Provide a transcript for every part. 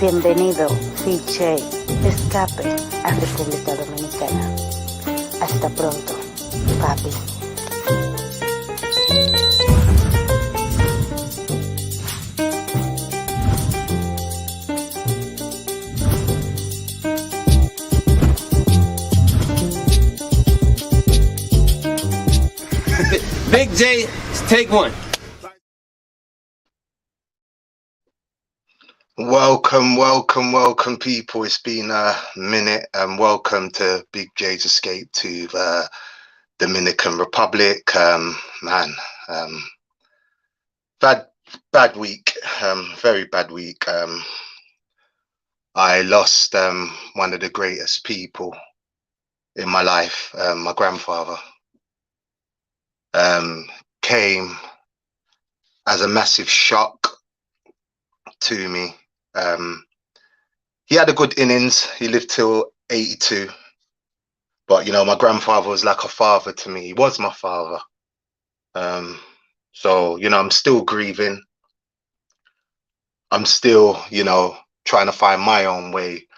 Bienvenido, BIGJAY, escape a República Dominicana. Hasta pronto, papi. Big J, take one. Welcome, people. It's been a minute, and welcome to Big J's escape to the Dominican Republic. Bad week, very bad week. I lost one of the greatest people in my life. My grandfather came as a massive shock to me. He had a good innings. He lived till 82, but you know, my grandfather was like a father to me. He was my father. So you know, I'm still grieving. I'm still, you know, trying to find my own way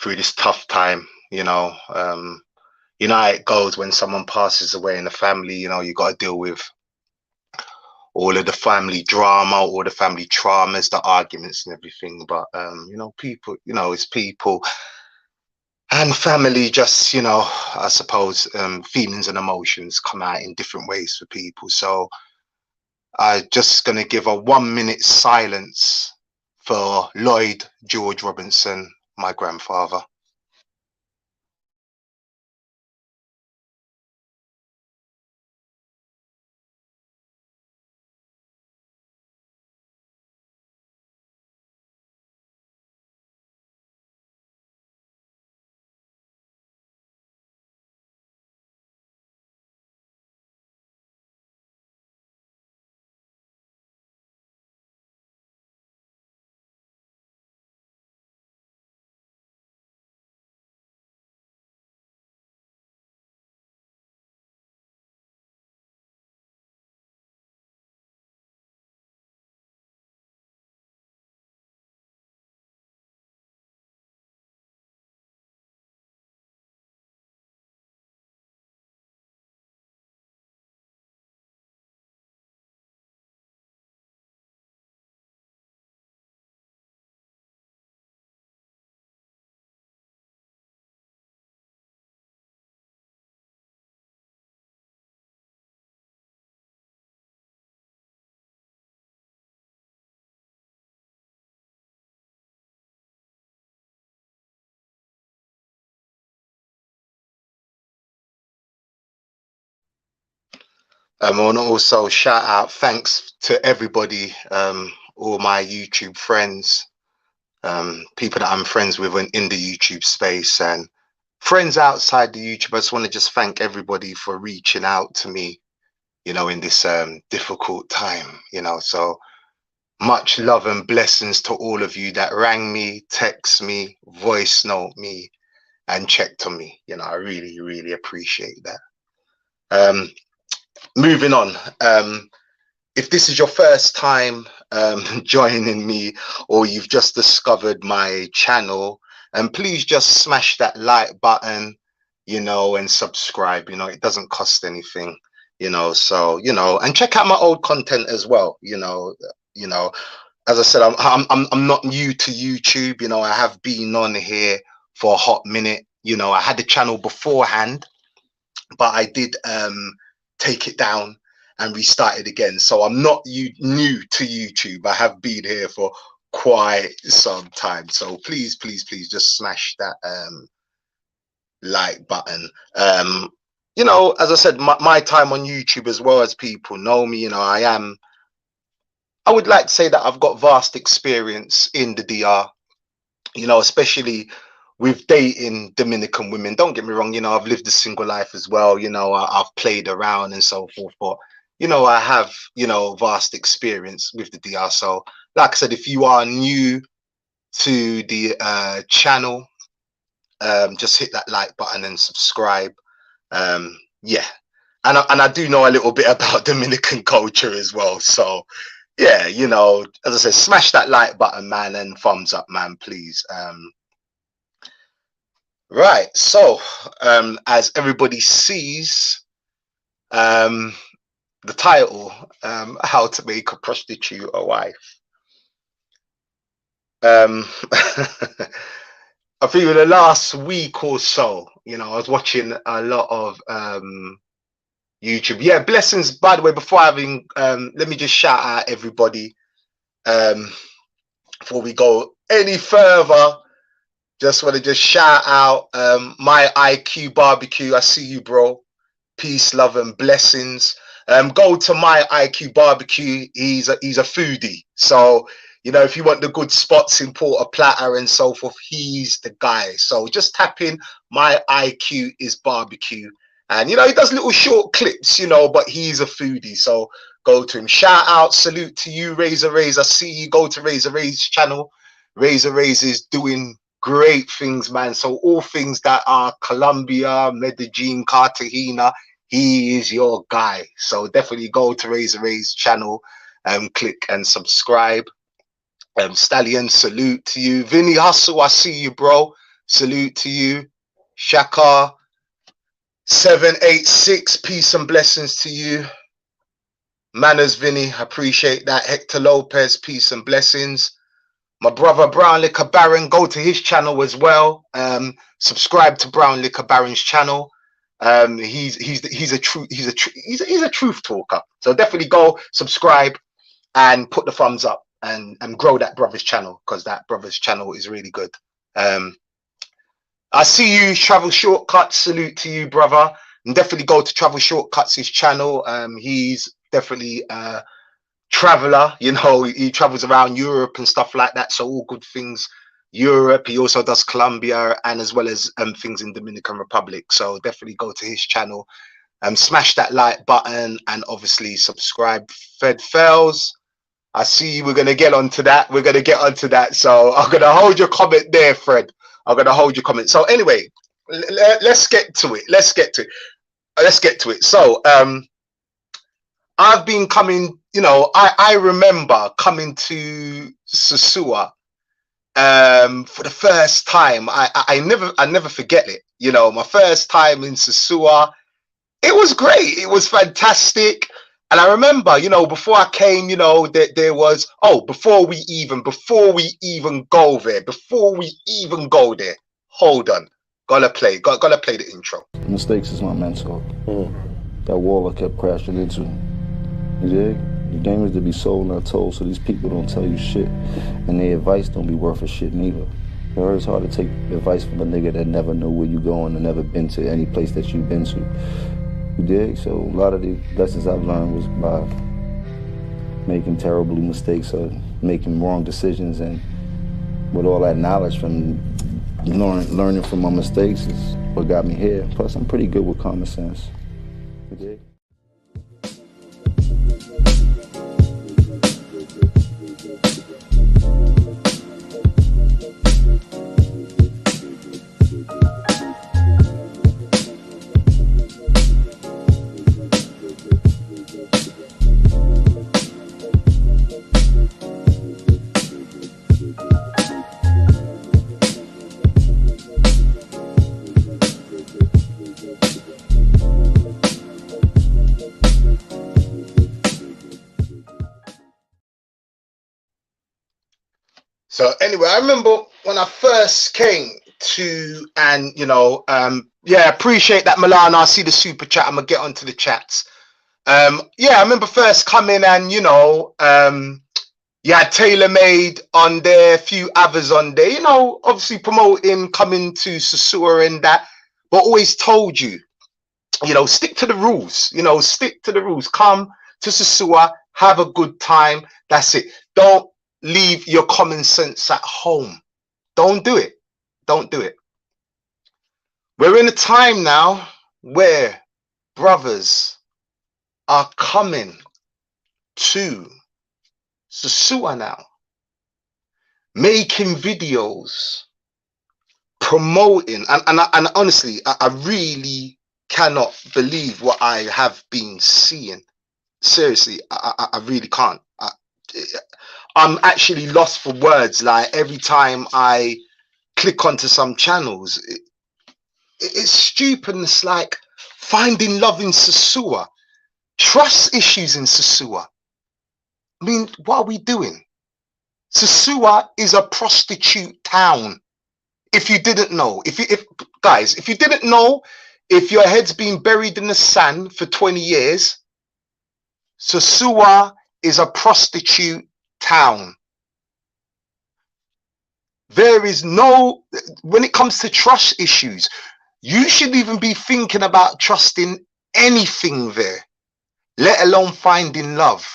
through this tough time. You know how it goes when someone passes away in the family. You know, you got to deal with all of the family drama, all the family traumas, the arguments and everything. But, you know, people, you know, it's people and family just, you know, I suppose feelings and emotions come out in different ways for people. So I'm just going to give a 1 minute silence for Lloyd George Robinson, my grandfather. I want to also shout out, thanks to everybody, all my YouTube friends, people that I'm friends with in the YouTube space and friends outside the YouTube. I just want to just thank everybody for reaching out to me, you know, in this difficult time, you know. So much love and blessings to all of you that rang me, text me, voice note me, and checked on me. You know, I really, really appreciate that. Moving on, if this is your first time joining me, or you've just discovered my channel, and please just smash that like button, you know, and subscribe. You know, it doesn't cost anything, you know. So, you know, and check out my old content as well. You know, as I said, I'm not new to YouTube. You know, I have been on here for a hot minute. You know, I had the channel beforehand, but I did take it down and restarted again. So I'm not new to YouTube. I have been here for quite some time. So please just smash that like button. You know, as I said, my time on YouTube, as well as people know me, you know, I would like to say that I've got vast experience in the DR, you know, especially with dating Dominican women. Don't get me wrong, you know, I've lived a single life as well. You know, I've played around and so forth, but you know, I have, you know, vast experience with the DR. So like I said, if you are new to the channel, just hit that like button and subscribe. Yeah, and I do know a little bit about Dominican culture as well. So yeah, you know, as I said, smash that like button, man, and thumbs up, man, please. Right. So, as everybody sees, the title, How to Make a Prostitute a Wife. I think in the last week or so, you know, I was watching a lot of YouTube. Yeah, blessings, by the way, before having let me just shout out everybody. Before we go any further, just want to just shout out my IQ barbecue. I see you, bro. Peace, love, and blessings. Go to my IQ barbecue. He's a foodie. So, you know, if you want the good spots in Porter Platter and so forth, he's the guy. So just tap in my IQ is barbecue. And, you know, he does little short clips, you know, but he's a foodie. So go to him. Shout out, salute to you, Razor Rays. I see you. Go to Razor Rays channel. Razor Rays is doing great things, man. So all things that are Colombia, Medellin, Cartagena, he is your guy. So definitely go to Razor Ray's channel, click and subscribe. Stallion, salute to you. Vinny Hustle, I see you, bro. Salute to you. Shaka 786, peace and blessings to you. Manners, Vinny, appreciate that. Hector Lopez, peace and blessings. My brother Brown Liquor Baron, go to his channel as well. Subscribe to Brown Liquor Baron's channel. He's a truth talker. So definitely go subscribe and put the thumbs up and grow that brother's channel, because that brother's channel is really good. I see you, Travel Shortcuts. Salute to you, brother. And definitely go to Travel Shortcuts' his channel. He's definitely traveler, you know, he travels around Europe and stuff like that, so all good things Europe. He also does Colombia and as well as things in Dominican Republic. So definitely go to his channel, smash that like button and obviously subscribe. Fed Fells, I see you. We're gonna get onto that. So I'm gonna hold your comment there, Fred. I'm gonna hold your comment. So anyway, let's get to it. So I've been coming, you know, I remember coming to Sosua for the first time. I never forget it. You know, my first time in Sosua, it was great. It was fantastic. And I remember, you know, before I came, you know, there was, before we even go there, hold on, gotta play the intro. Mistakes is my mentor. That wall I kept crashing into. You dig? The game is to be sold, not told, so these people don't tell you shit. And their advice don't be worth a shit neither. It's hard to take advice from a nigga that never know where you going and never been to any place that you've been to. You dig? So a lot of the lessons I've learned was by making terrible mistakes or making wrong decisions, and with all that knowledge from learning from my mistakes is what got me here. Plus, I'm pretty good with common sense. You dig? So anyway, I remember when I first came to, and you know, yeah, appreciate that, Milana. I see the super chat. I'm gonna get onto the chats. Yeah, I remember first coming, and you know, yeah, TaylorMade on there, a few others on there. You know, obviously promoting coming to Sosua and that, but always told you, you know, stick to the rules. You know, stick to the rules. Come to Sosua, have a good time. That's it. Don't leave your common sense at home. Don't do it. Don't do it. We're in a time now where brothers are coming to Sosua now, making videos, promoting, and honestly, I really cannot believe what I have been seeing. Seriously, I really can't. I'm actually lost for words. Like every time I click onto some channels, it's stupid. And it's like finding love in Sasua, trust issues in Sasua. I mean, what are we doing? Sasua is a prostitute town. If you didn't know, if you didn't know, if your head's been buried in the sand for 20 years, Sasua is a prostitute town. There is no, when it comes to trust issues, you shouldn't even be thinking about trusting anything there, let alone finding love.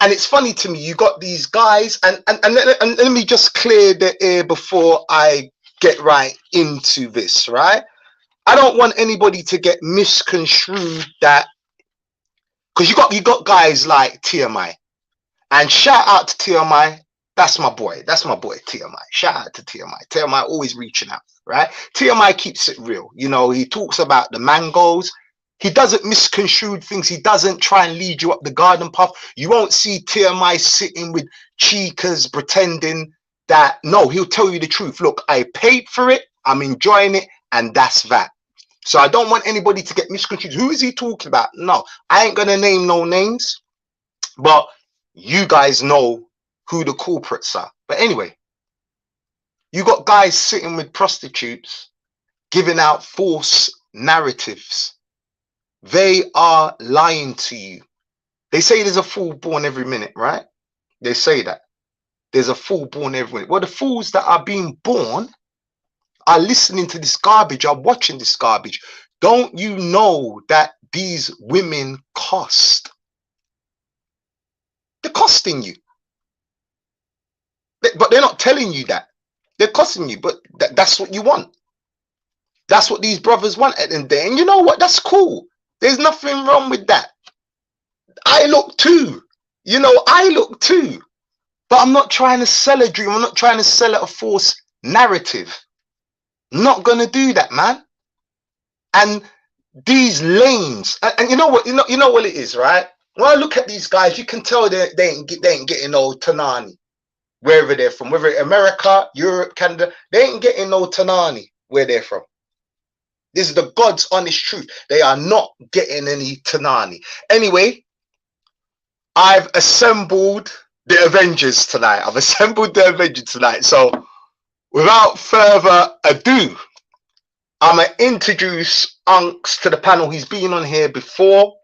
And it's funny to me, you got these guys, and let me just clear the air before I get right into this, right? I don't want anybody to get misconstrued that, because you got guys like TMI, and shout out to TMI. That's my boy. That's my boy, TMI. Shout out to TMI. TMI always reaching out, right? TMI keeps it real. You know, he talks about the mangoes. He doesn't misconstrue things. He doesn't try and lead you up the garden path. You won't see TMI sitting with chicas pretending that, no, he'll tell you the truth. Look, I paid for it. I'm enjoying it. And that's that. So I don't want anybody to get misconstrued. Who is he talking about? No, I ain't going to name no names, but you guys know who the culprits are. But anyway, you got guys sitting with prostitutes giving out false narratives. They are lying to you. They say there's a fool born every minute, right? They say that there's a fool born every minute. Well, the fools that are being born are listening to this garbage, are watching this garbage. Don't you know that these women cost? They're costing you. But they're not telling you that. They're costing you, but that's what you want. That's what these brothers want at the end of the day. And you know what? That's cool. There's nothing wrong with that. I look too. You know, I look too. But I'm not trying to sell a dream. I'm not trying to sell a false narrative. I'm not going to do that, man. And these lames, and you know what? You know what it is, right? When I look at these guys, you can tell they ain't getting no Tanani. Wherever they're from, whether it's America, Europe, Canada, they ain't getting no Tanani where they're from. This is the God's honest truth. They are not getting any Tanani. Anyway, I've assembled the Avengers tonight. So without further ado, I'm going to introduce Unks to the panel. He's been on here before.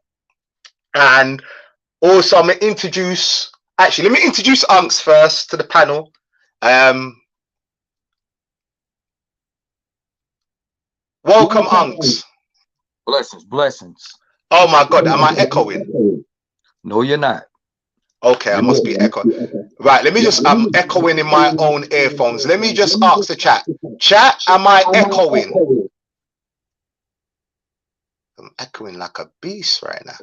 And also I'm going to introduce... Actually, let me introduce Unks first to the panel. Welcome, Unks. Blessings. Oh my God, am I echoing? No, you're not. Okay, I must be echoing. Right, let me just, I'm echoing in my own earphones. Let me just ask the chat. Chat, am I echoing? I'm echoing like a beast right now.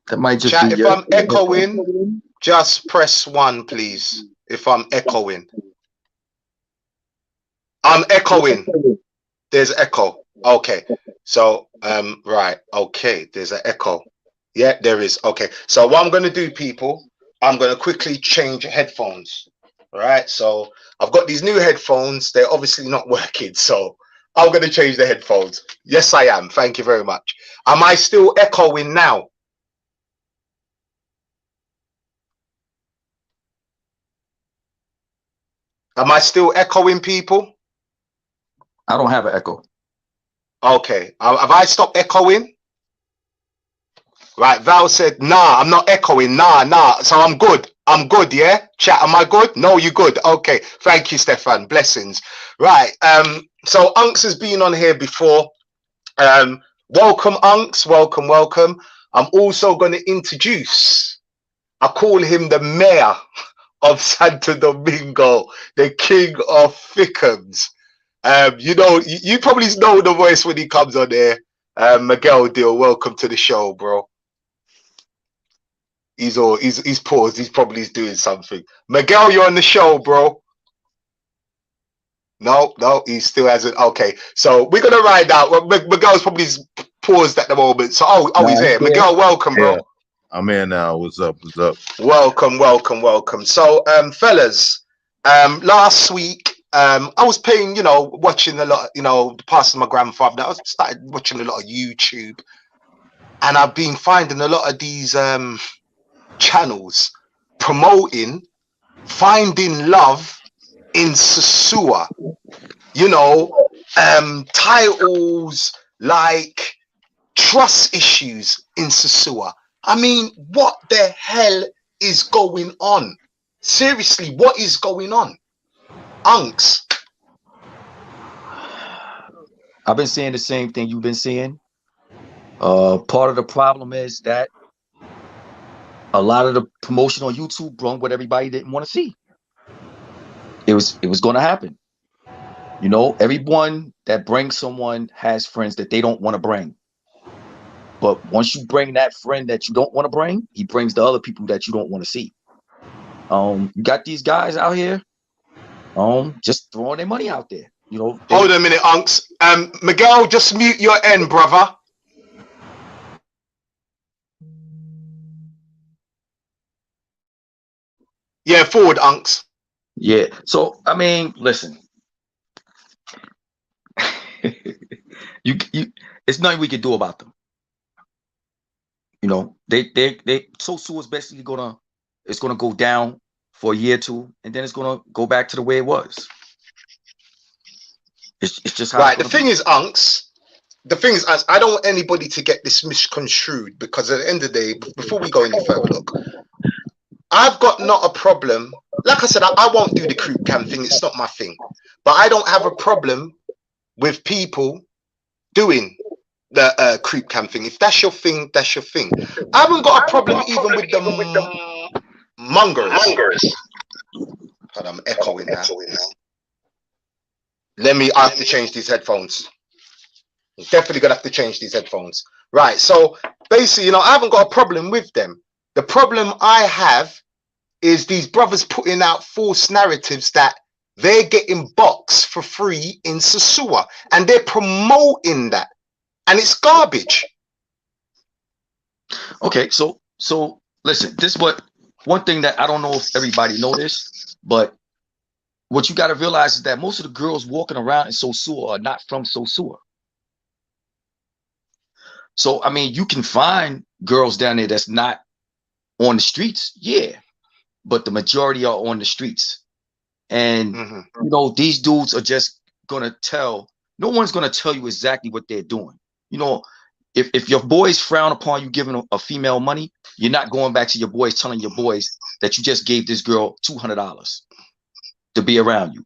That might just Chat, be if I'm echoing, just press 1, please. If I'm echoing. I'm echoing. There's echo. Okay. So, right. Okay. There's an echo. Yeah, there is. Okay. So what I'm going to do, people, I'm going to quickly change headphones. All right. So I've got these new headphones. They're obviously not working. So I'm going to change the headphones. Yes, I am. Thank you very much. Am I still echoing now? Am I still echoing, people? I don't have an echo. Okay. Have I stopped echoing? Right. Val said, nah, I'm not echoing. Nah. So I'm good. I'm good. Yeah. Chat. Am I good? No, you good. Okay. Thank you, Stefan. Blessings. Right. So Unks has been on here before. Welcome, Unks. Welcome. I'm also going to introduce, I call him the mayor of Santo Domingo, the king of thickums. You know, you probably know the voice when he comes on there. Miguel Deal, welcome to the show, bro. He's paused. He's probably doing something. Miguel, you're on the show, bro. No, he still hasn't. Okay, so we're gonna ride out. Well, Miguel's probably paused at the moment. So, oh, he's here. Miguel, welcome, bro. Yeah, I'm here now. What's up? What's up? Welcome. So, fellas, last week, I was paying, watching a lot, the past of my grandfather. I started watching a lot of YouTube, and I've been finding a lot of these channels promoting finding love in Sosua. Titles like trust issues in Sosua. I mean, what the hell is going on? Seriously, what is going on? Unks. I've been saying the same thing you've been saying. Part of the problem is that a lot of the promotion on YouTube brought what everybody didn't want to see. It was going to happen. Everyone that brings someone has friends that they don't want to bring. But once you bring that friend that you don't want to bring, he brings the other people that you don't want to see. You got these guys out here, just throwing their money out there. Hold on a minute, Unks. Miguel, just mute your end, brother. Yeah, forward, Unks. Yeah. So I mean, listen. you it's nothing we can do about them. They Sosua is basically gonna go down for a year or two, and then it's gonna go back to the way it was. It's just how right. The thing is, Unks. The thing is, I don't want anybody to get this misconstrued, because at the end of the day, before we go any further, look, I've got not a problem. Like I said, I won't do the creep cam thing. It's not my thing. But I don't have a problem with people doing the creep cam thing. If that's your thing, that's your thing. I haven't got a problem even with the mongers. Hold on, I'm echoing now. I have to change these headphones. I'm definitely gonna have to change these headphones. Right, so basically, I haven't got a problem with them. The problem I have is these brothers putting out false narratives that they're getting box for free in Sosua, and they're promoting that, and it's garbage. Okay, so listen, this is one thing that I don't know if everybody noticed, but what you got to realize is that most of the girls walking around in Sosua are not from Sosua. So I mean, you can find girls down there that's not on the streets, yeah, but the majority are on the streets. And these dudes are just gonna no one's gonna tell you exactly what they're doing. If your boys frown upon you giving a female money, you're not going back to your boys telling your boys that you just gave this girl $200 to be around you,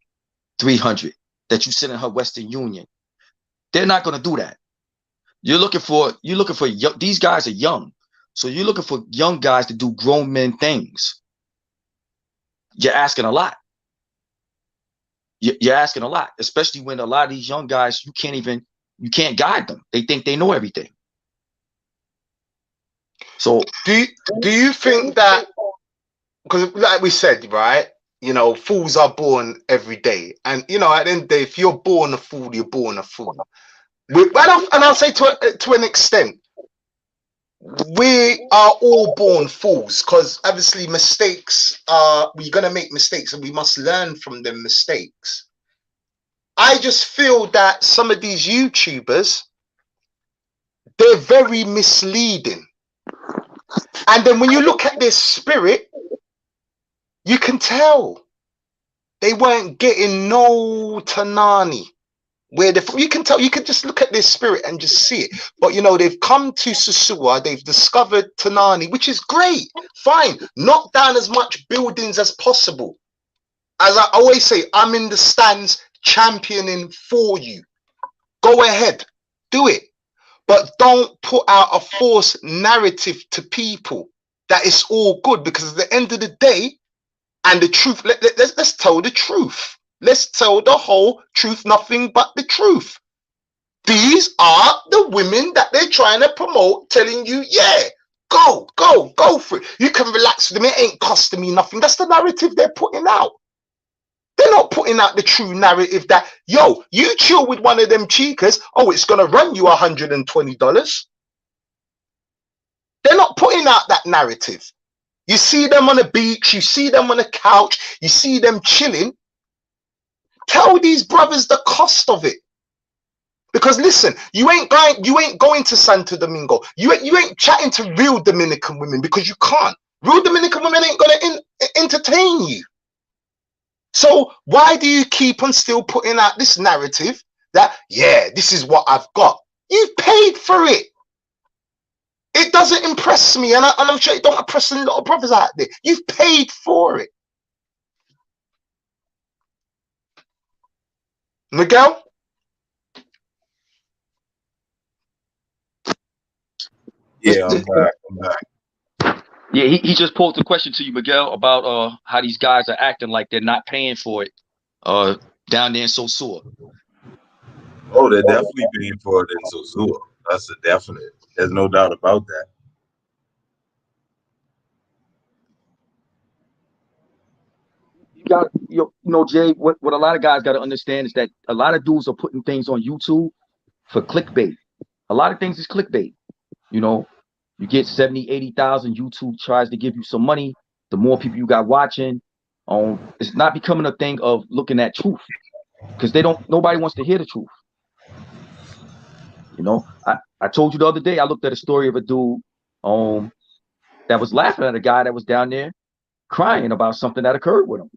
$300 that you sent in her Western Union. They're not gonna do that. You're looking for these guys are young, so you're looking for young guys to do grown men things. You're asking a lot. You're asking a lot, especially when a lot of these young guys, you can't guide them. They think they know everything. So do you think that, because like we said, right, fools are born every day, and at the end of the day, if you're born a fool, you're born a fool. And I'll say to an extent, we are all born fools, because obviously we're gonna make mistakes, and we must learn from them mistakes. I just feel that some of these YouTubers, they're very misleading, and then when you look at their spirit, you can tell they weren't getting no Tanani. You can tell, you can just look at their spirit and just see it. But they've come to Sosua, they've discovered Tanani, which is great. Fine, knock down as much buildings as possible. As I always say, I'm in the stands championing for you. Go ahead, do it. But don't put out a false narrative to people that it's all good, because at the end of the day, and the truth, let's tell the truth. Let's tell the whole truth, nothing but the truth. These are the women that they're trying to promote, telling you, yeah, go for it. You can relax with them. It ain't costing me nothing. That's the narrative they're putting out. They're not putting out the true narrative that, yo, you chill with one of them cheekers, oh, it's going to run you $120. They're not putting out that narrative. You see them on the beach, you see them on the couch, you see them chilling. Tell these brothers the cost of it. Because listen, you ain't going to Santo Domingo. You ain't chatting to real Dominican women because you can't. Real Dominican women ain't gonna entertain you. So why do you keep on still putting out this narrative that, yeah, this is what I've got? You've paid for it. It doesn't impress me, and I'm sure it don't impress a lot of brothers out there. You've paid for it. Miguel? Yeah, I'm back. Yeah, he just posed a question to you, Miguel, about how these guys are acting like they're not paying for it down there in Sosua. Oh, they're definitely paying for it in Sosua. That's a definite. There's no doubt about that. You know, Jay, what a lot of guys got to understand is that a lot of dudes are putting things on YouTube for clickbait. A lot of things is clickbait. You know, you get 70, 80,000. YouTube tries to give you some money. The more people you got watching, it's not becoming a thing of looking at truth, because nobody wants to hear the truth. You know, I told you the other day, I looked at a story of a dude that was laughing at a guy that was down there crying about something that occurred with him.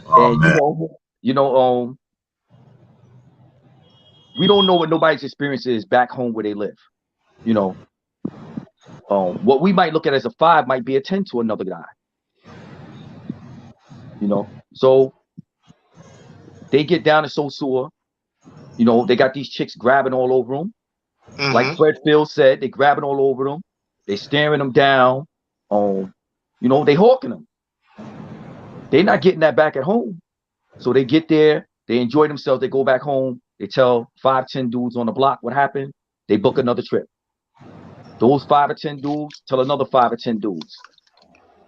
Oh, and man. We don't know what nobody's experience is back home where they live. You know, what we might look at as a 5 might be a 10 to another guy. You know, so they get down to Sosua. You know, they got these chicks grabbing all over them. Mm-hmm. Like Fred Field said, they grabbing all over them. They staring them down. You know, they hawking them. They're not getting that back at home. So they get there, they enjoy themselves, they go back home, they tell 5, 10 dudes on the block what happened, they book another trip. Those 5 or 10 dudes tell another 5 or 10 dudes.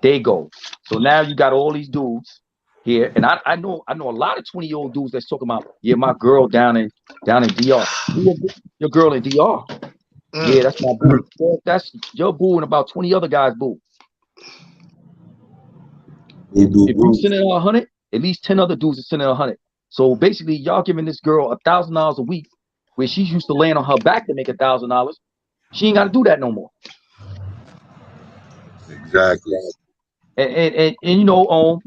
They go. So now you got all these dudes here, and I know a lot of 20-year-old dudes that's talking about, yeah, my girl down in DR. Your girl in DR. Yeah, that's my boo. That's your boo and about 20 other guys' boo. If you sending her 100, at least 10 other dudes are sending her 100. So basically, y'all giving this girl $1,000 a week, where she's used to laying on her back to make $1,000. She ain't got to do that no more. Exactly. And you know,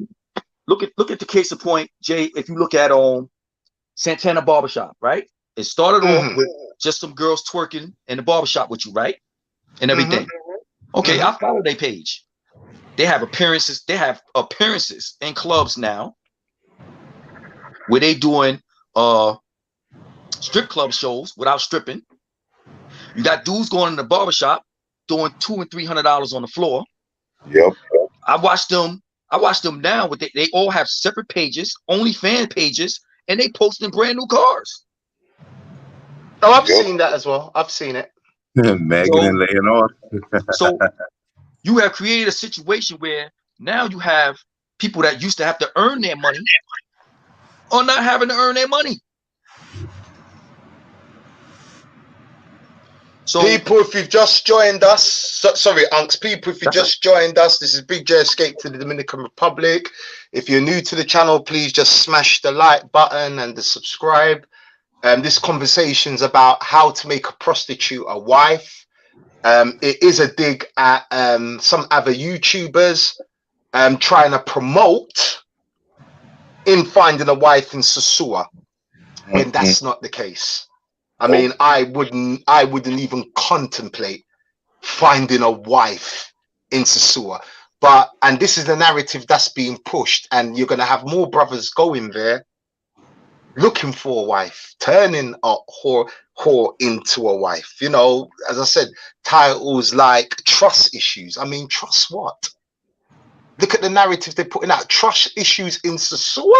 look at the case in point, Jay. If you look at Santana Barbershop, right? It started off with just some girls twerking in the barbershop with you, right? And everything. Okay, I follow their page. They have appearances. They have appearances in clubs now, where they doing strip club shows without stripping. You got dudes going in the barbershop doing $200 and $300 on the floor. Yep. I watch them now. They all have separate pages, only fan pages, and they posting brand new cars. Oh, I've seen that as well. I've seen it. Megan and laying on. So you have created a situation where now you have people that used to have to earn their money are not having to earn their money. So people, if you've just joined us, sorry, Unks, people, if you just joined us, this is Big J Escape to the Dominican Republic. If you're new to the channel, please just smash the like button and the subscribe. This conversation's about how to make a prostitute a wife. It is a dig at some other YouTubers trying to promote in finding a wife in Sosua, when that's not the case. I mean, I wouldn't even contemplate finding a wife in Sosua. And this is the narrative that's being pushed, and you're gonna have more brothers going there looking for a wife, turning a whore into a wife. You know, as I said, titles like trust issues. I mean, trust what? Look at the narrative they're putting out. Trust issues in Sosua?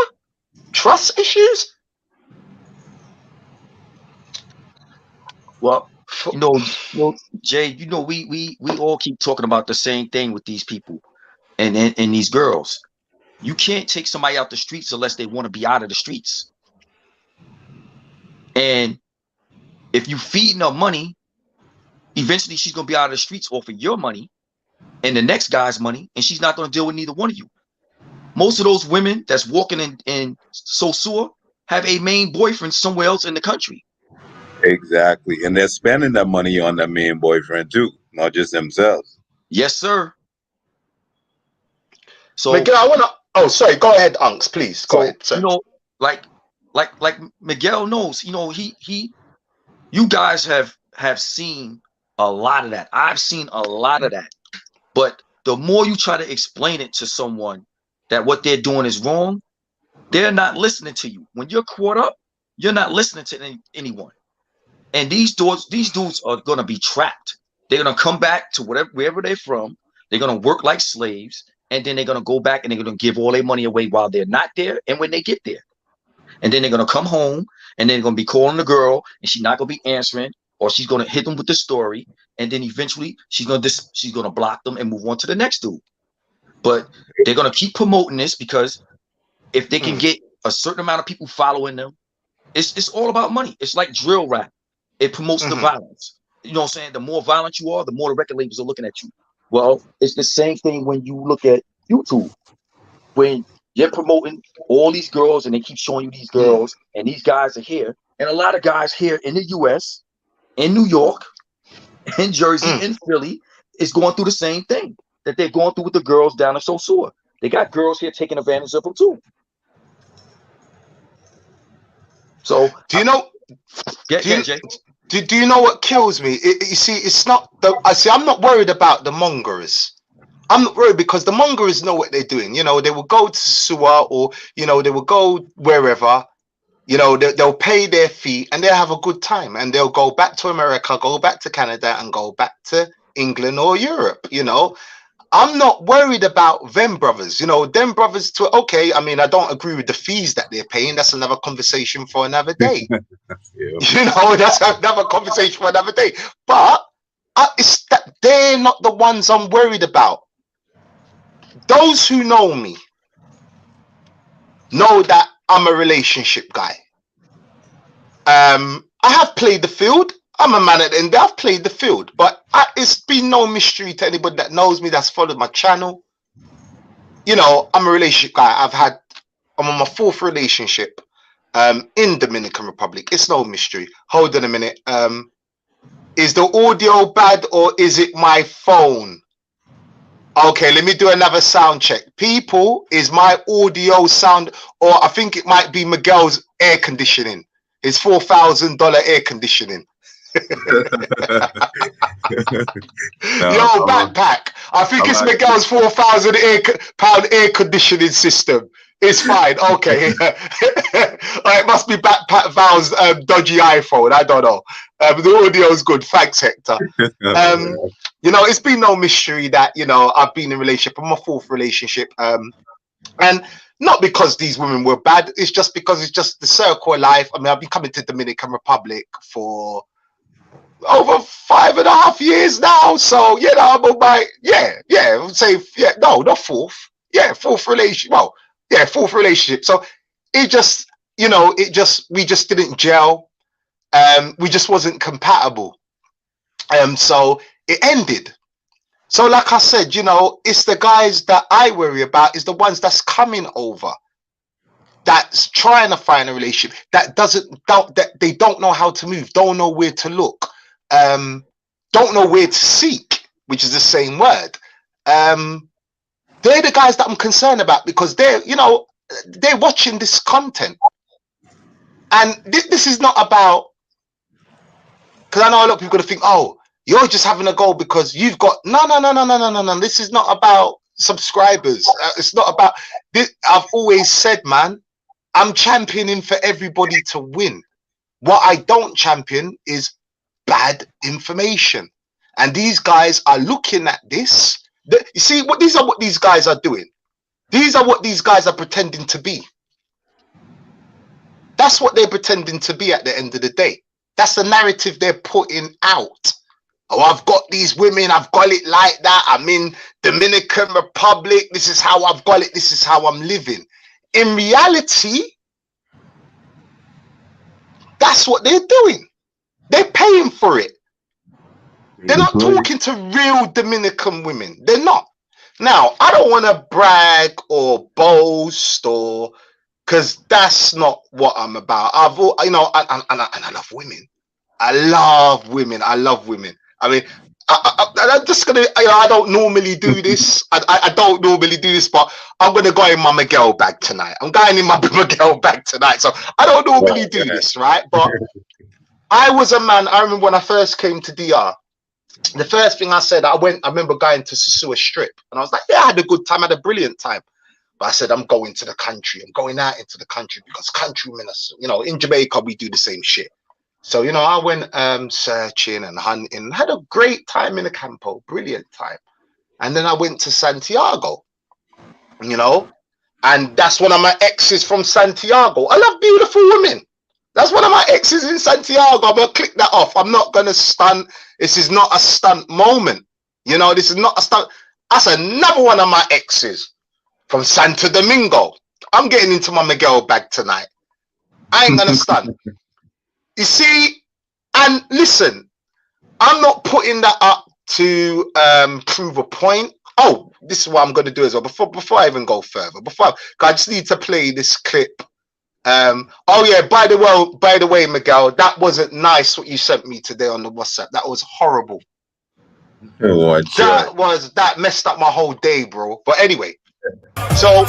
Trust issues? Well, you know, Jay, you know, we all keep talking about the same thing with these people and these girls. You can't take somebody out the streets unless they want to be out of the streets. And if you feeding her money, eventually she's going to be out of the streets off of your money and the next guy's money, and she's not going to deal with neither one of you. Most of those women that's walking in Sosua have a main boyfriend somewhere else in the country. Exactly. And they're spending that money on their main boyfriend too, not just themselves. Yes, sir. So Miguel, I want to. Oh, sorry. Go ahead, Unks, please. Go ahead. Sorry. You know, like Miguel knows. You know, you guys have seen a lot of that. I've seen a lot of that. But the more you try to explain it to someone that what they're doing is wrong, they're not listening to you. When you're caught up, you're not listening to anyone. And these dudes are gonna be trapped. They're gonna come back to wherever they're from. They're gonna work like slaves, and then they're gonna go back and they're gonna give all their money away while they're not there and when they get there. And then they're gonna come home and they're gonna be calling the girl, and she's not gonna be answering, or she's gonna hit them with the story, and then eventually she's gonna block them and move on to the next dude. But they're gonna keep promoting this because if they can get a certain amount of people following them, it's all about money. It's like drill rap. It promotes the violence. You know what I'm saying? The more violent you are, the more the record labels are looking at you. Well, it's the same thing when you look at YouTube. When you're promoting all these girls and they keep showing you these girls and these guys are here, and a lot of guys here in the US, in New York, in Jersey, in Philly, is going through the same thing that they're going through with the girls down in Sosua. They got girls here taking advantage of them too. So do you know? Do you know what kills me? You see, it's not the. I'm not worried about the mongers. I'm not worried because the mongers know what they're doing. You know, they will go to Sua, or you know, they will go wherever. You know, they'll pay their fee and they'll have a good time, and they'll go back to America, go back to Canada, and go back to England or Europe. You know, I'm not worried about them brothers. You know, them brothers. Okay, I mean, I don't agree with the fees that they're paying. That's another conversation for another day. You know, that's another conversation for another day. But it's that they're not the ones I'm worried about. Those who know me know that I'm a relationship guy. I have played the field. I'm a man at the end. I've played the field, but it's been no mystery to anybody that knows me, that's followed my channel. You know, I'm a relationship guy. I'm on my 4th relationship in Dominican Republic. It's no mystery. Hold on a minute. Is the audio bad or is it my phone? Okay, let me do another sound check. People, is my audio sound, or I think it might be Miguel's air conditioning. His $4,000 air conditioning. Yo, backpack. I think it's Miguel's £4,000 air conditioning system. It's fine. Okay. It must be backpack Val's dodgy iPhone. I don't know. The audio's good. Thanks, Hector. You know, it's been no mystery that, you know, I've been in a relationship. I'm my 4th relationship. And not because these women were bad. It's just because it's just the circle of life. I mean, I've been coming to Dominican Republic for over 5.5 years now. So, you know, I'm on my, not 4th. Yeah, 4th relationship. Well, yeah, 4th relationship. So it just, you know, we just didn't gel. We just wasn't compatible. So it ended. So like I said, you know, it's the guys that I worry about, is the ones that's coming over, that's trying to find a relationship, that they don't know how to move, don't know where to look, don't know where to seek, which is the same word. They're the guys that I'm concerned about, because they're watching this content. And this is not about, because I know a lot of people are going to think, oh, you're just having a go because you've got no. This is not about subscribers. It's not about this. I've always said, man, I'm championing for everybody to win. What I don't champion is bad information. And these guys are looking at this. You see, these are what these guys are doing. These are what these guys are pretending to be. That's what they're pretending to be at the end of the day. That's the narrative they're putting out. Oh, I've got these women, I've got it like that. I'm in Dominican Republic. This is how I've got it. This is how I'm living. In reality, that's what they're doing. They're paying for it. They're not talking to real Dominican women. They're not. Now, I don't want to brag or boast, or because that's not what I'm about. And I love women. I love women. I love women. I mean, I'm just gonna. I don't normally do this. I don't normally do this, but I'm gonna go in my Miguel bag tonight. I'm going in my Miguel bag tonight. So I don't normally do this, right? But I was a man. I remember when I first came to DR. The first thing I said, I remember going to Sosua Strip, and I was like, yeah, I had a good time, I had a brilliant time. But I said, I'm going to the country. I'm going out into the country because countrymen are, in Jamaica, we do the same shit. So, I went searching and hunting, had a great time in the campo, brilliant time. And then I went to Santiago, and that's one of my exes from Santiago. I love beautiful women. That's one of my exes in Santiago. I'm going to click that off. I'm not going to stunt. This is not a stunt moment. This is not a stunt. That's another one of my exes from Santo Domingo. I'm getting into my Miguel bag tonight. I ain't going to stunt. You see, and listen, I'm not putting that up to prove a point. Oh, this is what I'm going to do as well. Before I even go further, I just need to play this clip. Oh yeah, by the way, Miguel, that wasn't nice what you sent me today on the WhatsApp. That was horrible. That messed up my whole day, bro. But anyway, so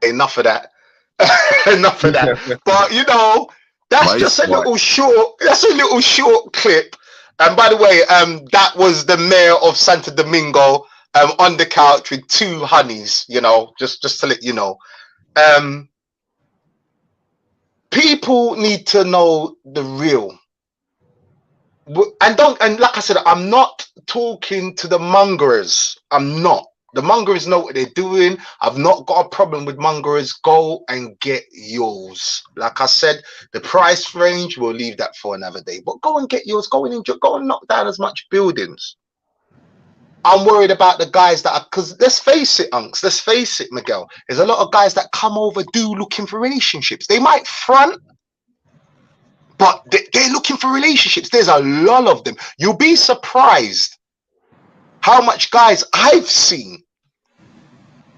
enough of that. Enough of that. But that's just a little short clip. And by the way, that was the mayor of Santo Domingo on the couch with 2 honeys, just to let you know. People need to know the real. And like I said, I'm not talking to the mongerers. I'm not. The mongerers know what they're doing. I've not got a problem with mongerers. Go and get yours. Like I said, the price range, we'll leave that for another day. But go and get yours. Go and enjoy. Go and knock down as much buildings. I'm worried about the guys that are, because let's face it, Unks. Let's face it, Miguel. There's a lot of guys that come over looking for relationships. They might front, but they're looking for relationships. There's a lot of them. You'll be surprised how much guys I've seen,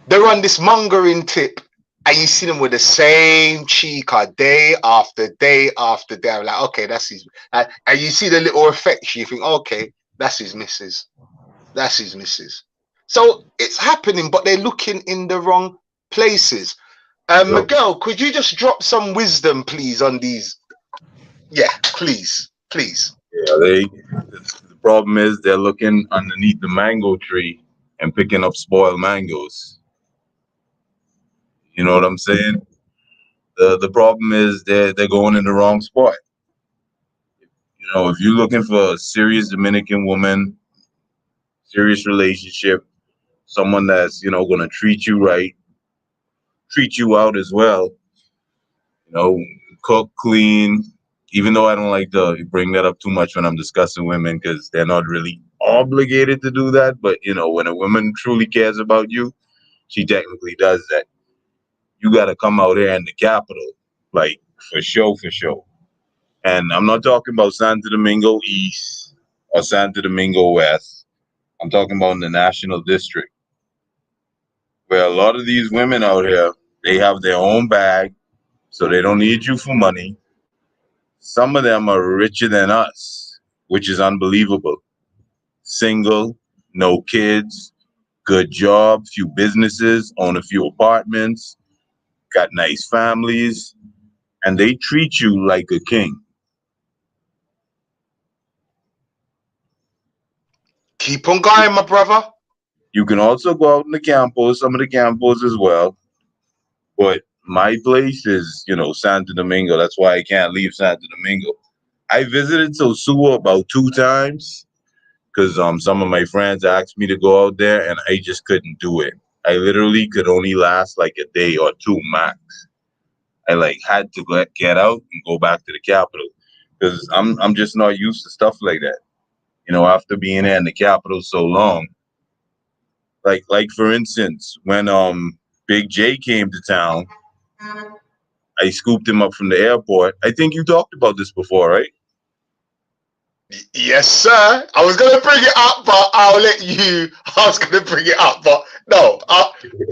they're on this mongering tip, and you see them with the same chica day after day after day. I'm like, okay, that's his. And you see the little affection. You think, okay, that's his missus. That's his missus. So it's happening, but they're looking in the wrong places. Miguel, could you just drop some wisdom, please, on these? Yeah, please. Yeah, the problem is they're looking underneath the mango tree and picking up spoiled mangoes. You know what I'm saying? The problem is they're going in the wrong spot. If you're looking for a serious Dominican woman, serious relationship, someone that's going to treat you right, treat you out as well, cook, clean. Even though I don't like to bring that up too much when I'm discussing women, because they're not really obligated to do that. But, when a woman truly cares about you, she technically does that. You got to come out here in the capital, like for sure. And I'm not talking about Santo Domingo East or Santo Domingo West. I'm talking about in the National District, where a lot of these women out here, they have their own bag, so they don't need you for money. Some of them are richer than us, which is unbelievable. Single, no kids, good job, few businesses, own a few apartments, got nice families, and they treat you like a king. Keep on going, my brother. You can also go out in the campos, some of the campos as well. But my place is, Santo Domingo. That's why I can't leave Santo Domingo. I visited Sosua about 2 times because some of my friends asked me to go out there and I just couldn't do it. I literally could only last like a day or 2 max. I had to get out and go back to the capital because I'm just not used to stuff like that. After being in the capital so long. Like for instance, when Big J came to town, I scooped him up from the airport. I think you talked about this before, right? Yes, sir. I was gonna bring it up, but I'll let you. I was gonna bring it up, but no.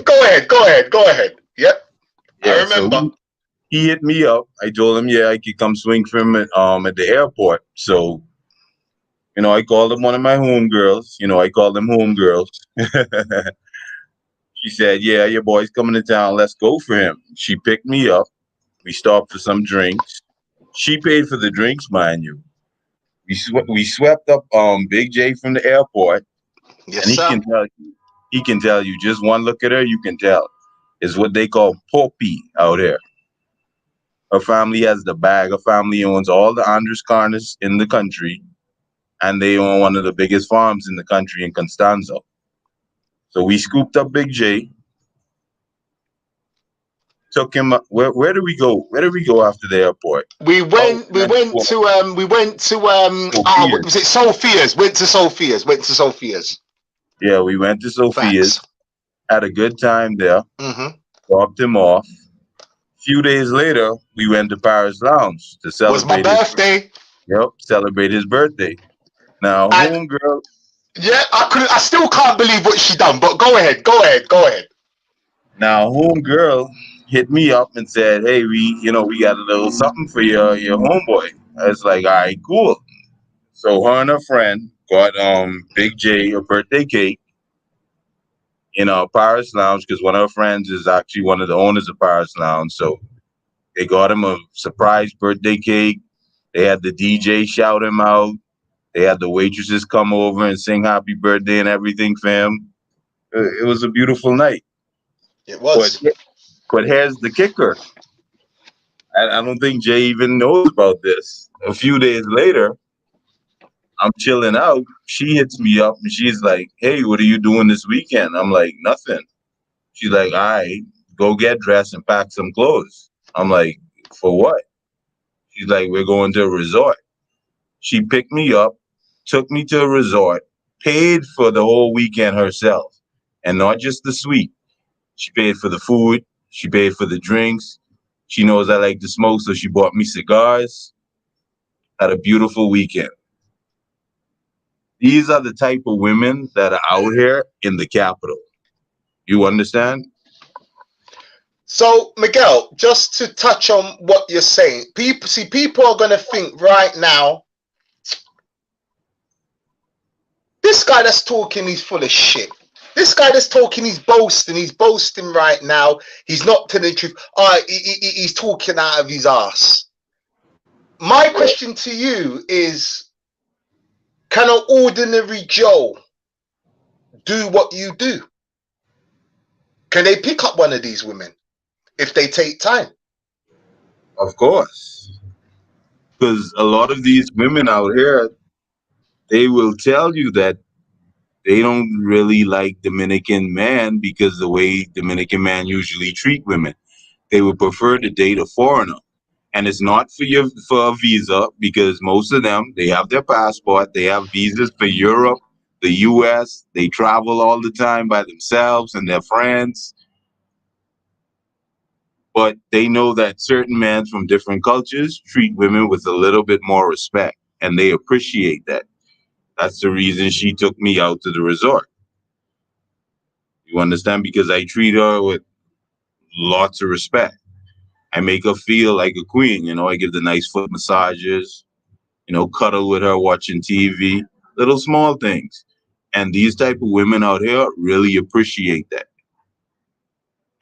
Go ahead. Yep. Yeah, I remember. So he hit me up. I told him, I could come swing for him at the airport. So, I called him one of my homegirls. I called them homegirls. She said, yeah, your boy's coming to town. Let's go for him. She picked me up. We stopped for some drinks. She paid for the drinks, mind you. We swept up Big J from the airport. Yes, and sir. He can tell you. Just one look at her, you can tell. It's what they call poppy out here. Her family has the bag. Her family owns all the Andres Carnes in the country. And they own one of the biggest farms in the country in Constanzo. So we scooped up Big J. Took him up. Where did we go? Where did we go after the airport? We went to was it Sophia's? Went to Sophia's. Yeah, we went to Sophia's. Facts. Had a good time there. Dropped him off. A few days later, we went to Paris Lounge to celebrate. Was my birthday. Celebrate his birthday. Now, homegirl. Yeah, I still can't believe what she done. But go ahead. Now, homegirl hit me up and said, "Hey, we got a little something for your homeboy." I was like, "All right, cool." So her and her friend got Big J a birthday cake in Paris Lounge because one of her friends is actually one of the owners of Paris Lounge. So they got him a surprise birthday cake. They had the DJ shout him out. They had the waitresses come over and sing happy birthday and everything for him. It was a beautiful night. It was. But here's the kicker. I don't think Jay even knows about this. A few days later, I'm chilling out. She hits me up and she's like, "Hey, what are you doing this weekend?" I'm like, "Nothing." She's like, "All right, go get dressed and pack some clothes." I'm like, "For what?" She's like, "We're going to a resort." She picked me up, took me to a resort, paid for the whole weekend herself, and not just the suite. She paid for the food. She paid for the drinks. She knows I like to smoke, so she bought me cigars. Had a beautiful weekend. These are the type of women that are out here in the capital. You understand? So, Miguel, just to touch on what you're saying, people are going to think right now, this guy that's talking, he's full of shit. This guy that's talking, he's boasting right now. He's not telling the truth. He's talking out of his ass. My question to you is, can an ordinary Joe do what you do? Can they pick up one of these women if they take time? Of course. Because a lot of these women out here, they will tell you that they don't really like Dominican man because the way Dominican men usually treat women. They would prefer to date a foreigner. And it's not for a visa because most of them, they have their passport. They have visas for Europe, the US. They travel all the time by themselves and their friends. But they know that certain men from different cultures treat women with a little bit more respect. And they appreciate that. That's the reason she took me out to the resort. You understand? Because I treat her with lots of respect. I make her feel like a queen. I give the nice foot massages, cuddle with her watching TV, little small things. And these type of women out here really appreciate that.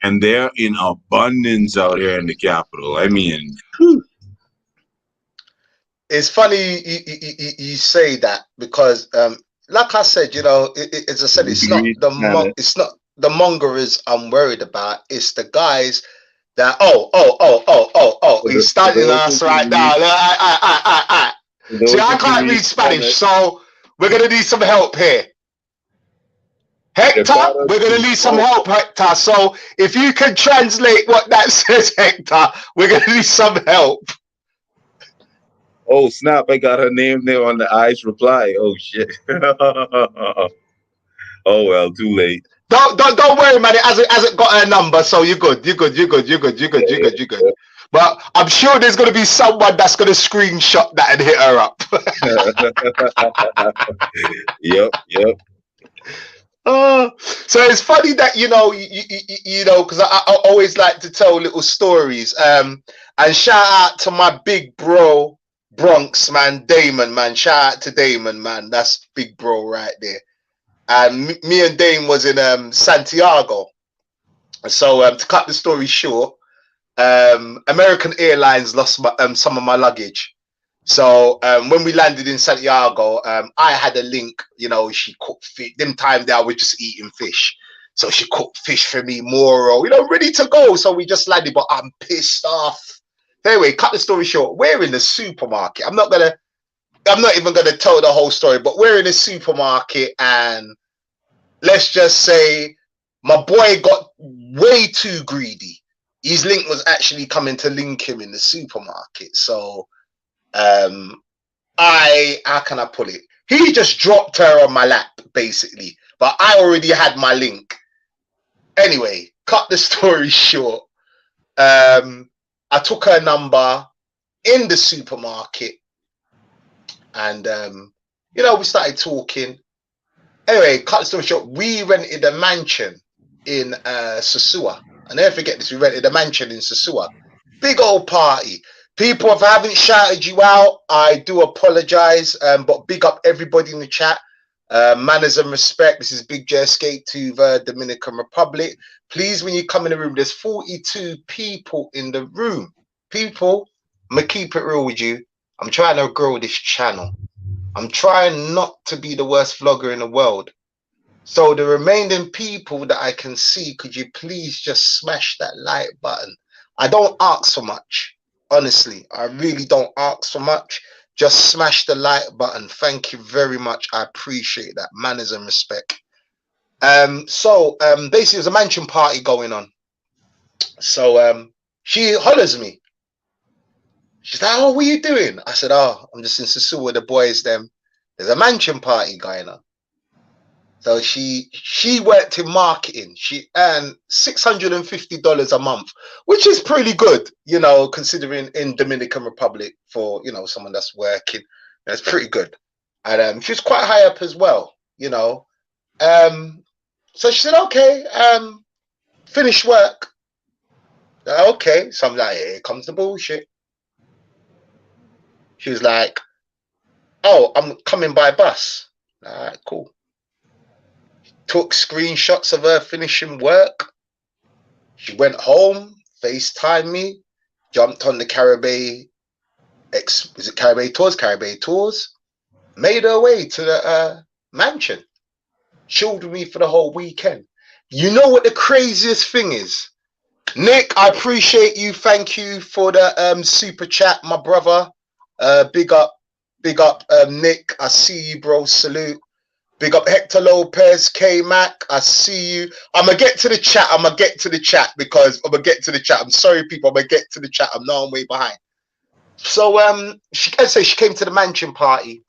And they're in abundance out here in the capital. I mean, whew. It's funny you say that because like I said, you know, as I said, it's not the mongers I'm worried about. It's the guys that he's studying us right now. See, I can't read Spanish, so we're gonna need some help here. Hector, we're gonna need some help, Hector. So if you can translate what that says, Hector, we're gonna need some help. Oh snap! I got her name there on the eyes reply. Oh shit! Oh well, too late. Don't worry, man. It hasn't got her number, so you're good. You're good. But I'm sure there's gonna be someone that's gonna screenshot that and hit her up. Yep. So it's funny that you know, because I always like to tell little stories. And shout out to my big bro Bronx, man, Damon, man. Shout out to Damon, man. That's big bro right there. And me and Dame was in Santiago. So to cut the story short, American Airlines lost some of my luggage. So when we landed in Santiago, I had a link, you know, she cooked fish. Them time there I was just eating fish. So she cooked fish for me, Moro, you know, ready to go. So we just landed, but I'm pissed off. Anyway, cut the story short. We're in the supermarket. I'm not even gonna tell the whole story, but we're in a supermarket, and let's just say my boy got way too greedy. His link was actually coming to link him in the supermarket. So how can I put it? He just dropped her on my lap, basically. But I already had my link. Anyway, cut the story short. I took her number in the supermarket, and you know, we started talking. Anyway, cut the story short, we rented a mansion in Sosua. I never forget this, we rented a mansion in Sosua. Big old party. People, if I haven't shouted you out, I do apologize, but big up everybody in the chat. Manners and respect. This is Big J Escape to the Dominican Republic. Please, when you come in the room, there's 42 people in the room. People, I'm going to keep it real with you. I'm trying to grow this channel. I'm trying not to be the worst vlogger in the world. So the remaining people that I can see, could you please just smash that like button? I don't ask for much. Honestly, I really don't ask for much. Just smash the like button. Thank you very much. I appreciate that. Manners and respect. Basically, there's a mansion party going on. So she hollers me. She's like, "Oh, what are you doing?" I said, "Oh, I'm just in Sosua with the boys. There's a mansion party going on." So she worked in marketing. She earned $650 a month, which is pretty good, you know, considering in Dominican Republic for, you know, someone that's working. That's pretty good. And she's quite high up as well, you know. So she said, "Okay, finish work." Okay. So I'm like, "Here comes the bullshit." She was like, "Oh, I'm coming by bus." All right, cool. Took screenshots of her finishing work. She went home, FaceTimed me, jumped on the Caribbean Tours, made her way to the mansion, chilled with me for the whole weekend. You know what the craziest thing is? Nick, I appreciate you. Thank you for the super chat, my brother. Big up, Nick. I see you, bro. Salute. Big up Hector Lopez, K-Mac. I see you. I'm going to get to the chat. Because I'm going to get to the chat. I'm sorry, people. I'm going to get to the chat. I'm way behind. So she came to the mansion party.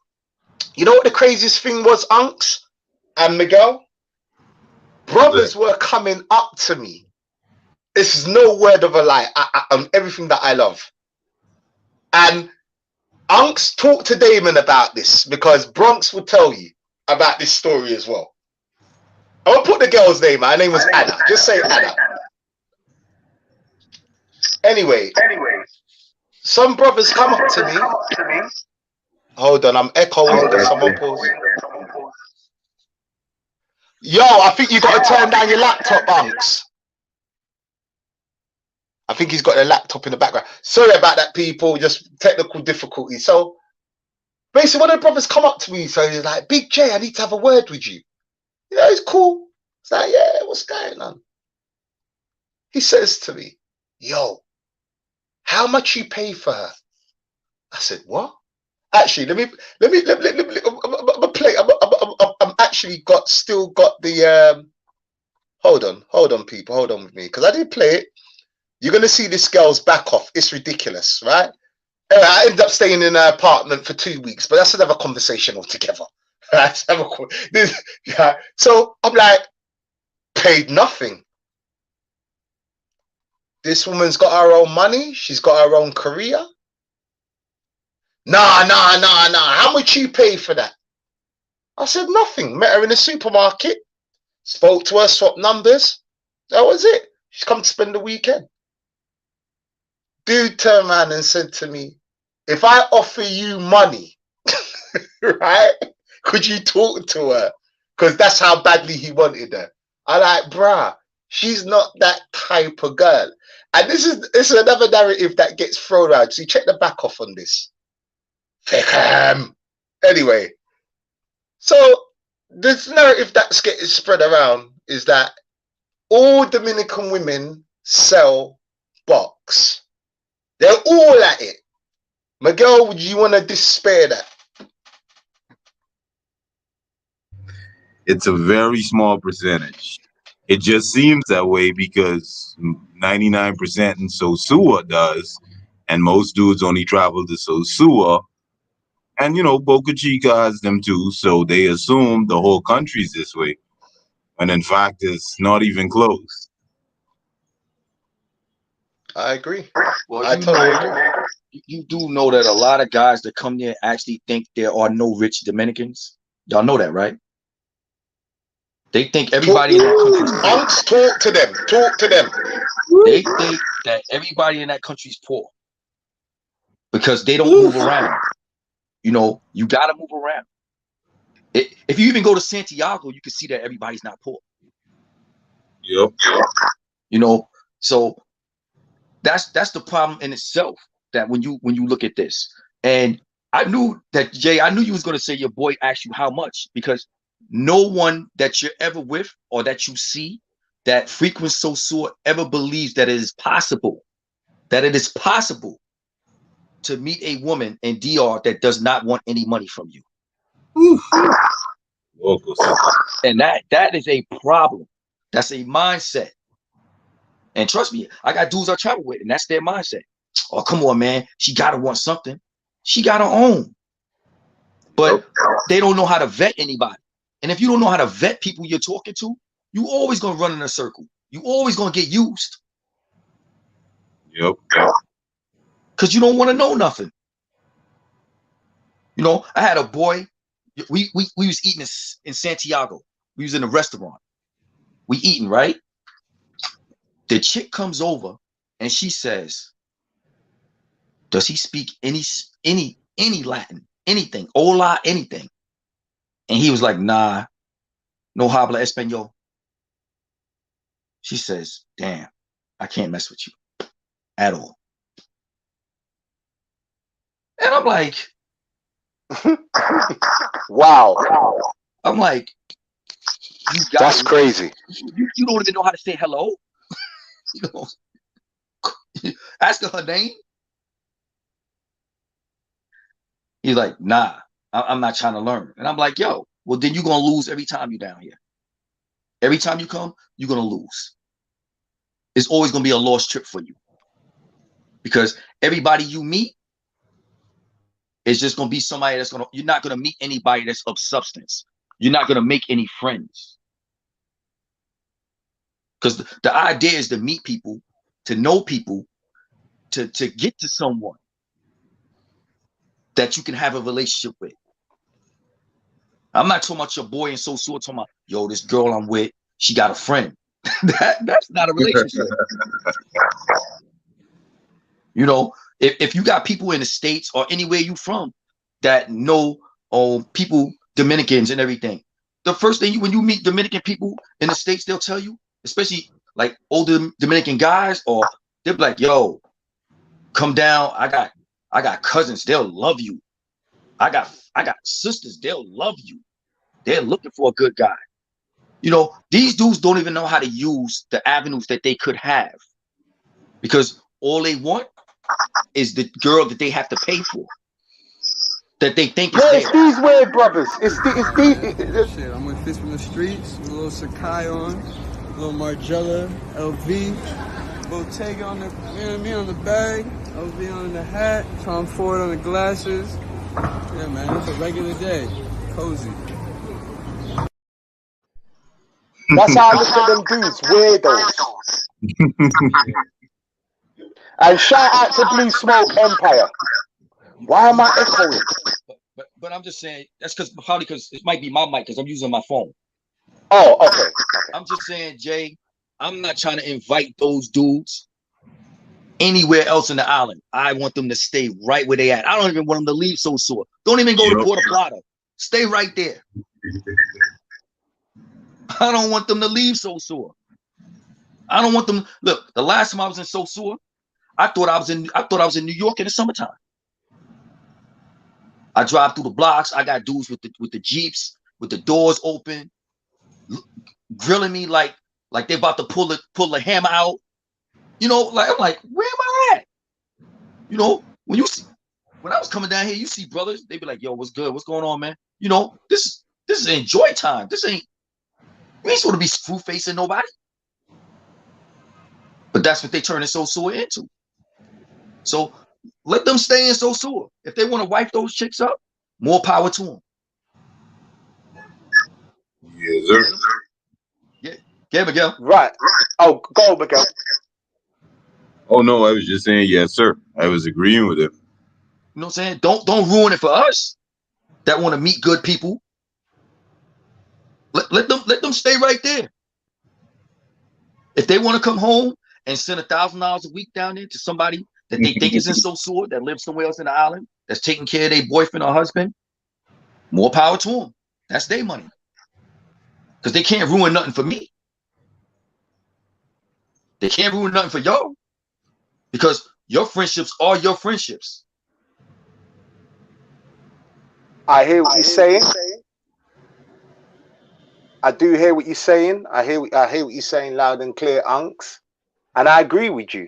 You know what the craziest thing was, Unks and Miguel? Brothers were coming up to me. This is no word of a lie. Everything that I love. And Unks, talk to Damon about this, because Bronx will tell you about this story as well. I'm gonna put the girl's name. Her name was Anna. Just say Anna. Anyway, some brothers come up to me. Hold on, I'm echoing. Someone pause. Yo, I think you got to turn down your laptop, Unks. I think he's got a laptop in the background. Sorry about that, people. Just technical difficulties. So basically one of the brothers come up to me, so he's like, Big J, I need to have a word with you. You know, it's cool. It's like, yeah, what's going on? He says to me, yo, how much you pay for her? I said, what? Actually, let me I'm play. I'm actually still got the hold on, people, hold on with me, because I did play it. You're gonna see this girl's back off. It's ridiculous, right? I ended up staying in an apartment for 2 weeks, but that's another conversation altogether. So I'm like, paid nothing. This woman's got her own money. She's got her own career. Nah. How much you pay for that? I said, nothing. Met her in the supermarket. Spoke to her, swapped numbers. That was it. She's come to spend the weekend. Dude turned around and said to me, if I offer you money, right, could you talk to her? Because that's how badly he wanted her. I like, bruh, she's not that type of girl. And this is another narrative that gets thrown out. So you check the back off on this. Anyway, so this narrative that's getting spread around is that all Dominican women sell box. They're all at it. Miguel, would you want to despair that? It's a very small percentage. It just seems that way because 99% in Sosua does, and most dudes only travel to Sosua. And, you know, Boca Chica has them too, so they assume the whole country's this way. And in fact, it's not even close. I agree. Well, I totally agree. You do know that a lot of guys that come there actually think there are no rich Dominicans. Y'all know that, right? They think everybody in that country is poor. Talk to them. Talk to them. They think that everybody in that country is poor because they don't move around. You know, you got to move around. If you even go to Santiago, you can see that everybody's not poor. Yep. You know, so that's the problem in itself. That when you look at this, and I knew that Jay, I knew you was going to say your boy asked you how much, because no one that you're ever with or that you see that frequents Sosua ever believes that it is possible to meet a woman in DR that does not want any money from you. And that is a problem. That's a mindset. And trust me, I got dudes I travel with, and that's their mindset. Oh, come on, man. She gotta want something. She got her own. But they don't know how to vet anybody. And if you don't know how to vet people you're talking to, you always gonna run in a circle. You always gonna get used. Yep. Because you don't want to know nothing. You know, I had a boy. We was eating in Santiago. We was in a restaurant. We eating, right? The chick comes over and she says, does he speak any Latin, anything, hola, anything? And he was like, nah, no habla español. She says, damn, I can't mess with you at all. And I'm like, wow. I'm like, that's crazy. You don't even know how to say hello. You know, ask her name. He's like, nah, I'm not trying to learn. And I'm like, yo, well, then you're going to lose every time you're down here. Every time you come, you're going to lose. It's always going to be a lost trip for you. Because everybody you meet is just going to be somebody that's you're not going to meet anybody that's of substance. You're not going to make any friends. Because the idea is to meet people, to know people, to get to someone that you can have a relationship with. I'm not talking about your boy and so talking about, yo, this girl I'm with, she got a friend. That's not a relationship. You know, if you got people in the States or anywhere you from that know people, Dominicans and everything, the first thing when you meet Dominican people in the States, they'll tell you, especially like older Dominican guys, or they'll be like, yo, come down. I got cousins. They'll love you. I got sisters. They'll love you. They're looking for a good guy. You know, these dudes don't even know how to use the avenues that they could have, because all they want is the girl that they have to pay for, that they think is It's there. these weird brothers. It's Shit, I'm with Fist from the Streets, a little Sakai on, a little Margiela, LV, Bottega on the, you know what I mean, on the bag, LV on the hat, Tom Ford on the glasses. Yeah, man, it's a regular day. Cozy. That's how I look at them dudes, weirdos. And shout out to Blue Smoke Empire. Why am I echoing? But I'm just saying, that's probably because it might be my mic, because I'm using my phone. Oh, okay. I'm just saying, Jay, I'm not trying to invite those dudes anywhere else in the island. I want them to stay right where they at. I don't even want them to leave Sosua. Don't even go to Puerto Plata. Stay right there. I don't want them to leave Sosua. I don't want them. Look, the last time I was in Sosua, I thought I was in New York in the summertime. I drive through the blocks. I got dudes with the Jeeps, with the doors open, grilling me like they're about to pull the hammer out. You know, like I'm like, where am I at? You know, when I was coming down here, you see brothers, they be like, yo, what's good? What's going on, man? You know, this is enjoy time. We ain't supposed to be screw facing nobody. But that's what they turn Sosua into. So let them stay in Sosua. If they want to wipe those chicks up, more power to them. Yes, sir. Yeah, Miguel. Right. Oh, go, Miguel. Oh no, I was just saying yes, sir. I was agreeing with him. You know what I'm saying? Don't ruin it for us that want to meet good people. Let them stay right there. If they want to come home and send $1,000 a week down there to somebody that they think is in Sosua, that lives somewhere else in the island, that's taking care of their boyfriend or husband, more power to them. That's their money. Because they can't ruin nothing for me. They can't ruin nothing for y'all. Because your friendships are your friendships. I hear what you're saying. I do hear what you're saying. I hear what you're saying loud and clear, Unks. And I agree with you.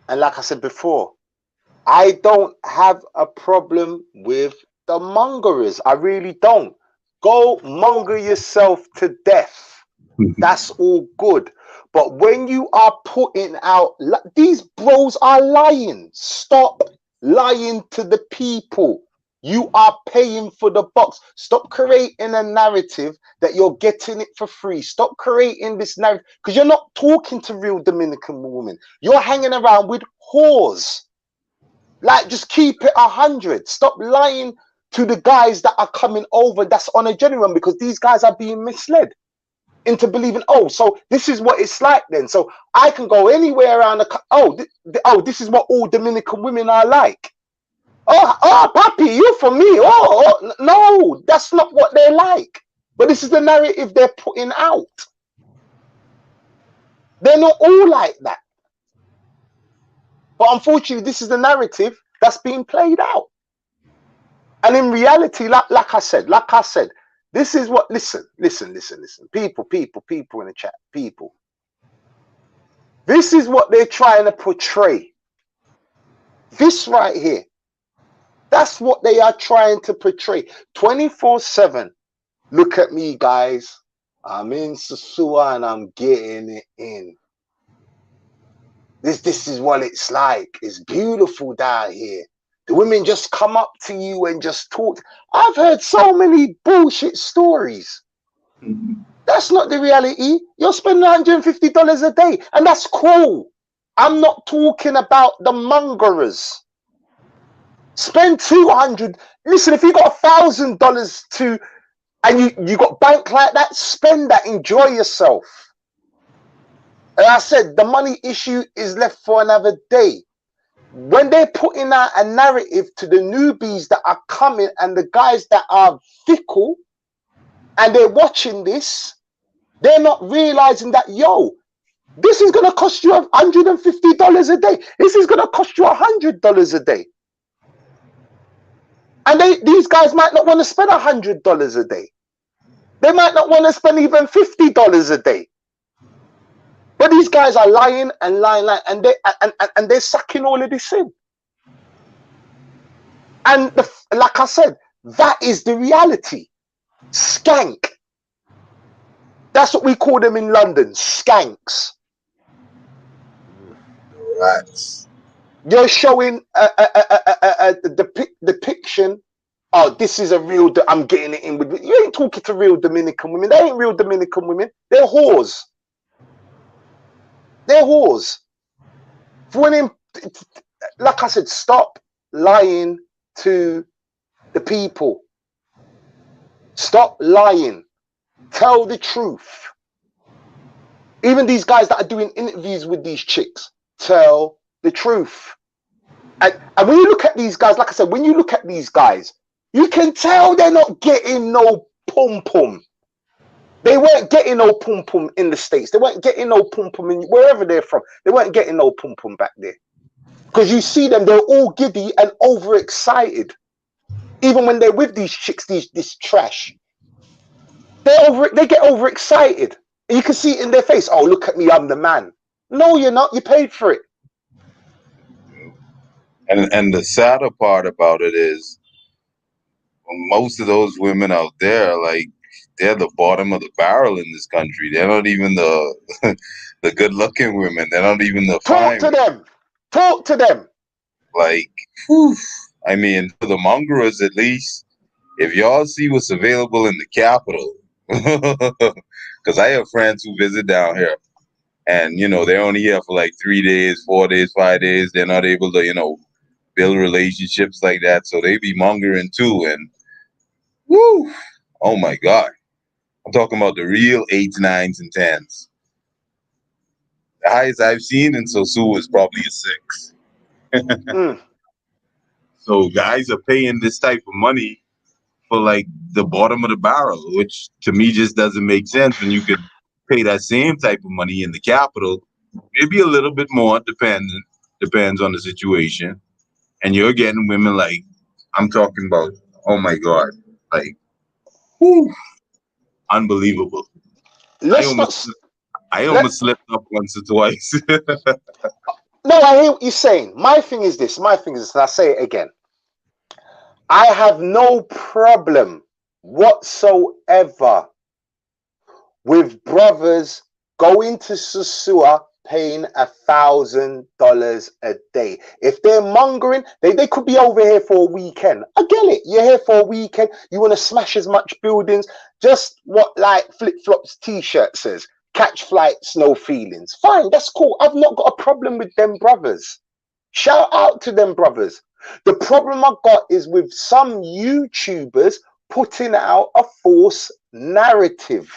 And like I said before, I don't have a problem with the mongerers. I really don't. Go monger yourself to death. That's all good. But when you are putting out, these bros are lying. Stop lying to the people. You are paying for the box. Stop creating a narrative that you're getting it for free. Stop creating this narrative, because you're not talking to real Dominican women. You're hanging around with whores. Like, just keep it 100. Stop lying to the guys that are coming over that's on a genuine, because these guys are being misled into believing, oh, so this is what it's like then. So I can go anywhere around this is what all Dominican women are like. Oh, papi, you for me. Oh, no, that's not what they're like. But this is the narrative they're putting out. They're not all like that. But unfortunately, this is the narrative that's being played out. And in reality, like I said, this is what, listen. People in the chat, people. This is what they're trying to portray. This right here. That's what they are trying to portray. 24/7. Look at me, guys. I'm in Sosua and I'm getting it in. This is what it's like. It's beautiful down here. The women just come up to you and just talk. I've heard so many bullshit stories. That's not the reality. You're spending $150 a day, and that's cool. I'm not talking about the mongerers. Spend $200. Listen, if you got $1,000 and you got bank like that, spend that. Enjoy yourself. And I said the money issue is left for another day. When they're putting out a narrative to the newbies that are coming and the guys that are fickle, and they're watching this, they're not realizing that, yo, this is gonna cost you $150 a day. This is gonna cost you $100 a day. And these guys might not want to spend $100 a day. They might not want to spend even $50 a day. But these guys are lying and lying, and they're sucking all of this in. And like I said, that is the reality. Skank. That's what we call them in London, skanks. Rats. You're showing a depiction. Oh, this is a real. I'm getting it in with. You ain't talking to real Dominican women. They ain't real Dominican women. They're whores. They're whores. Like I said, stop lying to the people. Stop lying. Tell the truth. Even these guys that are doing interviews with these chicks, tell the truth. And when you look at these guys, like I said, when you look at these guys, you can tell they're not getting no pum-pum. They weren't getting no pum-pum in the States. They weren't getting no pum-pum in wherever they're from. They weren't getting no pum-pum back there. Because you see them, they're all giddy and overexcited. Even when they're with these chicks, this trash. They get overexcited. And you can see it in their face. Oh, look at me, I'm the man. No, you're not. You paid for it. And the sadder part about it is most of those women out there, like, they're the bottom of the barrel in this country. They're not even the the good looking women. They're not even the fine. Talk to them. Talk to them. Like, whew, I mean, for the mongrels at least, if y'all see what's available in the capital, because I have friends who visit down here, and you know they're only here for like 3 days, 4 days, 5 days. They're not able to build relationships like that, so they be mongering too. And woo, oh my god, I'm talking about the real 8s, 9s, and 10s. The highest I've seen in Sosu is probably a 6. So guys are paying this type of money for like the bottom of the barrel, which to me just doesn't make sense when you could pay that same type of money in the capital, maybe a little bit more, depends on the situation. And you're getting women like, I'm talking about, oh my God, like, whew, unbelievable. I almost slipped up once or twice. No, I hear what you're saying. My thing is this, and I say it again. I have no problem whatsoever with brothers going to Susua paying $1,000 a day. If they're mongering, they could be over here for a weekend. I get it. You're here for a weekend. You want to smash as much buildings. Just what like Flip-Flops t-shirt says. Catch flights, no feelings. Fine, that's cool. I've not got a problem with them brothers. Shout out to them brothers. The problem I've got is with some YouTubers putting out a false narrative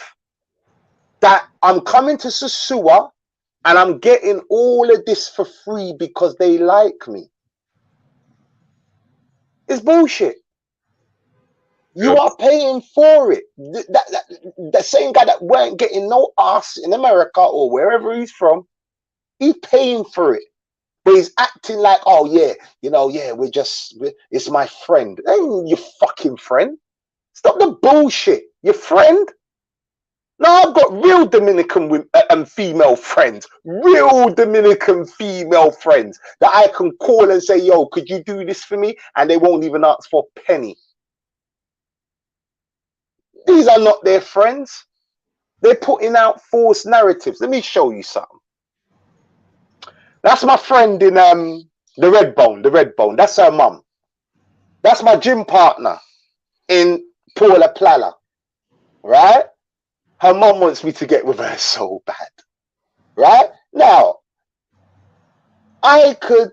that I'm coming to Susua and I'm getting all of this for free because they like me. It's bullshit. You are paying for it. The same guy that weren't getting no ass in America or wherever he's from, he's paying for it. But he's acting like, oh yeah, it's my friend. Ain't your fucking friend. Stop the bullshit. Your friend? No, I've got real Dominican female friends. Real Dominican female friends that I can call and say, yo, could you do this for me? And they won't even ask for a penny. These are not their friends. They're putting out false narratives. Let me show you something. That's my friend in the Red Bone. That's her mum. That's my gym partner in Paula Plala. Right? Her mum wants me to get with her so bad. Right? Now, I could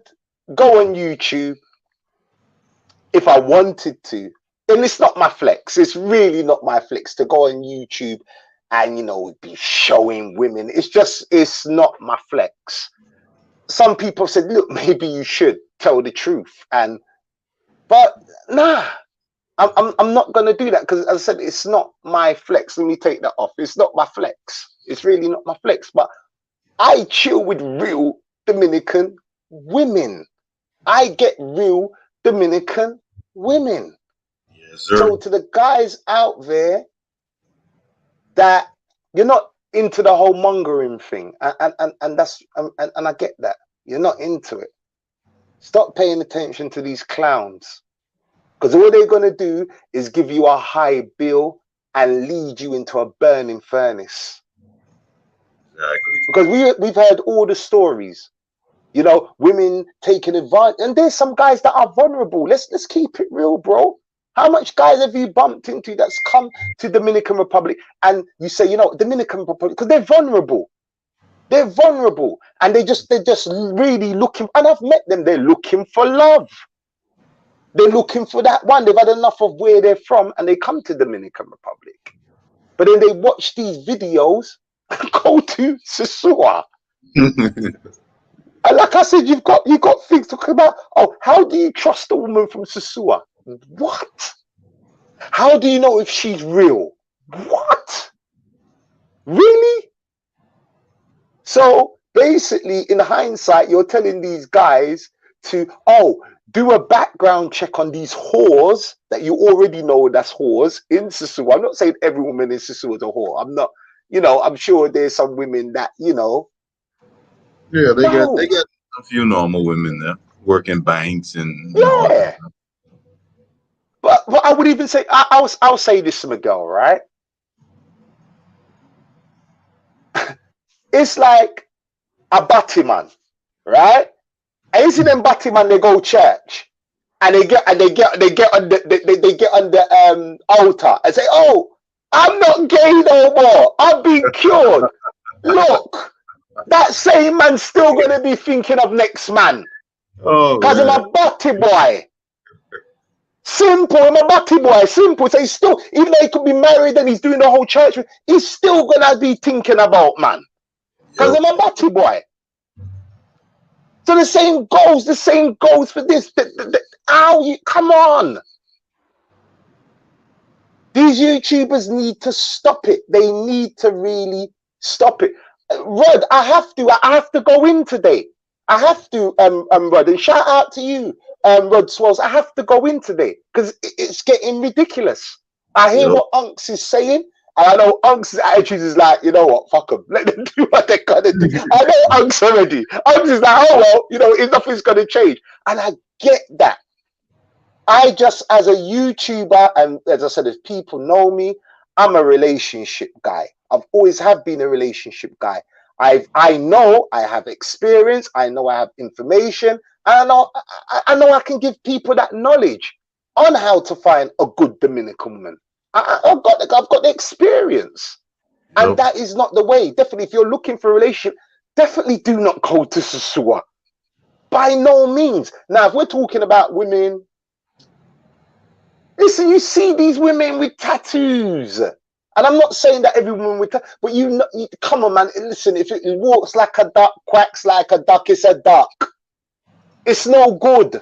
go on YouTube if I wanted to. And it's not my flex. It's really not my flex to go on YouTube and, be showing women. It's not my flex. Some people said, look, maybe you should tell the truth. But nah, I'm not going to do that because, as I said, it's not my flex. Let me take that off. It's not my flex. It's really not my flex. But I chill with real Dominican women. I get real Dominican women. sir. So to the guys out there that you're not into the whole mongering thing, and that's and I get that you're not into it. Stop paying attention to these clowns, because all they're gonna do is give you a high bill and lead you into a burning furnace. Exactly. Because we've heard all the stories, you know, women taking advantage, and there's some guys that are vulnerable. Let's keep it real, bro. How much guys have you bumped into that's come to Dominican Republic and you say, you know, Dominican Republic, because they're vulnerable. They're vulnerable, and they're just really looking. And I've met them. They're looking for love. They're looking for that one. They've had enough of where they're from, and they come to Dominican Republic. But then they watch these videos and go to Sosua. And like I said, you've got things talking about. Oh, how do you trust a woman from Sosua? What? How do you know if she's real? What? Really? So basically, in hindsight, you're telling these guys to, oh, do a background check on these whores that you already know that's whores in Sosua. I'm not saying every woman in Sosua is a whore. I'm not, you know, I'm sure there's some women that, you know. Yeah, they got a few normal women there working banks and yeah. But I would even say, I'll say this to Miguel, right? It's like a Batman, right? And you see them Batman, they go church, and they get on the altar and say, "Oh, I'm not gay no more. I've been cured." Look, that same man's still gonna be thinking of next man. Oh, because I'm a batty boy. Simple, I'm a batty boy. Simple. So he's still, even though he could be married and he's doing the whole church, he's still gonna be thinking about man. Because I'm a batty boy. So the same goes for this. Ow, come on. These YouTubers need to stop it. They need to really stop it. Rod, I have to go in today. I have to, Rod, and shout out to you, Rod Swells. I have to go in today because it's getting ridiculous. I hear what Unks is saying, and I know Unks' attitude is like, you know what, fuck them. Let them do what they're gonna do. I know Unks already. Unks is like, oh well, you know, nothing's gonna change, and I get that. I just, as a YouTuber, and as I said, if people know me, I'm a relationship guy. I've always have been a relationship guy. I know I have experience. I know I have information. And I know I can give people that knowledge on how to find a good Dominican woman. I've got the experience, and that is not the way. Definitely, if you're looking for a relationship, definitely do not go to Sosua. By no means. Now, if we're talking about women, listen, you see these women with tattoos. And I'm not saying that every woman with tattoos, but you come on, man. Listen, if it walks like a duck, quacks like a duck, it's a duck. It's no good.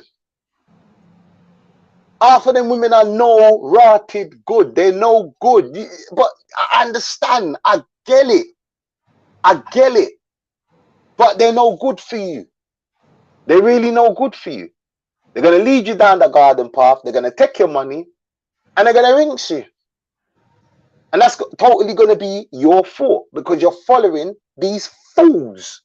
Half of them women are no rotted good. They're no good. But I understand. I get it. I get it. But they're no good for you. They're really no good for you. They're going to lead you down the garden path. They're going to take your money. And they're going to rinse you. And that's totally going to be your fault because you're following these fools.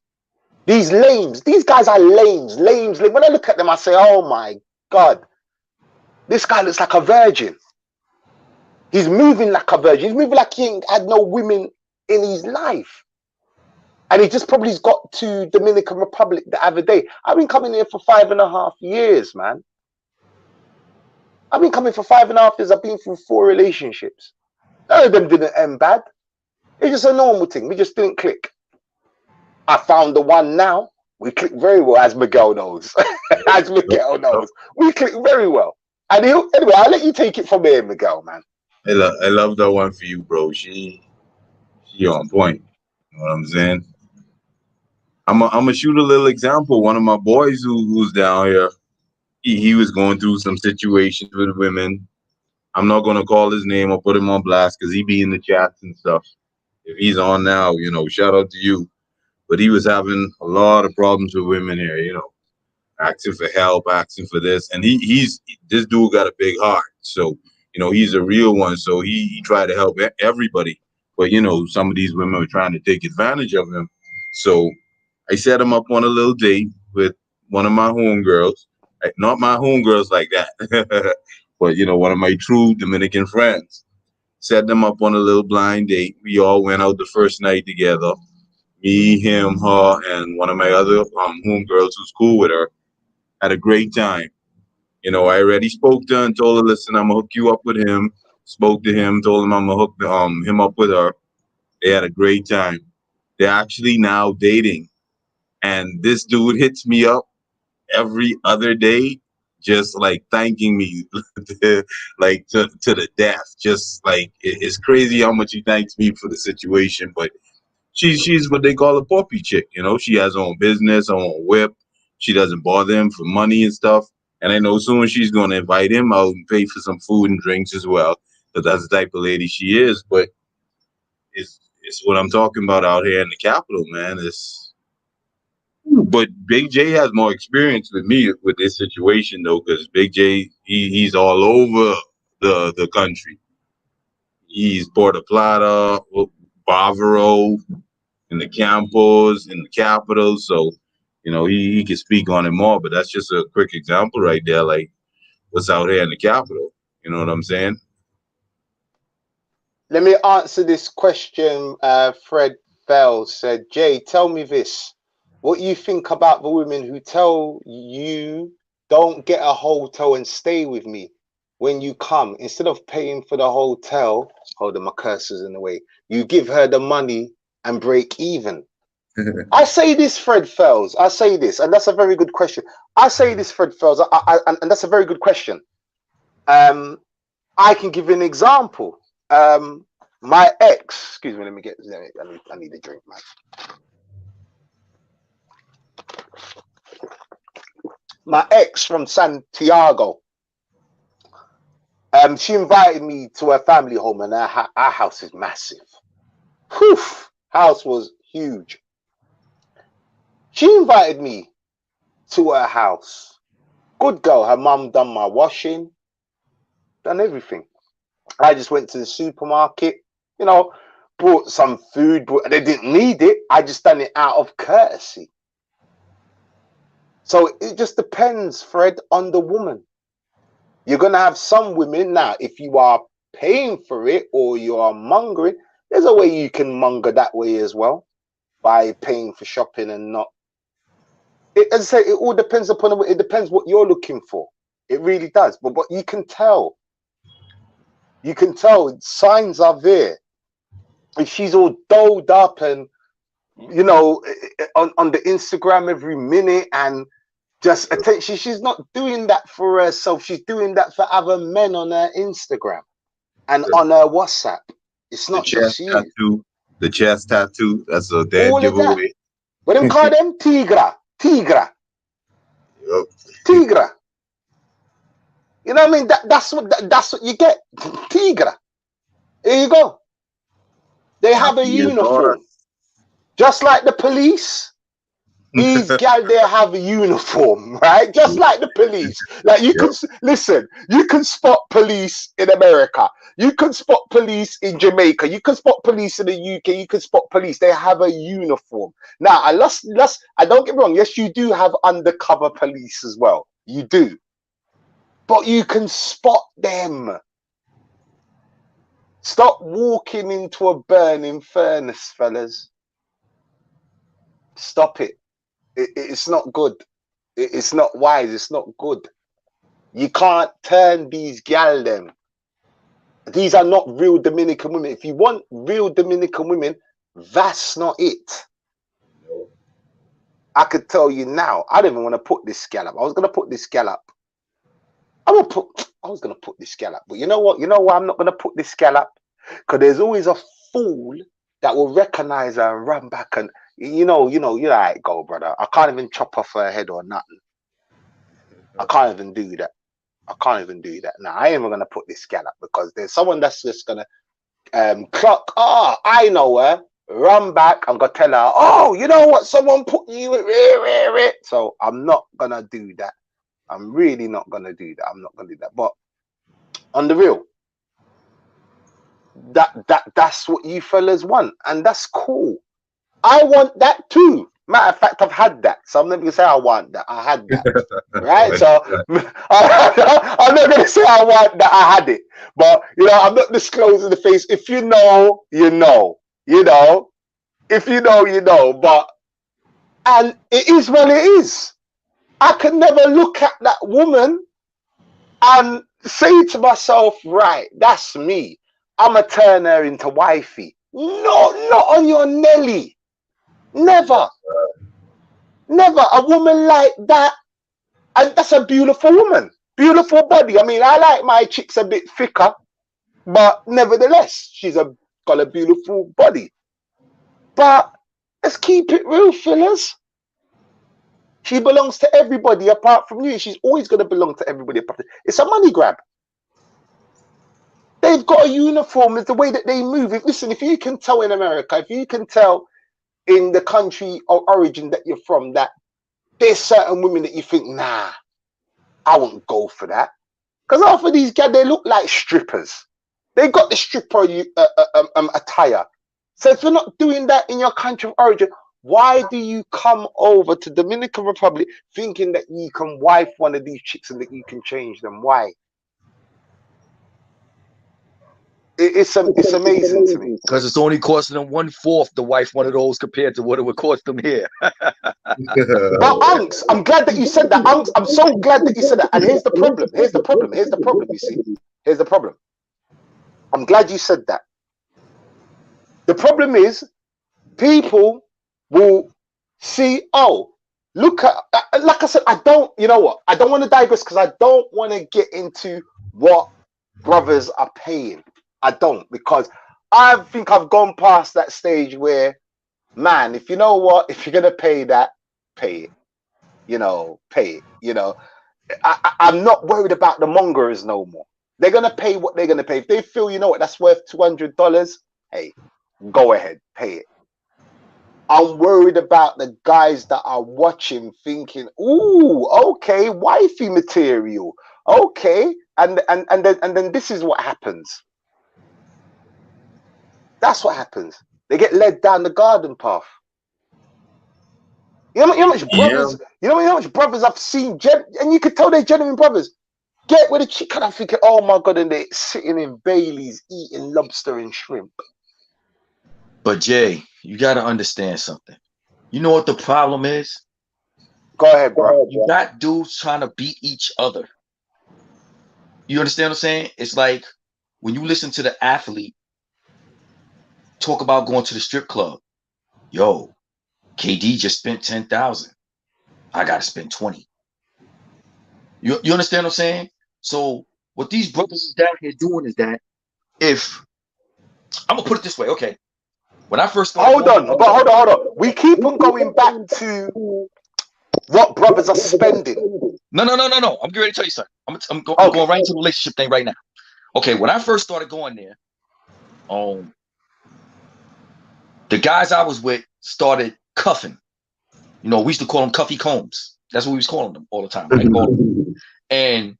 These lames. These guys are lames. Lames. When I look at them, I say, oh my God. This guy looks like a virgin. He's moving like a virgin. He's moving like he ain't had no women in his life. And he just probably got to Dominican Republic the other day. I've been coming here for 5.5 years, man. I've been coming for 5.5 years. I've been through 4 relationships. None of them didn't end bad. It's just a normal thing. We just didn't click. I found the one now. We click very well, as Miguel knows. As Miguel knows. We click very well. And anyway, I'll let you take it from here, Miguel, man. I love that one for you, bro. She on point. You know what I'm saying? I'm gonna shoot a little example. One of my boys who's down here, he was going through some situations with women. I'm not gonna call his name or put him on blast because he be in the chats and stuff. If he's on now, you know, shout out to you. But he was having a lot of problems with women here, you know, asking for help, asking for this, and this dude got a big heart, so You know, he's a real one, so he tried to help everybody. But you know, some of these women were trying to take advantage of him. So I set him up on a little date with one of my homegirls. Not my homegirls like that, but you know, one of my true Dominican friends. Set them up on a little blind date. We all went out the first night together. Me, him, her, and one of my other homegirls who's cool with her. Had a great time. You know, I already spoke to her and told her, listen, I'm gonna hook you up with him. Spoke to him, told him I'm gonna hook him up with her. They had a great time. They're actually now dating. And this dude hits me up every other day, just like thanking me like to the death. Just like it's crazy how much he thanks me for the situation. But she's what they call a puppy chick, you know. She has her own business, her own whip. She doesn't bother him for money and stuff. And I know soon she's gonna invite him out and pay for some food and drinks as well. Because that's the type of lady she is. But it's what I'm talking about out here in the capital, man. But Big J has more experience with me with this situation though, because Big J he's all over the country. He's Puerto Plata, Bavaro, in the Campos, in the capital. So, you know, he can speak on it more, but that's just a quick example right there, like what's out here in the capital. You know what I'm saying? Let me answer this question. Fred Bell said, Jay, tell me this. What you think about the women who tell you don't get a hotel and stay with me when you come? Instead of paying for the hotel, hold on, my cursor's in the way, you give her the money and break even. I say this, Fred Fells. I say this, and that's a very good question. I say this, Fred Fells, and that's a very good question. I can give you an example. My ex, excuse me, I need a drink, man. My ex from Santiago, she invited me to her family home, and our house is massive. Whew, house was huge. She invited me to her house. Good girl. Her mum done my washing, done everything. I just went to the supermarket, you know, bought some food, but they didn't need it. I just done it out of courtesy. So it just depends, Fred, on the woman. You're going to have some women now, if you are paying for it or you are mongering, there's a way you can monger that way as well, by paying for shopping and not. As I say, it all depends upon it. Depends what you're looking for. It really does. But you can tell. You can tell signs are there. If she's all doled up and, you know, on the Instagram every minute and just attention, she's not doing that for herself. She's doing that for other men on her Instagram and on her WhatsApp. It's not just you. Tattoo, the chest tattoo. That's a dead giveaway. What them call them? Tigra. Yep. Tigra. You know what I mean? That's what you get. Tigra. Here you go. They have a uniform. Just like the police. These guys, they have a uniform, right? Just like the police. Like you can listen, you can spot police in America. You can spot police in Jamaica. You can spot police in the UK. You can spot police. They have a uniform. Now, I don't get me wrong. Yes, you do have undercover police as well. You do. But you can spot them. Stop walking into a burning furnace, fellas. Stop it. It's not good. It's not wise. It's not good. You can't turn these gal them. These are not real Dominican women. If you want real Dominican women, that's not it. I could tell you now. I don't even want to put this gal up. I was going to put this gal up. I was going to put this gal up. But you know what? You know why I'm not going to put this gal up? Because there's always a fool that will recognize her and run back and you know how it go, brother. I can't even chop off her head or nothing. I can't even do that. Now, I ain't even going to put this gal up because there's someone that's just going to clock. Oh, I know her. Run back. I'm going to tell her, oh, you know what? Someone put you in. So I'm not going to do that. I'm really not going to do that. I'm not going to do that. But on the real, that's what you fellas want, and that's cool. I want that too. Matter of fact, I've had that, so I'm not gonna say I want that. I had that, right? So I'm not gonna say I want that. I had it, but you know, I'm not disclosing the face. If you know, you know. You know, if you know, you know. But and it is what it is. I can never look at that woman and say to myself, right, that's me. I'ma turn her into wifey. No, not on your Nelly. Never. Never. A woman like that, and that's a beautiful woman. Beautiful body. I mean, I like my chicks a bit thicker, but nevertheless, got a beautiful body. But let's keep it real, fellas. She belongs to everybody apart from you. She's always going to belong to everybody apart from you. It's a money grab. They've got a uniform. It's the way that they move. Listen, if you can tell in America, if you can tell in the country of origin that you're from, that there's certain women that you think, nah, I won't go for that. Because half of these guys, they look like strippers. They got the stripper attire. So if you're not doing that in your country of origin, why do you come over to Dominican Republic thinking that you can wife one of these chicks and that you can change them? Why? It's amazing to me. Because it's only costing them 1/4 the wife one of those compared to what it would cost them here. But Unks, I'm glad that you said that. Unks, I'm so glad that you said that. And here's the problem. Here's the problem. Here's the problem, you see. Here's the problem. I'm glad you said that. The problem is people will see, oh, look at, like I said, you know what? I don't want to digress because I don't want to get into what brothers are paying. I don't, because I think I've gone past that stage where, man, if you know what, if you're going to pay that, pay it. You know, pay it. You know, I'm not worried about the mongers no more. They're going to pay what they're going to pay. If they feel, you know what, that's worth $200, hey, go ahead, pay it. I'm worried about the guys that are watching thinking, ooh, okay, wifey material. Okay. And then this is what happens. That's what happens. They get led down the garden path. You know how much brothers, you know how much brothers I've seen, and you can tell they're genuine brothers. Get with a chick and I'm thinking, oh my God, and they're sitting in Bailey's eating lobster and shrimp. But Jay, you got to understand something. You know what the problem is? Go ahead, bro. You got dudes trying to beat each other. You understand what I'm saying? It's like when you listen to the athlete talk about going to the strip club. Yo, KD just spent 10,000. I got to spend 20. You understand what I'm saying? So what these brothers is down here doing is that if I'm going to put it this way. Okay. When I first started hold on. We keep on going back to what brothers are spending. No. I'm getting ready to tell you something. I'm going right into the relationship thing right now. Okay, when I first started going there, the guys I was with started cuffing. You know, we used to call them Cuffy Combs. That's what we was calling them all the time. Right? And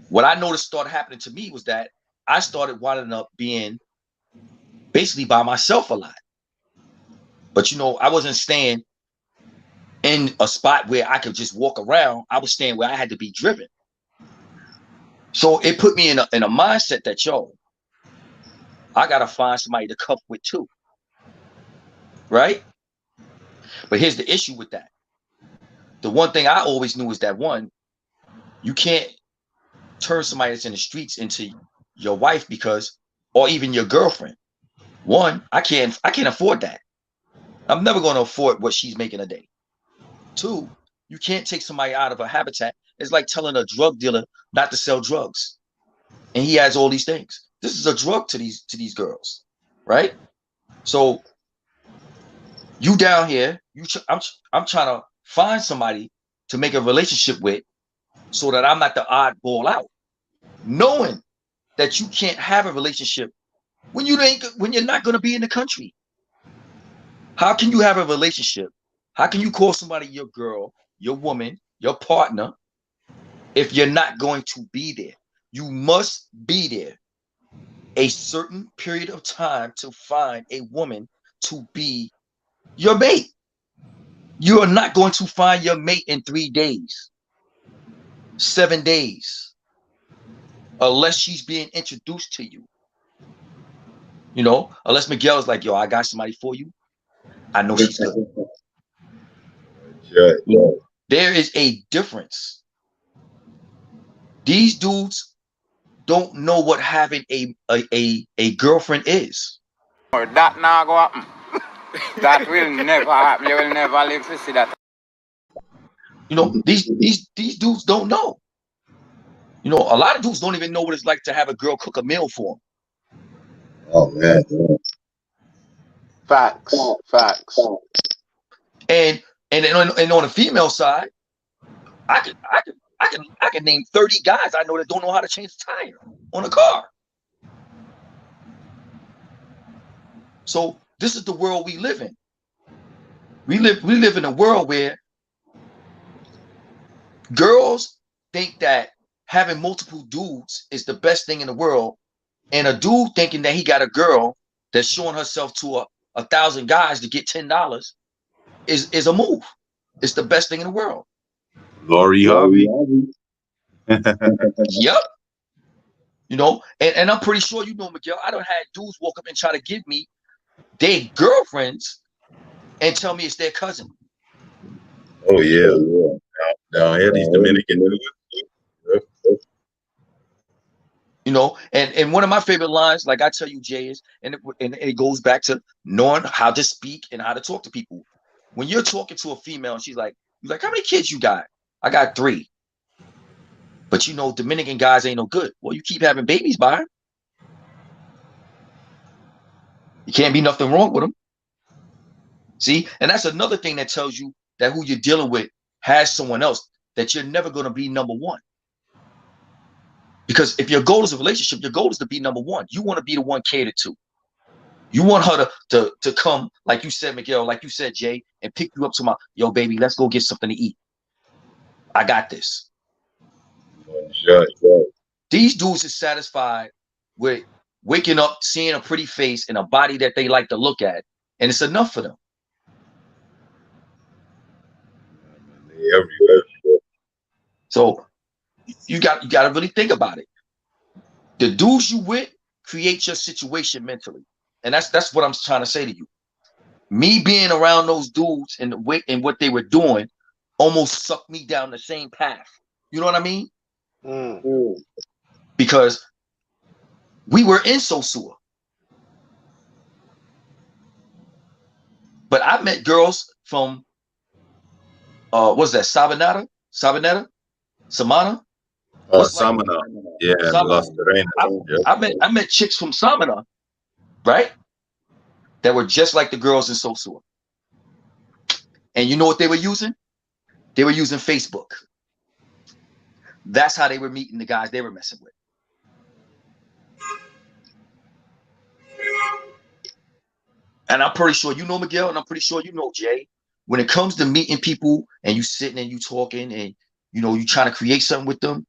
what I noticed started happening to me was that I started winding up being basically by myself a lot. But, you know, I wasn't staying in a spot where I could just walk around. I was staying where I had to be driven. So it put me in a mindset that, yo, I got to find somebody to cuff with too. Right? But here's the issue with that. The one thing I always knew is that, one, you can't turn somebody that's in the streets into your wife or even your girlfriend. One, I can't afford that. I'm never going to afford what she's making a day. Two, you can't take somebody out of a habitat. It's like telling a drug dealer not to sell drugs. And he has all these things. This is a drug to these girls, right? So you down here, I'm trying to find somebody to make a relationship with so that I'm not the oddball out. Knowing that you can't have a relationship when you're not going to be in the country. How can you have a relationship? How can you call somebody your girl, your woman, your partner, if you're not going to be there? You must be there. a certain period of time to find a woman to be your mate. You are not going to find your mate in 3 days, 7 days, unless she's being introduced to you. You know, unless Miguel's like, yo, I got somebody for you. I know she's good. Sure. You know, there is a difference. These dudes don't know what having a girlfriend is. That now go happen. That will never happen. You will never live to see that. You know, these dudes don't know. You know, a lot of dudes don't even know what it's like to have a girl cook a meal for them. Oh man. Facts. And on the female side, I can name 30 guys I know that don't know how to change a tire on a car. So this is the world we live in. We live in a world where girls think that having multiple dudes is the best thing in the world, and a dude thinking that he got a girl that's showing herself to 1,000 guys to get $10 is a move. It's the best thing in the world. Lori Harvey. Yep. You know, and I'm pretty sure you know, Miguel, I done had dudes walk up and try to give me their girlfriends and tell me it's their cousin. Oh yeah. Down here, these Dominican dudes. You know, and one of my favorite lines, like I tell you, Jay, is, and it goes back to knowing how to speak and how to talk to people. When you're talking to a female, and she's like, how many kids you got? I got 3. But you know, Dominican guys ain't no good. Well, you keep having babies by them. You can't be nothing wrong with them. See, and that's another thing that tells you that who you're dealing with has someone else, that you're never going to be number one. Because if your goal is a relationship, your goal is to be number one. You want to be the one catered to. You want her to come, like you said, Miguel, like you said, Jay, and pick you up to yo, baby, let's go get something to eat. I got this. Sure. These dudes are satisfied with waking up, seeing a pretty face and a body that they like to look at, and it's enough for them. So you got to really think about it. The dudes you with create your situation mentally, and that's what I'm trying to say to you. Me being around those dudes and what they were doing almost sucked me down the same path. You know what I mean? Because we were in Sosua. But I met girls from what's that? Sabaneta? Samana? Samana. Yeah, Las Terrenas. I met chicks from Samana, right? That were just like the girls in Sosua. And you know what they were using? They were using Facebook. That's how they were meeting the guys they were messing with. And I'm pretty sure you know, Miguel, and I'm pretty sure you know, Jay, when it comes to meeting people and you sitting and you talking and, you know, you trying to create something with them,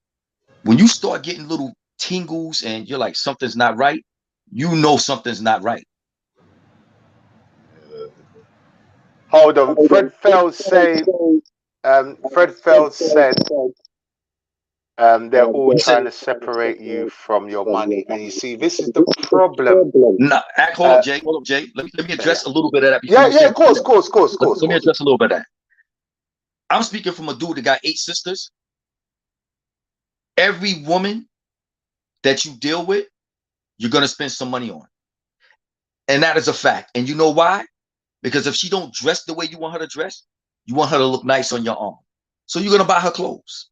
when you start getting little tingles and you're like, something's not right, you know something's not right. Hold on. Fred Feld said they're all trying to separate you from your money. And you see, this is the problem. Nah, hold up, Jay. Let me address a little bit of that. Yeah, of course. Let me address a little bit of that. I'm speaking from a dude that got 8 sisters. Every woman that you deal with, you're going to spend some money on. And that is a fact. And you know why? Because if she don't dress the way you want her to dress, you want her to look nice on your arm. So you're going to buy her clothes.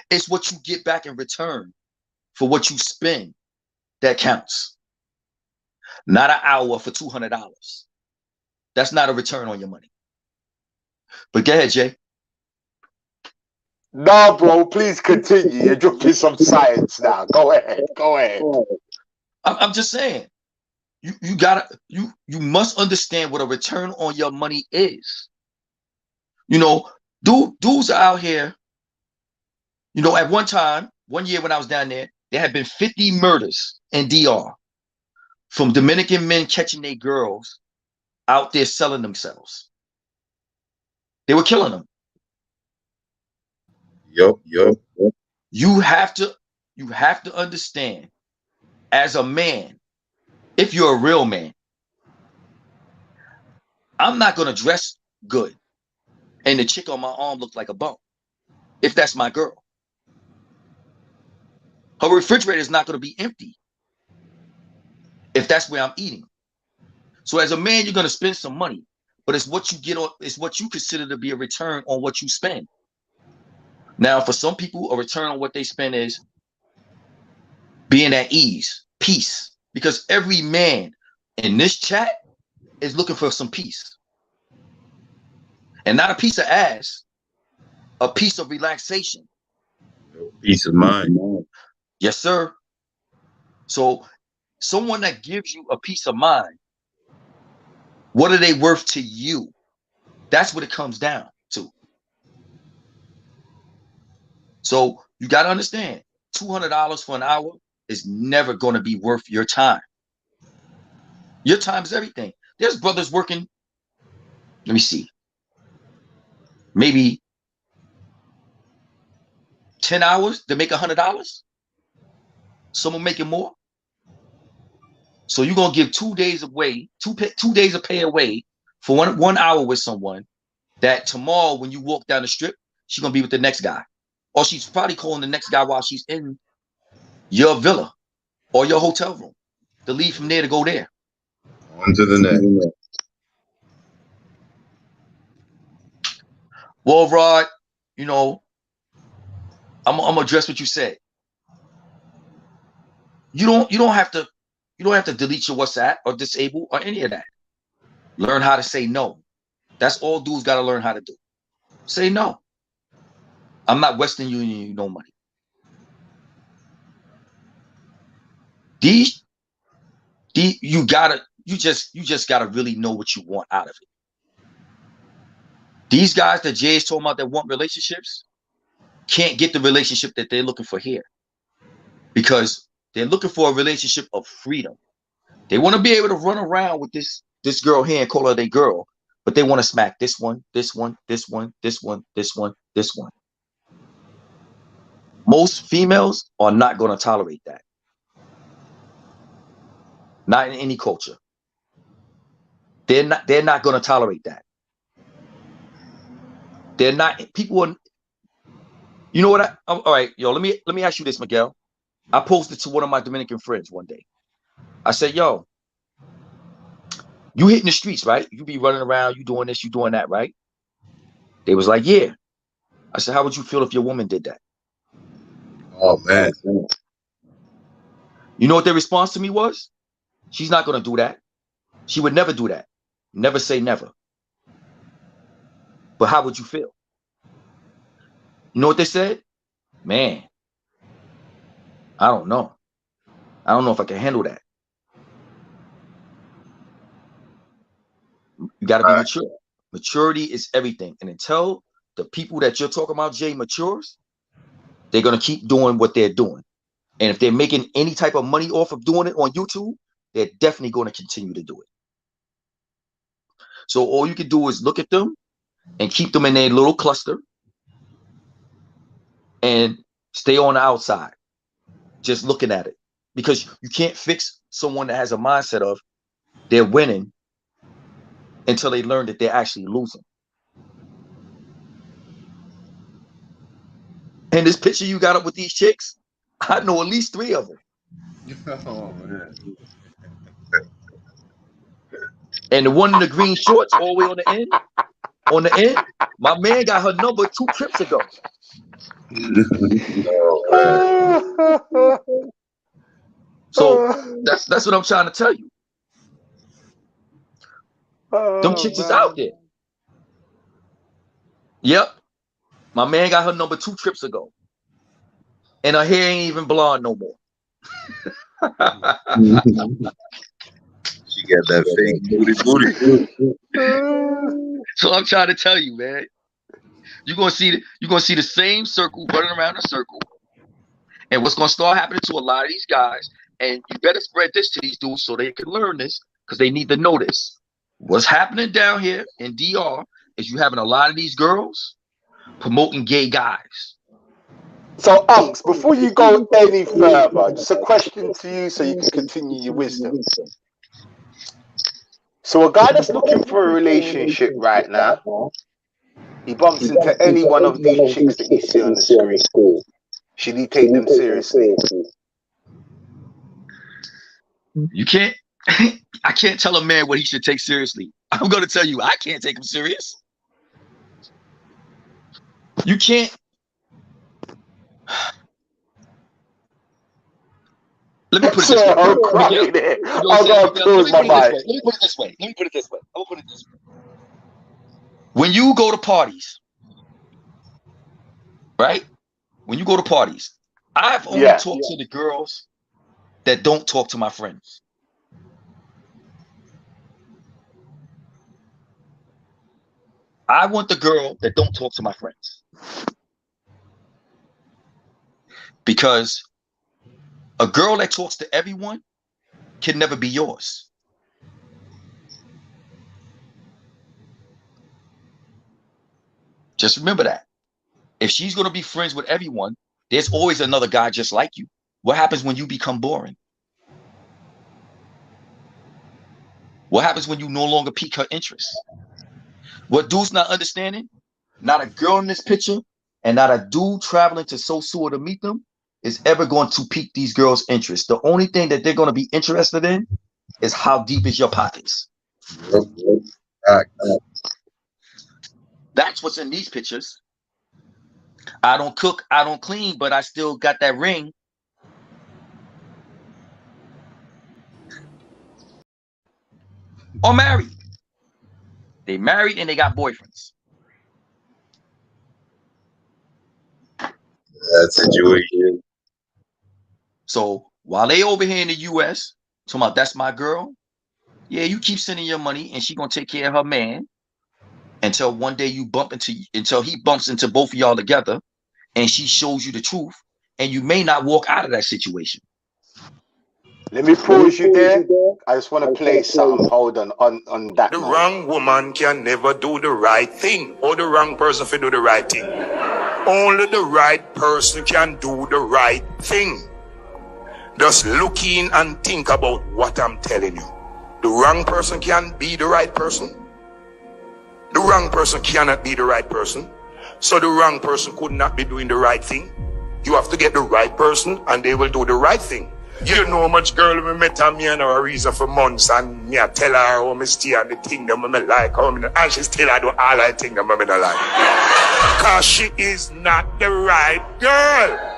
It's what you get back in return for what you spend that counts. Not an hour for $200. That's not a return on your money. But go ahead, Jay. No, bro, please continue. You're dropping some science now. Go ahead. I'm just saying. You must understand what a return on your money is. You know, dudes are out here. You know, at one year when I was down there, there have been 50 murders in DR from Dominican men catching their girls out there selling themselves. They were killing them. Yup. You have to understand, as a man, if you're a real man, I'm not gonna dress good and the chick on my arm look like a bum if that's my girl. Her refrigerator is not gonna be empty if that's where I'm eating. So as a man, you're gonna spend some money, but it's what you get on, it's what you consider to be a return on what you spend. Now, for some people, a return on what they spend is being at ease, peace, because every man in this chat is looking for some peace. And not a piece of ass, a piece of relaxation. Peace of mind. Yes, sir. So someone that gives you a peace of mind, what are they worth to you? That's what it comes down to. So you got to understand, $200 for an hour is never going to be worth your time. Your time is everything. There's brothers working, let me see, maybe 10 hours to make $100. Someone making more. So you're going to give 2 days away, two days of pay away for one hour with someone that tomorrow when you walk down the strip, she's going to be with the next guy. Or she's probably calling the next guy while she's in your villa or your hotel room to leave from there to go there. On to the next. Well, Rod, you know, I'm gonna address what you said. You don't have to delete your WhatsApp or disable or any of that. Learn how to say no. That's all dudes got to learn how to do. Say no. I'm not Western Union you no money. You just gotta really know what you want out of it. These guys that Jay is talking about that want relationships can't get the relationship that they're looking for here, because they're looking for a relationship of freedom. They want to be able to run around with this girl here and call her their girl, but they want to smack this one, this one, this one, this one, this one, this one. Most females are not going to tolerate that. Not in any culture. They're not going to tolerate that. They're not. People are. You know what? All right, yo. Let me ask you this, Miguel. I posted to one of my Dominican friends one day. I said, yo, you hitting the streets, right? You be running around, you doing this, you doing that, right? They was like, yeah. I said, how would you feel if your woman did that? Oh, man. You know what their response to me was? She's not going to do that. She would never do that. Never say never. But how would you feel? You know what they said? Man, I don't know. I don't know if I can handle that. You got to be mature. Maturity is everything. And until the people that you're talking about, Jay, matures, they're going to keep doing what they're doing. And if they're making any type of money off of doing it on YouTube, they're definitely going to continue to do it. So all you can do is look at them and keep them in their little cluster and stay on the outside, just looking at it. Because you can't fix someone that has a mindset of they're winning until they learn that they're actually losing. And this picture you got up with these chicks, I know at least 3 of them. Oh, man. And the one in the green shorts all the way on the end, my man got her number 2 trips ago. So that's what I'm trying to tell you. Them chicks is out there. Yep. My man got her number 2 trips ago. And her hair ain't even blonde no more. She got that fake booty. So I'm trying to tell you, man. You're gonna see the same circle running around a circle. And what's going to start happening to a lot of these guys, and you better spread this to these dudes so they can learn this, because they need to know this. What's happening down here in DR is you having a lot of these girls promoting gay guys. So, Unks, before you go any further, just a question to you so you can continue your wisdom. So a guy that's looking for a relationship right now, he bumps into any one of these chicks that you see on the screen. Should he take them seriously? You can't, I can't tell a man what he should take seriously. I'm going to tell you, I can't take him serious. You can't. Let me put it this way. I'm crying there. I'm going to close my mic. Let me put it this way. When you go to parties, right? When you go to parties, I've only talked to the girls that don't talk to my friends. I want the girl that don't talk to my friends. Because a girl that talks to everyone can never be yours. Just remember that. If she's going to be friends with everyone, there's always another guy just like you. What happens when you become boring? What happens when you no longer pique her interest? What dude's not understanding? Not a girl in this picture and not a dude traveling to Sosua to meet them is ever going to pique these girls' interest. The only thing that they're going to be interested in is how deep is your pockets. That's what's in these pictures. I don't cook, I don't clean, but I still got that ring. Or married. They married and they got boyfriends. That situation. So while they over here in the US, talking about that's my girl, yeah, you keep sending your money and she gonna take care of her man until one day you until he bumps into both of y'all together and she shows you the truth, and you may not walk out of that situation. Let me pause you there. I just want to play something. Hold on that. The wrong woman can never do the right thing, or the wrong person can do the right thing. Only the right person can do the right thing. Just look in and think about what I'm telling you. The wrong person can be the right person. The wrong person cannot be the right person. So the wrong person could not be doing the right thing. You have to get the right person and they will do the right thing. You know how much girl we met and me and her a reason for months, and me I tell her how me stay and the thing that me like, and she still I do all I think that me not like. Cause she is not the right girl.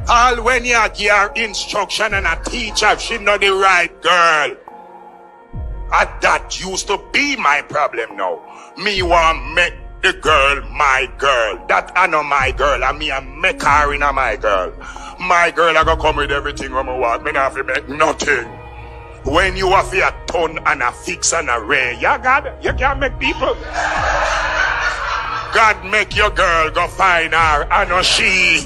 All when you give her instruction and a teacher, she not the right girl. And that used to be my problem now. Me want make the girl my girl. That I know my girl, and me I make her in a my girl. My girl I go come with everything when I want. Me not have to make nothing. When you have a ton and a fix and a ray, yeah God, you can't make people. God make your girl go find her, and not she.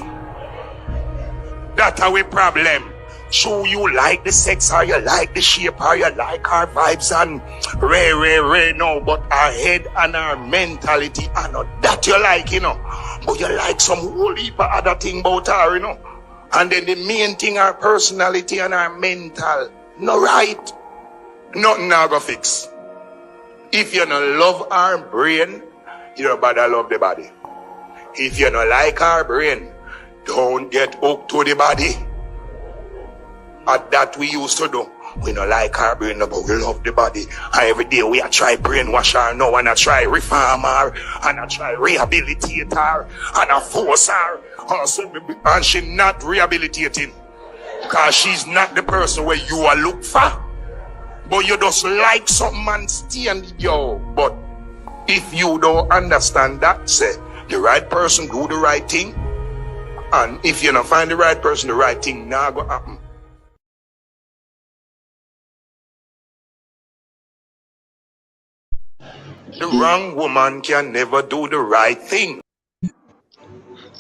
That's our problem. So you like the sex, or you like the shape, or you like her vibes and ray, no, but her head and her mentality, I know that you like, you know. But you like some whole heap of other thing about her, you know. And then the main thing, her personality and her mental, no right. Nothing now go fix. If you don't love her brain, you don't bother love the body. If you don't like her brain, don't get hooked to the body. And that we used to do. We don't like her brain, but we love the body. And every day we are try brainwash her now, and I try reform her, and I try rehabilitate her, and I force her. And she not rehabilitating. Because she's not the person where you are look for. But you just like something and stay and yo. But if you don't understand that, say, the right person do the right thing. And if you don't find the right person, the right thing now go happen. The wrong woman can never do the right thing.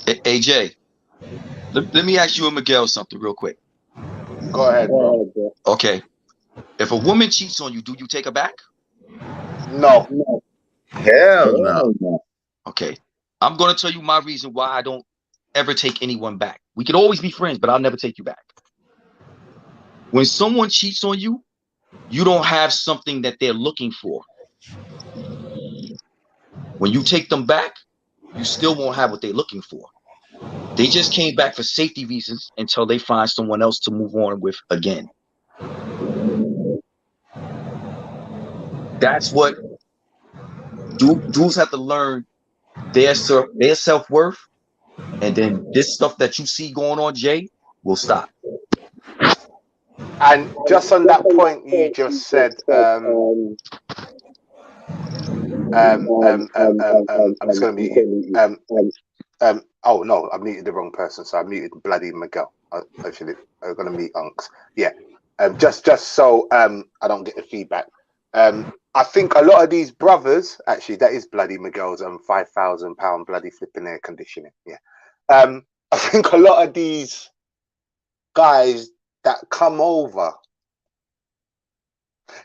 AJ, Let me ask you and Miguel something real quick. Go ahead, bro. Okay. If a woman cheats on you, do you take her back? No. Hell no. Okay. I'm going to tell you my reason why I don't ever take anyone back. We could always be friends, but I'll never take you back. When someone cheats on you, you don't have something that they're looking for. When you take them back, you still won't have what they're looking for. They just came back for safety reasons until they find someone else to move on with again. That's what dudes have to learn, their self-worth, and then this stuff that you see going on, Jay, will stop. And just on that point you just said, I'm just gonna mute you. Oh no, I muted the wrong person, so I muted bloody Miguel. Actually, I'm gonna mute Unks. Yeah. Just so I don't get the feedback. I think a lot of these brothers, actually, that is bloody Miguel's £5,000 bloody flipping air conditioning. Yeah. I think a lot of these guys that come over,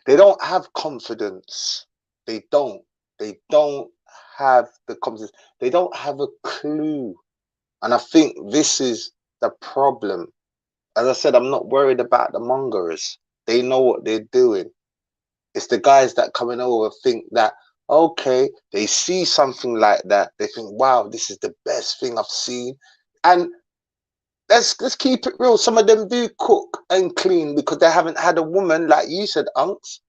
they don't have confidence. They don't have the confidence. They don't have a clue. And I think this is the problem. As I said, I'm not worried about the mongers. They know what they're doing. It's the guys that coming over think that, okay, they see something like that. They think, wow, this is the best thing I've seen. And let's keep it real. Some of them do cook and clean because they haven't had a woman, like you said, Unks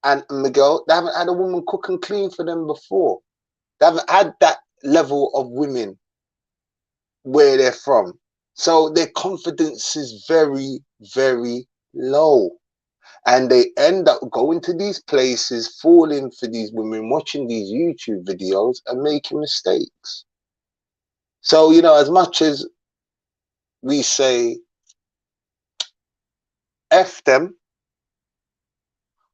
and Miguel, they haven't had a woman cook and clean for them before. They haven't had that level of women where they're from. So their confidence is very, very low. And they end up going to these places, falling for these women, watching these YouTube videos and making mistakes. So, you know, as much as we say, F them,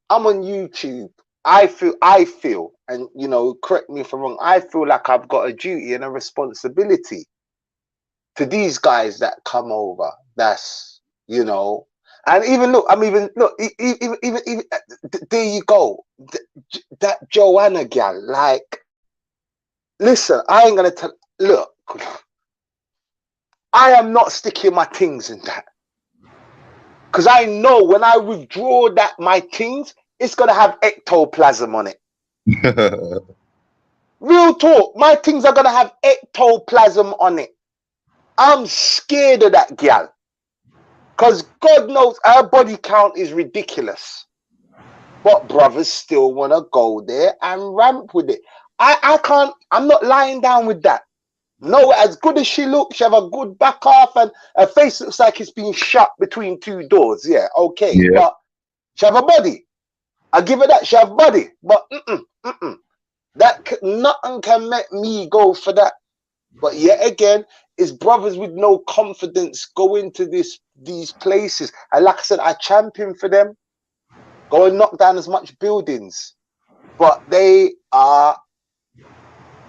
I'm on YouTube. I feel, and, you know, correct me if I'm wrong, I feel like I've got a duty and a responsibility to these guys that come over. That's, you know, and even look, even there you go. That Joanna gal, like, listen, I ain't gonna tell. Look, I am not sticking my things in that, because I know when I withdraw that my things, it's gonna have ectoplasm on it. Real talk, my things are gonna have ectoplasm on it. I'm scared of that gal. Because God knows her body count is ridiculous. But brothers still want to go there and ramp with it. I can't, I'm not lying down with that. No, as good as she looks, she have a good back half and her face looks like it's been shut between two doors. Yeah, okay. Yeah. But she have a body. I give her that, she have body. But nothing can make me go for that. But yet again, it's brothers with no confidence go into these places. And like I said, I champion for them. Go and knock down as much buildings. But they are,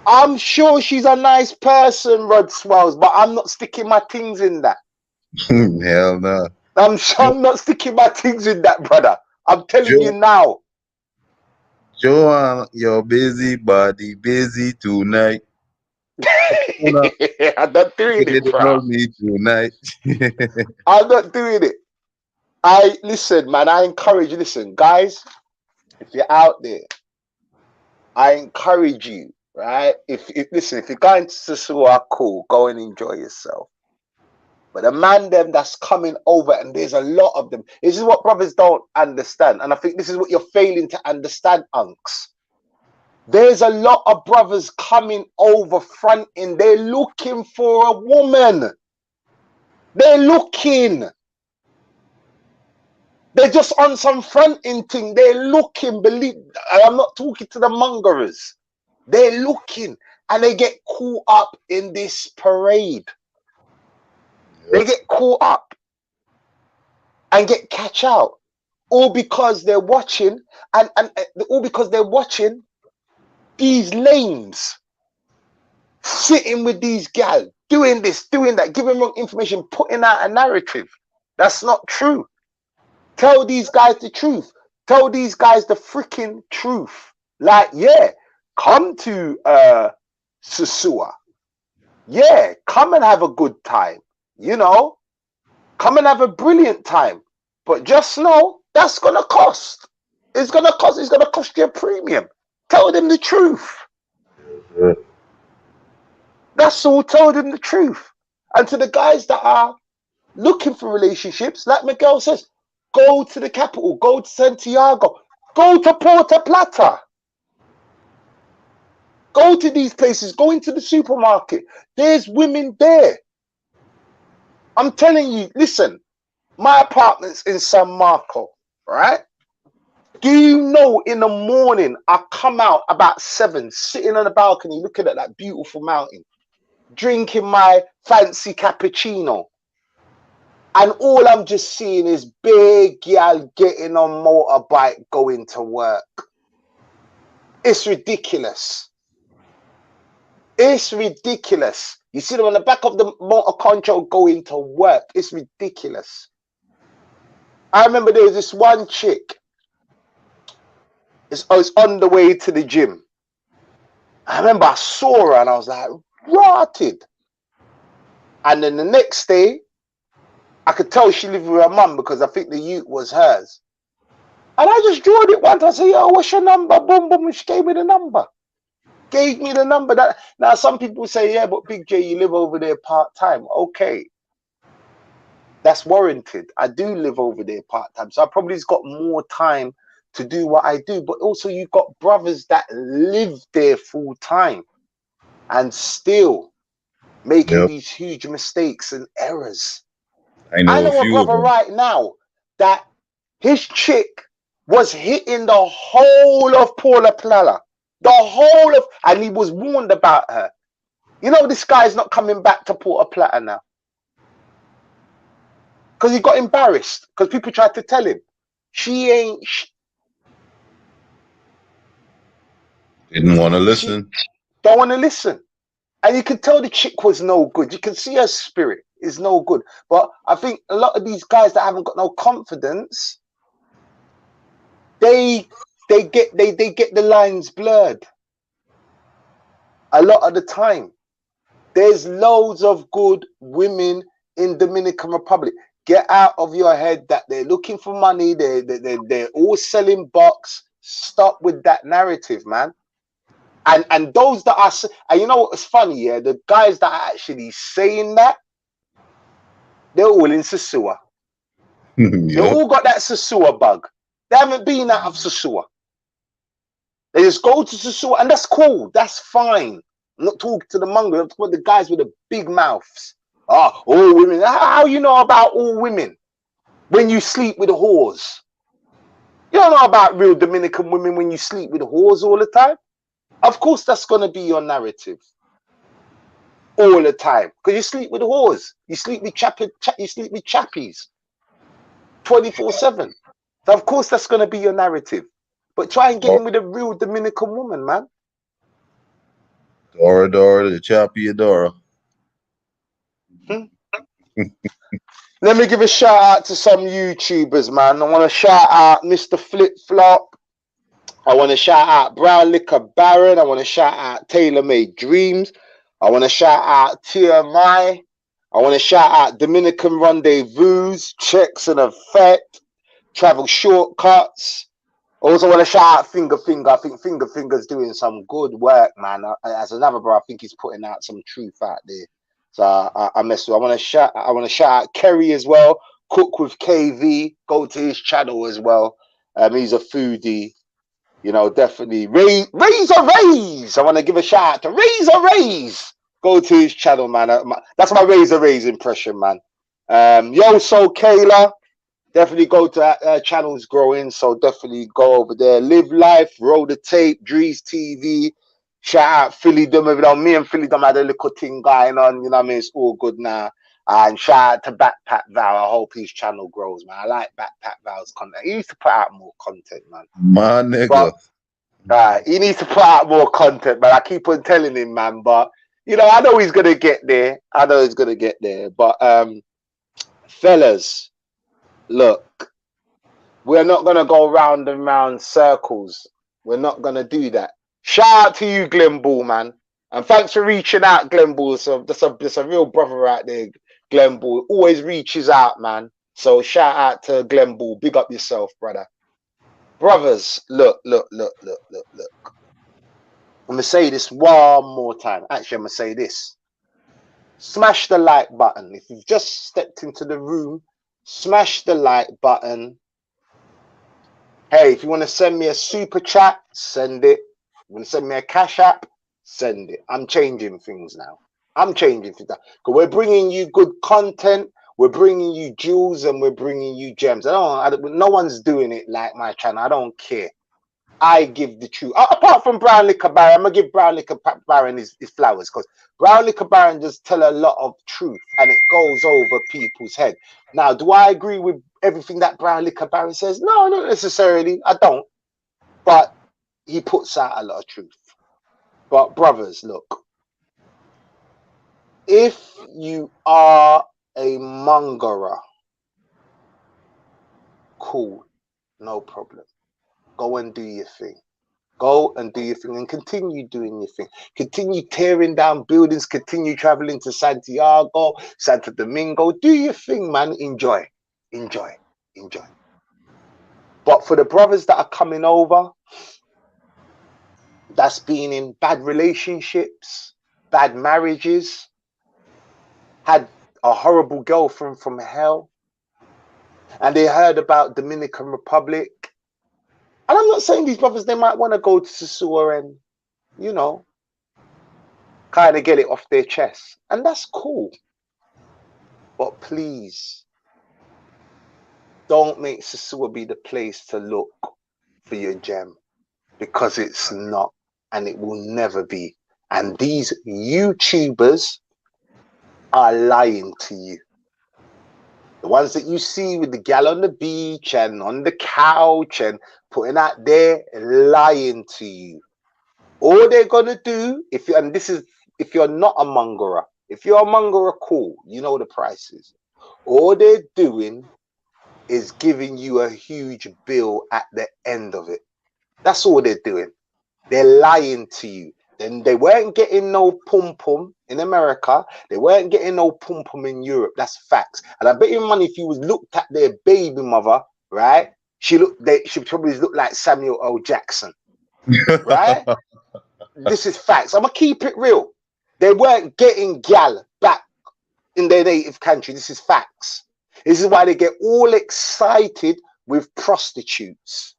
I'm sure she's a nice person, Rod Swells, but I'm not sticking my things in that. Hell no. I'm not sticking my things in that, brother. I'm telling you now. Joanne, your busy body busy tonight. I'm not doing it, bro. Me tonight. I'm not doing it. Listen, man, I encourage you. Listen, guys, if you're out there, I encourage you, right? If you're going to Sisua, cool, go and enjoy yourself. But the man them that's coming over, and there's a lot of them. This is what brothers don't understand. And I think this is what you're failing to understand, Unks. There's a lot of brothers coming over fronting. They're looking for a woman. They're looking. They're just on some fronting thing. They're looking, believe. I'm not talking to the mongerers. They're looking and they get caught up in this parade. They get caught up and get catch out. All because they're watching and all because they're watching these lames sitting with these gal, doing this, doing that, giving wrong information, putting out a narrative. That's not true. Tell these guys the truth. Tell these guys the freaking truth. Like, yeah, come to Susua. Yeah, come and have a good time. You know, come and have a brilliant time. But just know that's gonna cost. It's gonna cost. It's gonna cost you a premium. Tell them the truth. That's all. Tell them the truth. And to the guys that are looking for relationships, like Miguel says, go to the capital, go to Santiago, go to Puerto Plata. Go to these places, go into the supermarket. There's women there. I'm telling you, listen, my apartment's in San Marco, right? Do you know in the morning, I come out about 7, sitting on the balcony, looking at that beautiful mountain, drinking my fancy cappuccino. And all I'm just seeing is big gal getting on motorbike, going to work. It's ridiculous. It's ridiculous. You see them on the back of the motor control going to work. It's ridiculous. I remember there was this one chick. I was on the way to the gym. I remember I saw her and I was like, rotted. And then the next day, I could tell she lived with her mum because I think the ute was hers. And I just drawed it once. I said, yo, what's your number? Boom, boom. And she gave me the number. Gave me the number. That now some people say, yeah, but Big J, you live over there part-time. Okay. That's warranted. I do live over there part-time. So I probably got more time to do what I do. But also you've got brothers that live there full-time and still making these huge mistakes and errors. I know a brother right now that his chick was hitting the whole of Paula Plala. The whole of, and he was warned about her. You know, this guy's not coming back to Porta Plata now. Because he got embarrassed. Because people tried to tell him. She ain't. Didn't want to listen. Don't want to listen. And you can tell the chick was no good. You can see her spirit is no good. But I think a lot of these guys that haven't got no confidence, they get the lines blurred a lot of the time. There's loads of good women in Dominican Republic. Get out of your head that they're looking for money. They're all selling box. Stop with that narrative, man. And those that are, and you know what's funny, yeah? The guys that are actually saying that, they're all in Sosua. They all got that Sosua bug. They haven't been out of Sosua. They just go to Sosua, and that's cool. That's fine. I'm not talking to the mongrel. I'm talking about the guys with the big mouths. Oh, all women. How you know about all women when you sleep with the whores? You don't know about real Dominican women when you sleep with the whores all the time. Of course, that's going to be your narrative all the time because you sleep with the whores. You sleep with you sleep with chappies 24/7. So of course, that's going to be your narrative. But try and get in with a real Dominican woman, man. Dora, the chappy Adora. Let me give a shout out to some YouTubers, man. I want to shout out Mr. Flip Flop. I want to shout out Brown Liquor Baron. I want to shout out Tailor Made Dreams. I want to shout out TMI. I want to shout out Dominican Rendezvous, Checks and Effect, Travel Shortcuts. I also want to shout out Finger. I think Finger's doing some good work, man. As another bro, I think he's putting out some truth out there. So I mess with. I want to shout out Kerry as well. Cook with KV. Go to his channel as well. He's a foodie. You know, definitely. Razor Rays. I want to give a shout out to Razor Rays. Go to his channel, man. That's my Razor Rays impression, man. Yo, so Kayla. Definitely go to that channel's growing. So definitely go over there. Live Life. Roll the Tape. Drees TV. Shout out Philly Dum. Me and Philly Dum had a little thing going on. You know what I mean? It's all good now. And shout out to Backpack Val. I hope his channel grows, man. I like Backpack Val's content. He needs to put out more content, man. My nigga. But, he needs to put out more content, man. I keep on telling him, man. But You know, I know he's gonna get there. I know he's gonna get there. But fellas, look, we're not gonna go round and round circles. We're not gonna do that. Shout out to you, Glenn Ball, man. And thanks for reaching out, Glenn Ball. So that's a real brother out there, Glenn Ball. Always reaches out, man. So shout out to Glenn Ball. Big up yourself, brother. Brothers, look. I'm gonna say this one more time. Actually, I'm gonna say this. Smash the like button. If you've just stepped into the room, smash the like button. Hey, if you want to send me a super chat, send it. If you want to send me a cash app, send it. I'm changing things now. I'm changing things now. Because we're bringing you good content. We're bringing you jewels and we're bringing you gems. No one's doing it like my channel. I don't care. I give the truth. Apart from Brown Liquor Baron, I'm going to give Brown Liquor Baron his flowers, because Brown Liquor Baron just tell a lot of truth and it goes over people's head. Now, do I agree with everything that Brown Liquor Baron says? No, not necessarily. I don't. But he puts out a lot of truth. But brothers, look. If you are a mongerer, cool. No problem. Go and do your thing. Go and do your thing and continue doing your thing. Continue tearing down buildings. Continue traveling to Santiago, Santo Domingo. Do your thing, man. Enjoy. But for the brothers that are coming over, that's been in bad relationships, bad marriages, had a horrible girlfriend from hell, and they heard about Dominican Republic. And I'm not saying these brothers, they might want to go to Sosua and, you know, kind of get it off their chest. And that's cool. But please, don't make Sosua be the place to look for your gem. Because it's not. And it will never be. And these YouTubers are lying to you. The ones that you see with the gal on the beach and on the couch and putting out there, lying to you. All they're gonna do, if you're not a mongerer, if you're a mongerer, cool, you know the prices. All they're doing is giving you a huge bill at the end of it. That's all they're doing. They're lying to you. Then they weren't getting no pum-pum in America. They weren't getting no pum-pum in Europe. That's facts. And I bet you money if you was looked at their baby mother, right? She probably looked like Samuel L. Jackson, right? This is facts. I'm gonna keep it real. They weren't getting gal back in their native country. This is facts. This is why they get all excited with prostitutes.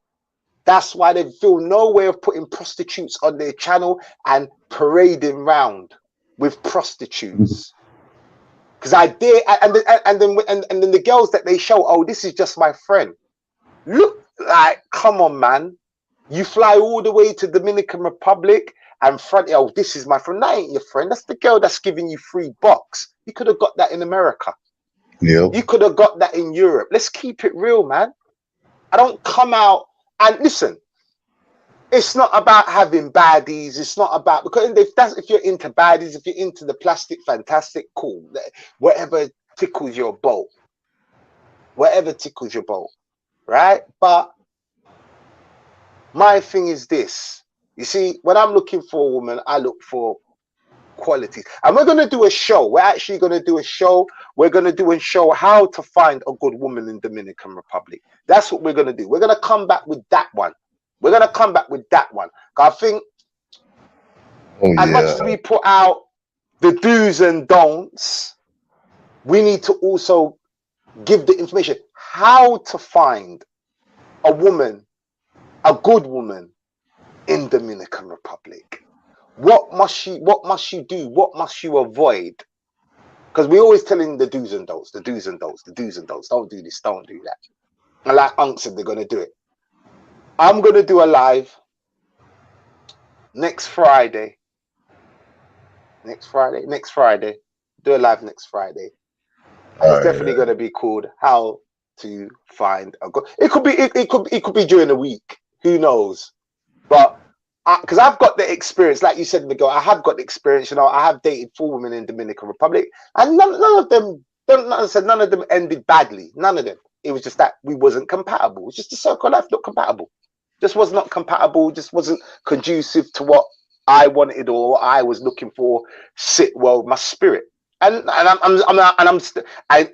That's why they feel no way of putting prostitutes on their channel and parading round with prostitutes. Because I dare, and then the girls that they show, oh, this is just my friend. Look, like, come on, man. You fly all the way to Dominican Republic and front, oh, this is my friend. That ain't your friend. That's the girl that's giving you free box. You could have got that in America. Yeah. You could have got that in Europe. Let's keep it real, man. I don't come out. And listen, it's not about having baddies. It's not about, because if you're into baddies, if you're into the plastic, fantastic, cool. Whatever tickles your boat. Whatever tickles your boat, right? But my thing is this. You see, when I'm looking for a woman, I look for qualities. And we're going to do a show. We're actually going to do a show. We're going to do a show how to find a good woman in Dominican Republic. That's what we're going to do. We're going to come back with that one. We're going to come back with that one. I think as much as we put out the do's and don'ts, we need to also give the information how to find a woman, a good woman in Dominican Republic. What must you do? What must you avoid? Because we're always telling the do's and don'ts, the do's and don'ts, the do's and don'ts. Don't do this, don't do that. And like Unc said, they're going to do it. I'm going to do a live next Friday. Next Friday. Do a live next Friday. It's definitely going to be called How to Find a Good. It could be during the week. Who knows? But because I've got the experience, like you said, Miguel. I have got the experience. You know, I have dated 4 women in Dominican Republic, and none of them. None of them ended badly. None of them. It was just that we wasn't compatible. It's just the circle of life not compatible. Just was not compatible. Just wasn't conducive to what I wanted or what I was looking for. Sit well with my spirit. And you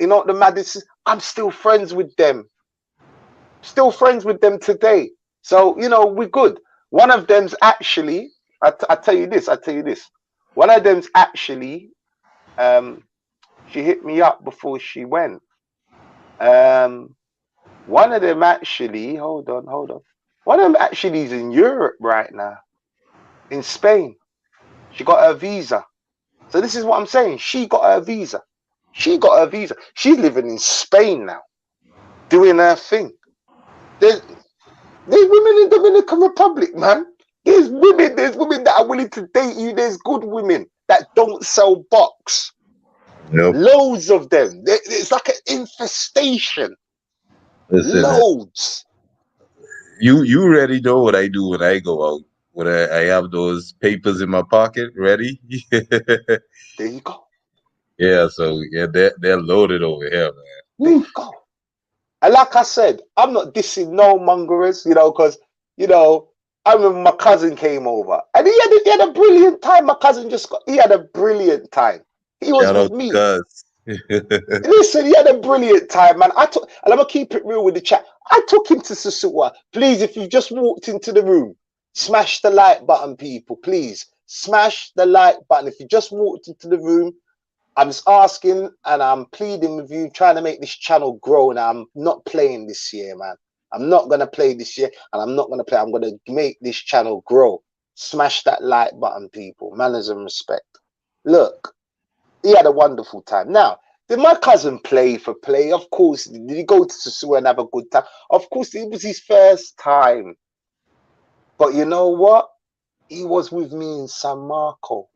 know what the madness is? I'm still friends with them. Still friends with them today. So you know we're good. One of them's actually. I tell you this. One of them's actually. She hit me up before she went. One of them actually. Hold on. One of them actually is in Europe right now, in Spain. She got her visa. So this is what I'm saying. She got her visa. She's living in Spain now, doing her thing. There's women in Dominican Republic, man. There's women that are willing to date you. There's good women that don't sell box. Yep. Loads of them. It's like an infestation. Listen, loads. You already know what I do when I go out. When I have those papers in my pocket ready. There you go. Yeah, so yeah, they're loaded over here, man. There you go. And like I said, I'm not dissing no mongerers, you know, because I remember my cousin came over and he had a brilliant time. My cousin he had a brilliant time. He was with me. Listen, he had a brilliant time, man. And I'm gonna keep it real with the chat. I took him to Susua. Please, if you just walked into the room, smash the like button, people. Please smash the like button. If you just walked into the room, I'm just asking and I'm pleading with you, trying to make this channel grow. And I'm not playing this year, man. I'm not gonna play this year, and I'm not gonna play. I'm gonna make this channel grow. Smash that like button, people. Manners and respect. Look. He had a wonderful time. Now, did my cousin play for play? Of course. Did he go to Susua and have a good time? Of course, it was his first time. But you know what? He was with me in San Marco.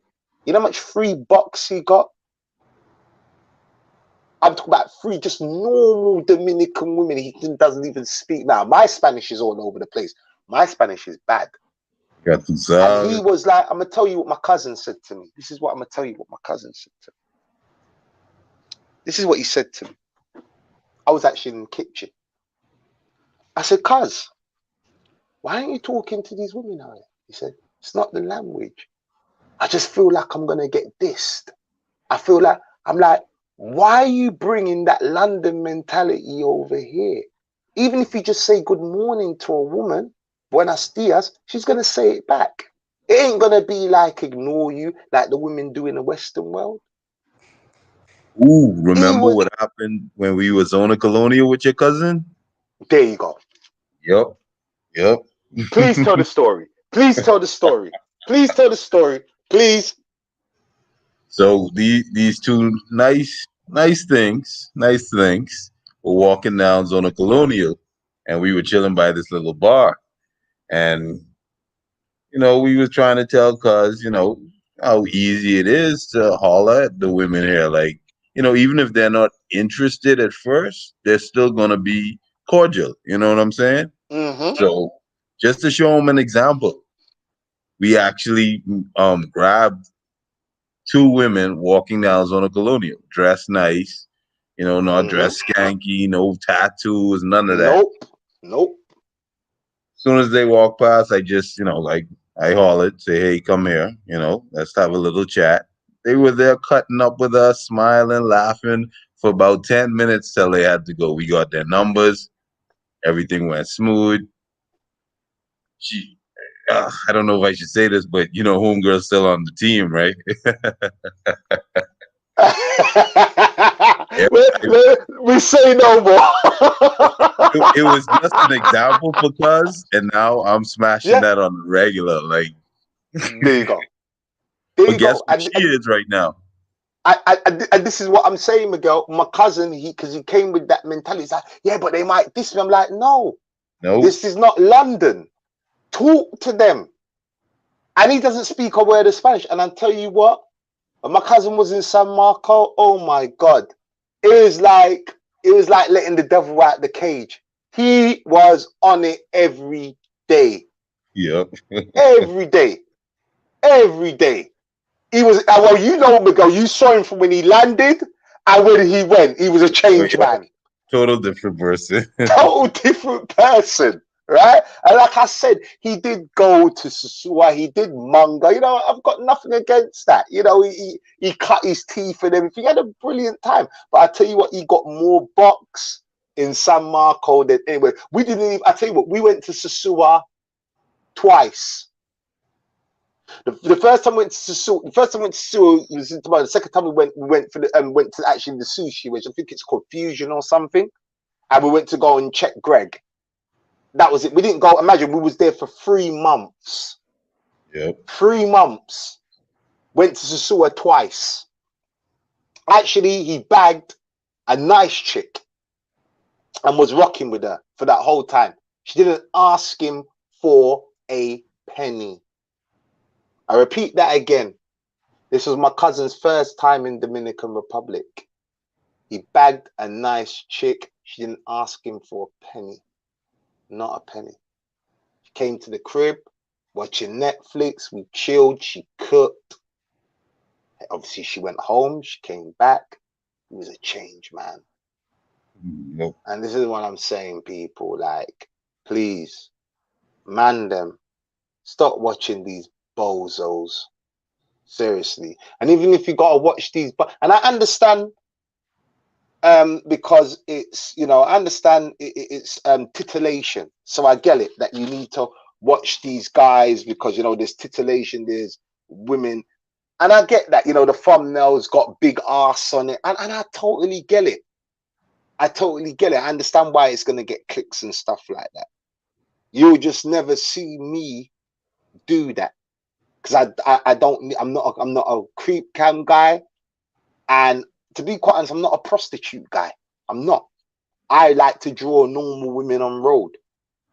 You know how much free box he got? I'm talking about free, just normal Dominican women. He doesn't even speak now. My Spanish is all over the place. My Spanish is bad. And he was like, I'm going to tell you what my cousin said to me. This is what I'm going to tell you what my cousin said to me. This is what he said to me. I was actually in the kitchen. I said, cuz, why aren't you talking to these women out here? He said, it's not the language. I just feel like I'm going to get dissed. I'm like, why are you bringing that London mentality over here? Even if you just say good morning to a woman, buenos dias, she's going to say it back. It ain't going to be like ignore you like the women do in the Western world. Ooh, remember what happened when we was on a colonial with your cousin? There you go. Yep. Please tell the story. Please. So these two nice things were walking down Zona Colonial, and we were chilling by this little bar, and we were trying to tell cuz how easy it is to holler at the women here, like even if they're not interested at first, they're still gonna be cordial. You know what I'm saying? Mm-hmm. So just to show them an example, we actually grabbed two women walking down Zona Colonial, dressed nice, not dressed skanky, no tattoos, none of that. Nope. As soon as they walk past, I just, I hollered, say, hey, come here, let's have a little chat. They were there cutting up with us, smiling, laughing for about 10 minutes till they had to go. We got their numbers. Everything went smooth. I don't know if I should say this, but homegirl's still on the team, right? we say no more. it was just an example for cuz, and now I'm smashing that on the regular. Like, there you go. But guess what she is right now? And this is what I'm saying, Miguel. My cousin, because he came with that mentality. He's like, yeah, but they might diss me. I'm like, no. This is not London. Talk to them. And he doesn't speak a word of Spanish. And I'll tell you what, when my cousin was in San Marco, oh my God. It was like letting the devil out the cage. He was on it every day. Yep. Every day. Every day. He was, well, you know, Miguel, you saw him from when he landed and when he went. He was a changed man. Total different person. Total different person, right? And like I said, he did go to Susua, he did manga. You know, I've got nothing against that. You know, he cut his teeth and everything. He had a brilliant time. But I tell you what, he got more box in San Marco than anyway. We didn't even, I tell you what, we went to Susua twice. The first time we went to Susua, was the second time we went for the went to actually the sushi, which I think it's called Fusion or something. And we went to go and check Greg. That was it. We didn't go. Imagine we was there for 3 months. Yep. 3 months. Went to Susua twice. Actually, he bagged a nice chick and was rocking with her for that whole time. She didn't ask him for a penny. I repeat that again. This was my cousin's first time in Dominican Republic. He bagged a nice chick. She didn't ask him for a penny. Not a penny. She came to the crib, watching Netflix. We chilled. She cooked. Obviously, she went home. She came back. It was a change, man. Nope. And this is what I'm saying, people. Like, please, man them. Stop watching these bozos. Seriously. And even if you got to watch these, and I understand, because it's, you know, I understand it's titillation. So I get it that you need to watch these guys because, you know, there's titillation, there's women. And I get that, you know, the thumbnail's got big ass on it. And I totally get it. I totally get it. I understand why it's going to get clicks and stuff like that. You'll just never see me do that. Because I'm not a creep cam guy. And to be quite honest, I'm not a prostitute guy. I'm not. I like to draw normal women on road.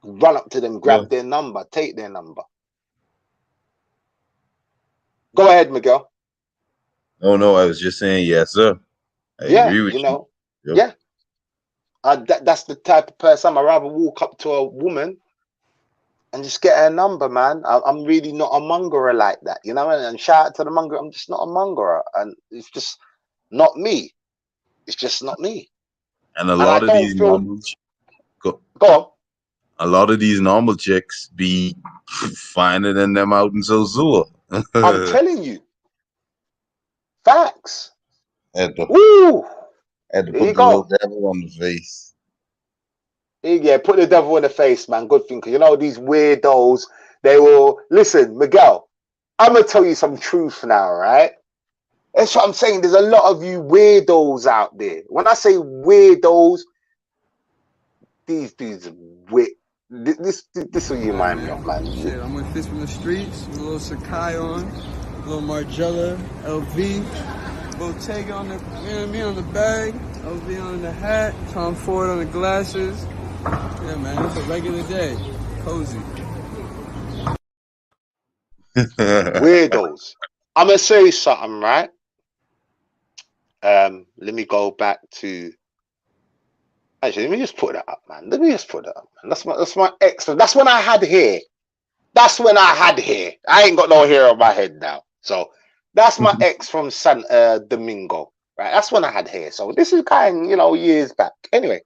Run up to them, grab their number, take their number. Go ahead, Miguel. Oh no, I was just saying yes, sir. I agree with you know. Yep. Yeah. That's the type of person I'd rather walk up to a woman and just get her number, man. I'm really not a mongerer like that, you know. And shout out to the mongerer. I'm just not a mongerer, and it's just not me. It's just not me. And a lot of these normal go on. A lot of these normal chicks be finding in them out in Sosua. I'm telling you. Facts. Had to Woo! put the There you little go. devil on the face. Yeah, put the devil in the face, man. Good thing, because you know these weirdos. They will listen, Miguel. I'm gonna tell you some truth now, right? That's what I'm saying. There's a lot of you weirdos out there. When I say weirdos, these dudes weird. This will you mind me of, man. Shit, I'm with Fist from the Streets, with a little Sakai on, a little Margiela, LV, Bottega on the, you know what I mean, on the bag, LV on the hat, Tom Ford on the glasses. Yeah, man, it's a regular day. Cozy. Weirdos. I'm gonna say something, right? Let me go back to. Actually, let me just put that up, man. Let me just put that up, man. That's my ex. That's when I had hair. That's when I had hair. I ain't got no hair on my head now. So that's my ex from San Domingo, right? That's when I had hair. So this is kind of, you know, years back. Anyway,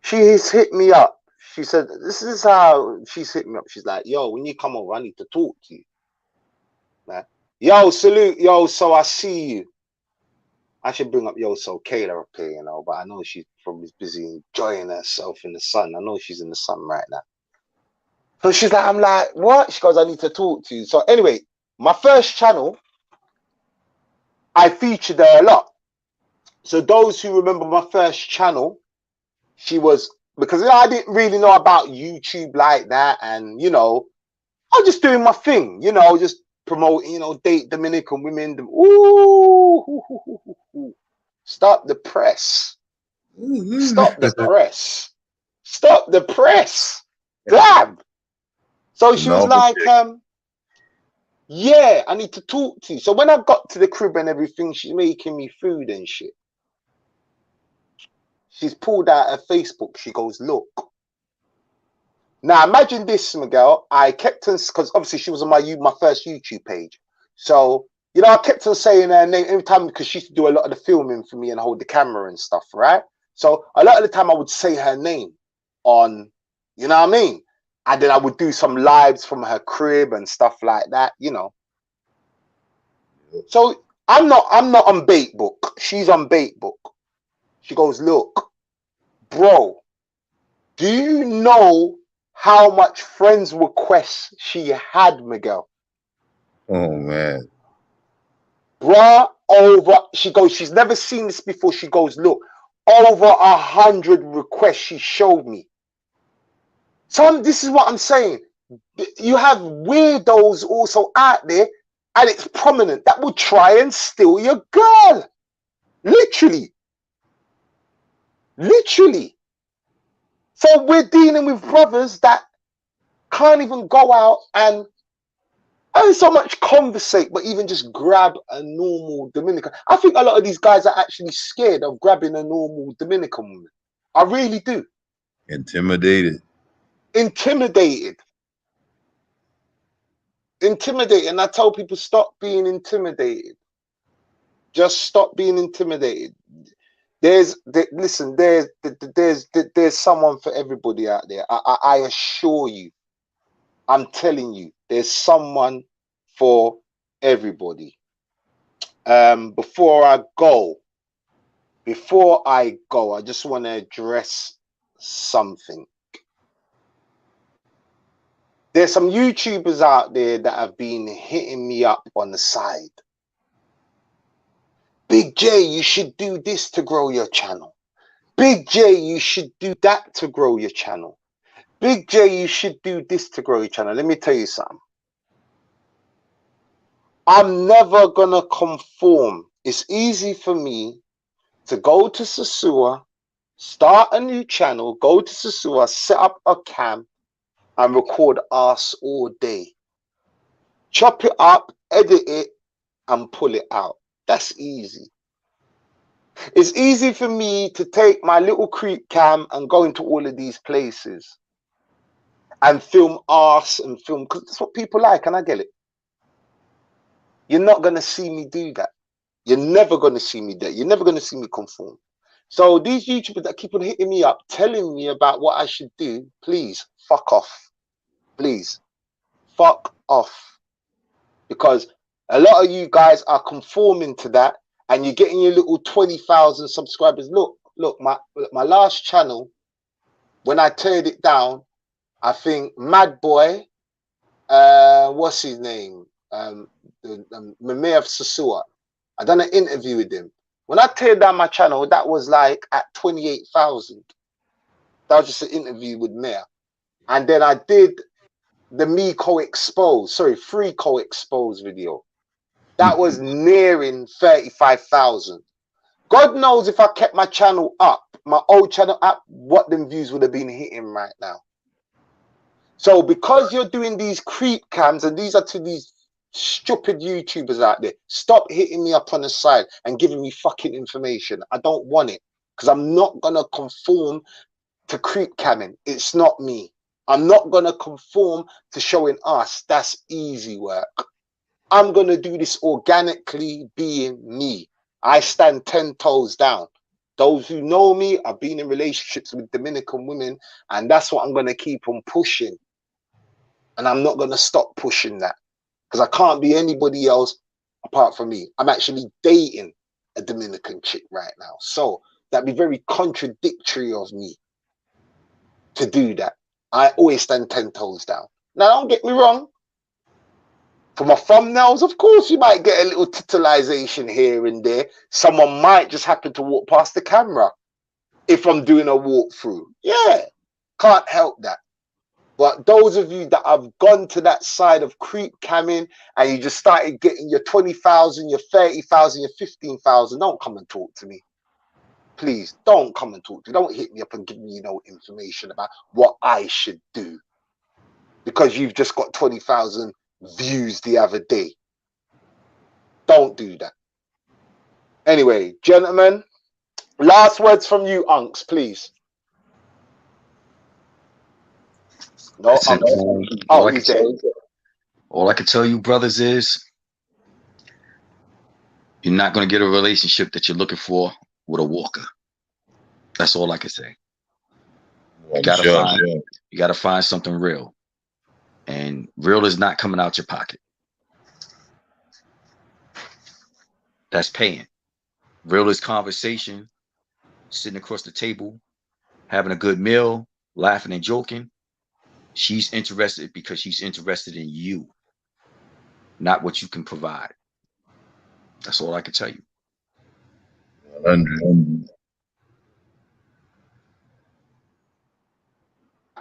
she's hit me up. She said, this is how she's hit me up. She's like, yo, when you come over, I need to talk to you. Right? Yo, salute, yo, so I see you. I should bring up Yo So Kayla up here, you know, but I know she's probably busy enjoying herself in the sun. I know she's in the sun right now. So she's like, I'm like, what? She goes, I need to talk to you. So anyway, my first channel, I featured her a lot. So those who remember my first channel, she was, because you know, I didn't really know about YouTube like that. And, you know, I was just doing my thing, you know, just promoting, you know, date Dominican women. Ooh, stop the press. Stop the press. Stop the press. Damn. So she was like, yeah, I need to talk to you. So when I got to the crib and everything, she's making me food and shit. She's pulled out her Facebook. She goes, look, Now imagine this, Miguel. I kept on, because obviously she was on my first YouTube page. So, you know, I kept on saying her name every time because she used to do a lot of the filming for me and hold the camera and stuff, right? So a lot of the time I would say her name on, you know what I mean? And then I would do some lives from her crib and stuff like that, you know. So I'm not on Bait Book. She's on Bait Book. She goes, look, bro, do you know how much friends requests she had, Miguel? Oh man. Bruh, she goes, she's never seen this before. She goes, look, over 100 requests she showed me. So this is what I'm saying. You have weirdos also out there, and it's prominent, that will try and steal your girl. Literally. So we're dealing with brothers that can't even go out and so much conversate, but even just grab a normal Dominican. I think a lot of these guys are actually scared of grabbing a normal Dominican woman. I really do. Intimidated. And I tell people, stop being intimidated. Just stop being intimidated. There's someone for everybody out there. I assure you. I'm telling you, there's someone for everybody. Before I go, I just want to address something. There's some YouTubers out there that have been hitting me up on the side. Big J, you should do this to grow your channel. Big J, you should do that to grow your channel. Big J, you should do this to grow your channel. Let me tell you something. I'm never gonna conform. It's easy for me to go to Sasua, start a new channel, go to Sasua, set up a cam, and record us all day. Chop it up, edit it, and pull it out. That's easy. It's easy for me to take my little creep cam and go into all of these places and film us and film, because that's what people like, and I get it. You're not going to see me do that. You're never going to see me do that. You're never going to see me conform. So these YouTubers that keep on hitting me up, telling me about what I should do, please, fuck off. Please, fuck off. Because a lot of you guys are conforming to that, and you're getting your little 20,000 subscribers. Look, my last channel, when I turned it down, I think Mad Boy, what's his name? The mayor of Sasua. I done an interview with him. When I teared down my channel, that was like at 28,000. That was just an interview with Mayor. And then I did the free co-expose video. That was nearing 35,000. God knows if I kept my channel up, my old channel up, what them views would have been hitting right now. So because you're doing these creep cams, and these are to these stupid YouTubers out there, stop hitting me up on the side and giving me fucking information. I don't want it, because I'm not gonna conform to creep camming. It's not me. I'm not gonna conform to showing us. That's easy work. I'm gonna do this organically, being me. I stand 10 toes down. Those who know me, I've been in relationships with Dominican women, and that's what I'm gonna keep on pushing. And I'm not gonna stop pushing that, because I can't be anybody else apart from me. I'm actually dating a Dominican chick right now. So that'd be very contradictory of me to do that. I always stand 10 toes down. Now, don't get me wrong. For my thumbnails, of course, you might get a little titillization here and there. Someone might just happen to walk past the camera if I'm doing a walkthrough. Yeah, can't help that. But those of you that have gone to that side of creep camming and you just started getting your 20,000, your 30,000, your 15,000, don't come and talk to me. Please, don't come and talk to me. Don't hit me up and give me no information about what I should do, because you've just got 20,000 views the other day. Don't do that. Anyway, gentlemen, last words from you, Unks, please. No, That's it, man. oh, he's there. All I can tell you, brothers, is you're not going to get a relationship that you're looking for with a walker. That's all I can say. You gotta find something real, and real is not coming out your pocket. That's paying. Real is conversation, sitting across the table, having a good meal, laughing and joking. She's interested because she's interested in you, not what you can provide. That's all I can tell you. 100.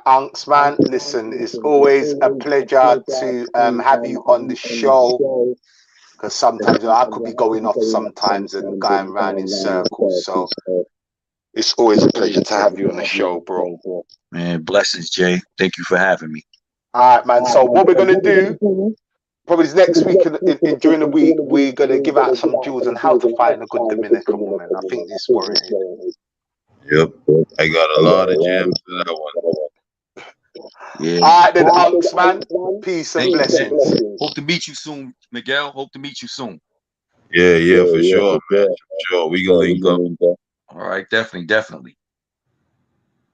Unks, man, listen, it's always a pleasure to have you on the show, because sometimes I could be going off sometimes and going around in circles. So it's always a pleasure to have you on the show, bro. Man, blessings, Jay. Thank you for having me. All right, man. So what we're gonna do, probably next week during the week, we're gonna give out some jewels on how to find a good Dominican woman. I think it's warranted. Yep, I got a lot of gems for that one. Yeah. All right, then, Unks, man. Peace and blessings. Hope to meet you soon, Miguel. Hope to meet you soon. Yeah, for sure, man. For sure, we can link up. All right, definitely.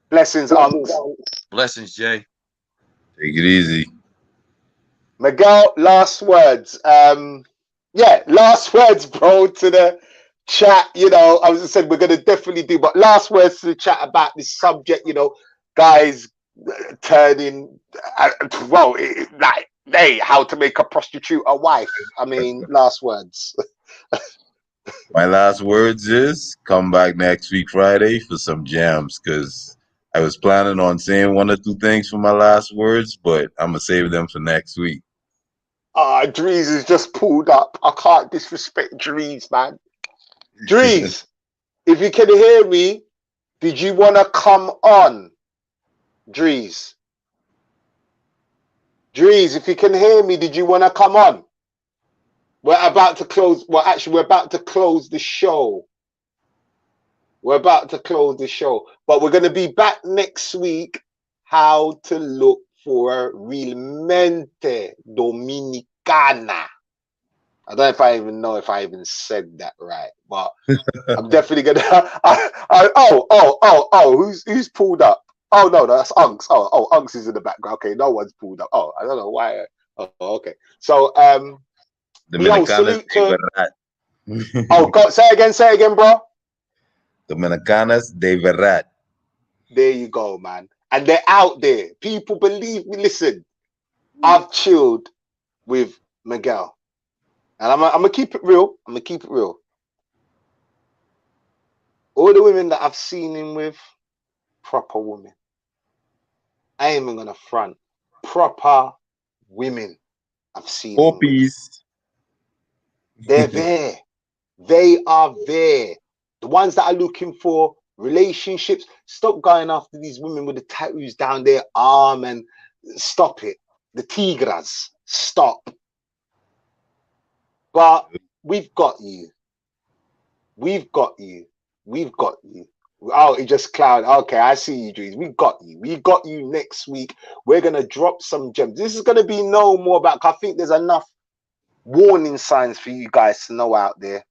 Blessings, Unks. Blessings, Jay. Take it easy. Miguel, last words. Yeah, last words, bro, to the chat. You know, I was just saying we're gonna definitely do, but last words to the chat about this subject. You know, guys turning like hey, how to make a prostitute a wife. I mean, last words. My last words is come back next week Friday for some jams, because I was planning on saying one or two things for my last words, but I'm gonna save them for next week. Drees is just pulled up. I can't disrespect Drees, man. Drees, if you can hear me, did you want to come on? Drees, if you can hear me, did you want to come on? We're about to close. Well, actually, we're about to close the show. But we're going to be back next week. How to look for a realmente Dominicana. I don't know if I even said that right, but I'm definitely gonna. Who's pulled up? Oh no, that's Unks. Oh, Unks is in the background. Okay, no one's pulled up. Oh, I don't know why. Oh, okay. So salute to. God, say again, bro. Dominicanas de verdad. There you go, man. And they're out there. People believe me. Listen, I've chilled with Miguel. And I'm gonna keep it real. All the women that I've seen him with, proper women. I ain't even gonna front. Proper women I've seen him with. They're there. They are there. The ones that are looking for relationships, stop going after these women with the tattoos down their arm and stop it. The tigras, stop. But we've got you. Oh, it just cloud. Okay, I see you, Drees. We got you next week. We're gonna drop some gems. This is gonna be no more about. I think there's enough warning signs for you guys to know out there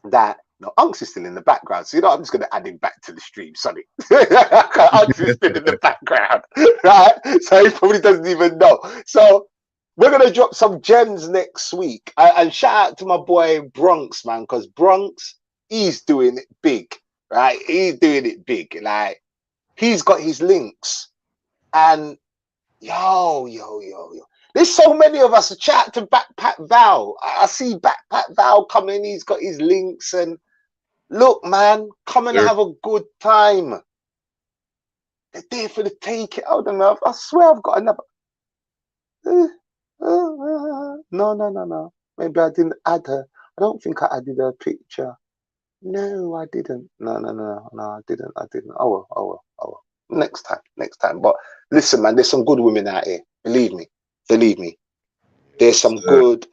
that Unks is still in the background. So I'm just gonna add him back to the stream, Sonny. Unks is still in the background, right? So he probably doesn't even know. So we're gonna drop some gems next week. And shout out to my boy Bronx, man, because Bronx, he's doing it big, right? He's doing it big. Like, he's got his links. And yo. There's so many of us. Chat to Backpack Val. I see Backpack Val coming. He's got his links. And look, man, come and have a good time. They're there for the take it. Hold on, I swear I've got another. No. Maybe I didn't add her. I don't think I added her picture. No, I didn't. No, I didn't. Oh well. Next time. But listen, man, there's some good women out here. Believe me. There's some good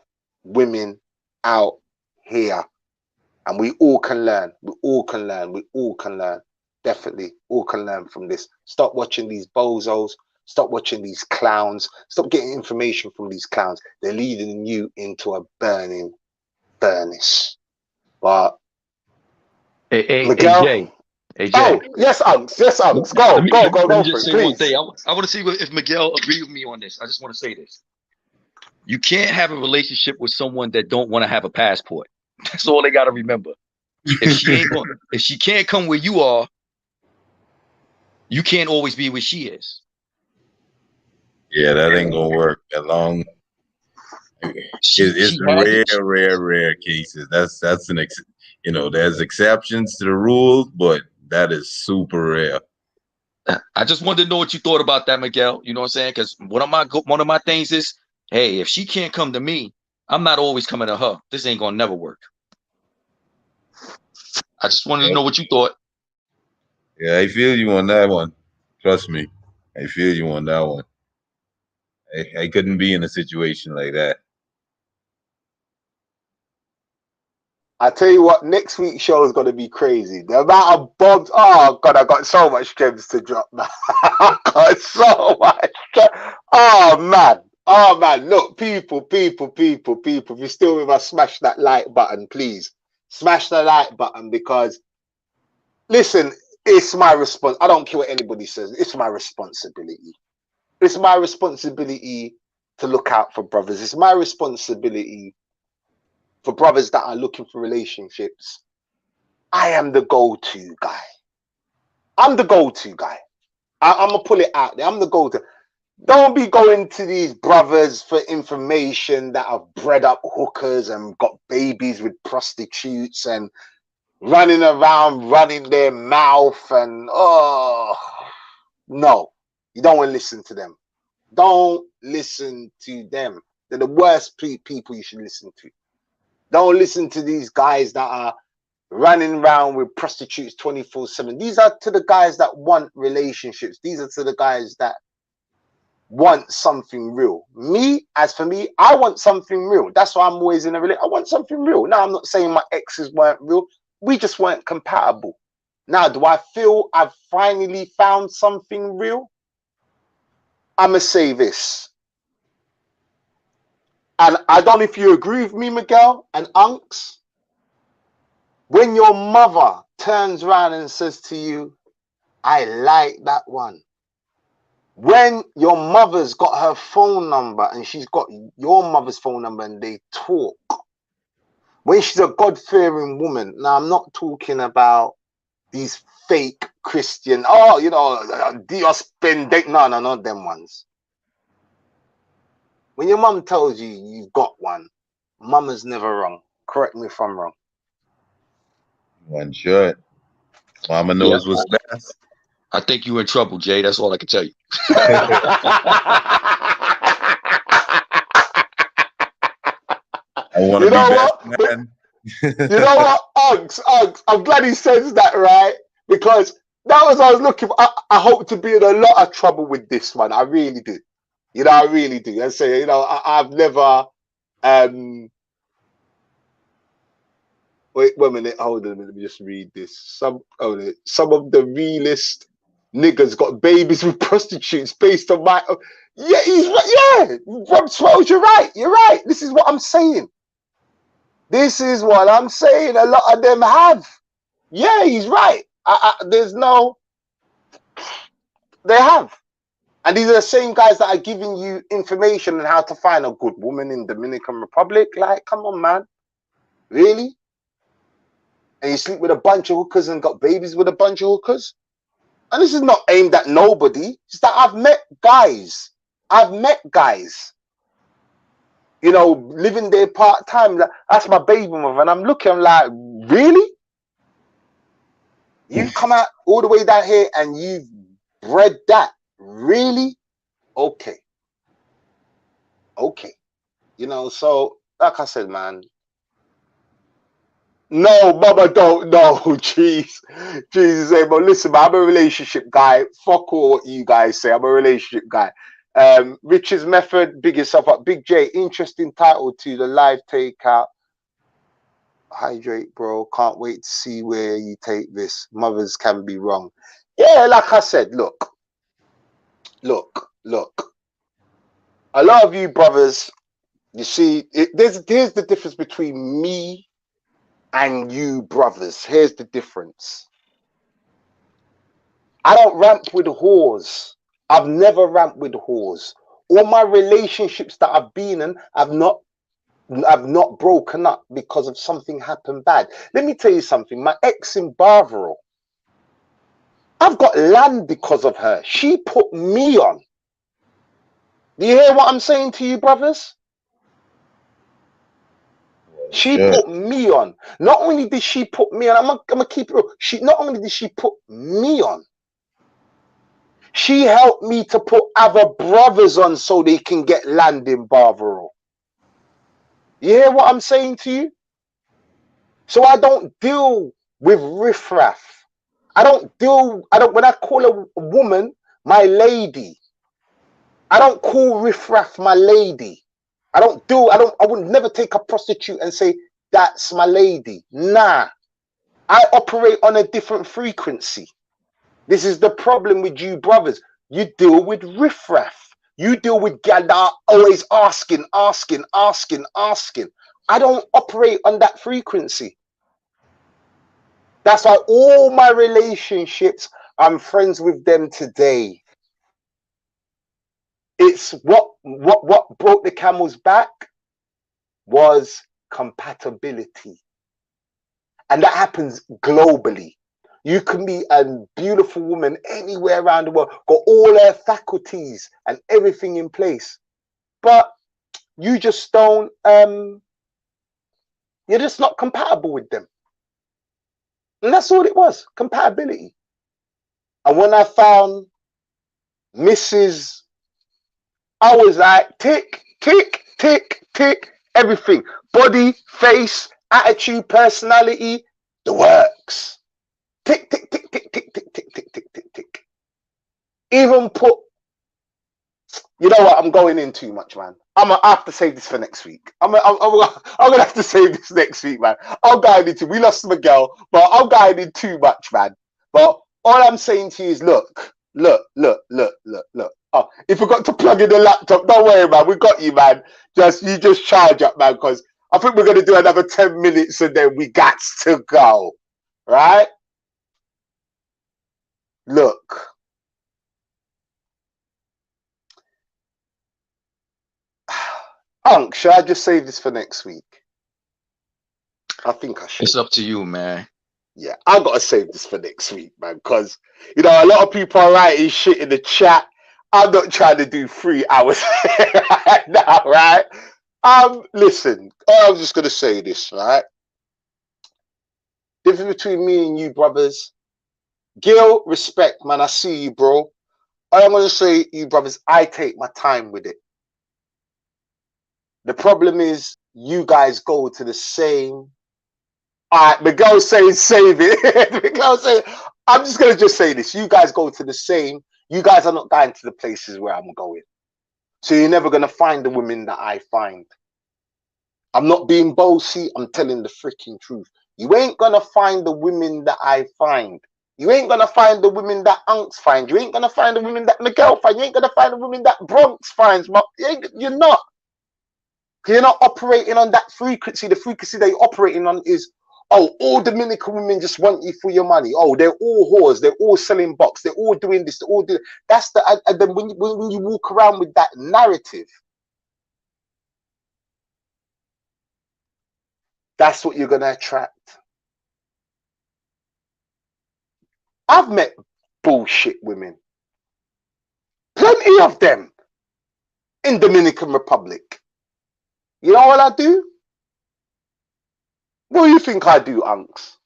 women out here. And we all can learn. Definitely all can learn from this. Stop watching these bozos. Stop watching these clowns. Stop getting information from these clowns. They're leading you into a burning furnace. But Hey, Miguel. Jay. Hey, Jay. Oh, yes, Unks. Yes, Unks. Go Let me for just it, say one please. thing. I want to see if Miguel agrees with me on this. I just want to say this. You can't have a relationship with someone that don't want to have a passport. That's all they got to remember. If she can't come where you are, you can't always be where she is. Yeah, that ain't gonna work that long. It's rare cases. That's an there's exceptions to the rules, but that is super rare. I just wanted to know what you thought about that, Miguel. You know what I'm saying? Because one of my things is, hey, if she can't come to me, I'm not always coming to her. This ain't gonna never work. I just wanted to know what you thought. Yeah, I feel you on that one. Trust me, I feel you on that one. I couldn't be in a situation like that. I tell you what, next week's show is going to be crazy. The amount of bombs. Oh, God, I got so much gems to drop, man. I got so much. Oh, man. Look, people. If you're still with us, smash that like button, please. Smash the like button because, listen, it's my response. I don't care what anybody says. It's my responsibility. It's my responsibility to look out for brothers. It's my responsibility for brothers that are looking for relationships. I am the go-to guy. I'm the go-to guy. I'm going to pull it out there. I'm the go-to. Don't be going to these brothers for information that have bred up hookers and got babies with prostitutes and running around, running their mouth and, no, you don't want to listen to them. Don't listen to them. They're the worst people you should listen to. Don't listen to these guys that are running around with prostitutes 24/7. These are to the guys that want relationships. These are to the guys that want something real. As for me, I want something real. That's why I'm always in a relationship. I want something real. Now, I'm not saying my exes weren't real. We just weren't compatible. Now, do I feel I've finally found something real? I'm going to say this. And I don't know if you agree with me, Miguel and Unks. When your mother turns around and says to you, I like that one. When your mother's got her phone number and she's got your mother's phone number and they talk. When she's a God-fearing woman. Now, I'm not talking about these fake Christian, Dios pendejo. No, not them ones. When your mum tells you you've got one, mama's never wrong. Correct me if I'm wrong. One shot. Mama knows what's best. I think you're in trouble, Jay. That's all I can tell you. I want to be best man. You know what, Uggs, I'm glad he says that, right? Because that was I was looking for. I hope to be in a lot of trouble with this one. I really do. I really do. I say, I've never. Wait a minute. Hold on a minute. Let me just read this. Some of the realest niggas got babies with prostitutes based on my. Yeah, he's right. Yeah, Rob Swells, you're right. You're right. This is what I'm saying. This is what I'm saying. A lot of them have. Yeah, he's right. There's no. They have. And these are the same guys that are giving you information on how to find a good woman in Dominican Republic. Like, come on, man. Really? And you sleep with a bunch of hookers and got babies with a bunch of hookers? And this is not aimed at nobody. It's that I've met guys. Living there part-time. That's my baby mother. And I'm looking, I'm like, really? You've come out all the way down here and you've bred that? Really? Okay. So, like I said, man. No, mama, don't. No, jeez. Jesus, but listen, man, I'm a relationship guy. Fuck all what you guys say. I'm a relationship guy. Richard's Method, big yourself up. Big J, interesting title to the live takeout. Hydrate, bro. Can't wait to see where you take this. Mothers can be wrong. Yeah, like I said, look. look, a lot of you brothers, you see, here's the difference between me and you brothers. Here's the difference. I don't ramp with whores. I've never ramped with whores. All my relationships that I've been in, I've not broken up because of something happened bad. Let me tell you something. My ex in Barbaro, I've got land because of her. She put me on. Do you hear what I'm saying to you, brothers? She put me on. Not only did she put me on, I'm gonna keep it real. Not only did she put me on, she helped me to put other brothers on so they can get land in Barbaro. You hear what I'm saying to you? So I don't deal with riffraff. When I call a woman my lady, I don't call riffraff my lady. I would never take a prostitute and say, that's my lady. Nah. I operate on a different frequency. This is the problem with you brothers. You deal with riffraff. You deal with gal that are always asking. I don't operate on that frequency. That's why all my relationships, I'm friends with them today. It's what broke the camel's back was compatibility. And that happens globally. You can be a beautiful woman anywhere around the world, got all her faculties and everything in place. But you just don't, you're just not compatible with them. And that's all it was, compatibility. And when I found Mrs., I was like, tick, tick, tick, tick, everything. Body, face, attitude, personality, the works. Tick, tick, tick, tick, tick, tick, tick, tick, tick, tick, tick. Even put, you know what, I'm going in too much, man. I have to save this for next week. I'm gonna have to save this next week, man. I'm going into, we lost Miguel, but I'm going in too much, man. But all I'm saying to you is, look. Oh, if you got to plug in the laptop, don't worry, man. We got you, man. You just charge up, man, because I think we're gonna do another 10 minutes and then we got to go. Right? Look. Unc, should I just save this for next week? I think I should. It's up to you, man. Yeah, I gotta save this for next week, man, because you know a lot of people are writing shit in the chat. I'm not trying to do 3 hours right now, right? Listen, I'm just gonna say this, right? Difference between me and you, brothers. Gil, respect, man. I see you, bro. All I'm gonna say, you brothers, I take my time with it. The problem is, you guys go to the same. All right, Miguel saying save it. Miguel saying, I'm just gonna say this. You guys go to the same. You guys are not going to the places where I'm going. So you're never gonna find the women that I find. I'm not being bossy. I'm telling the freaking truth. You ain't gonna find the women that I find. You ain't gonna find the women that Unks find. You ain't gonna find the women that Miguel find. You ain't gonna find the women that Bronx finds. You're not. You're not operating on that frequency. The frequency that you're operating on is, oh, all Dominican women just want you for your money. Oh, they're all whores. They're all selling box. They're all doing this. They're all doing. That's the. And then when you walk around with that narrative, that's what you're gonna attract. I've met bullshit women, plenty of them, in Dominican Republic. You know what I do? What do you think I do, Unks?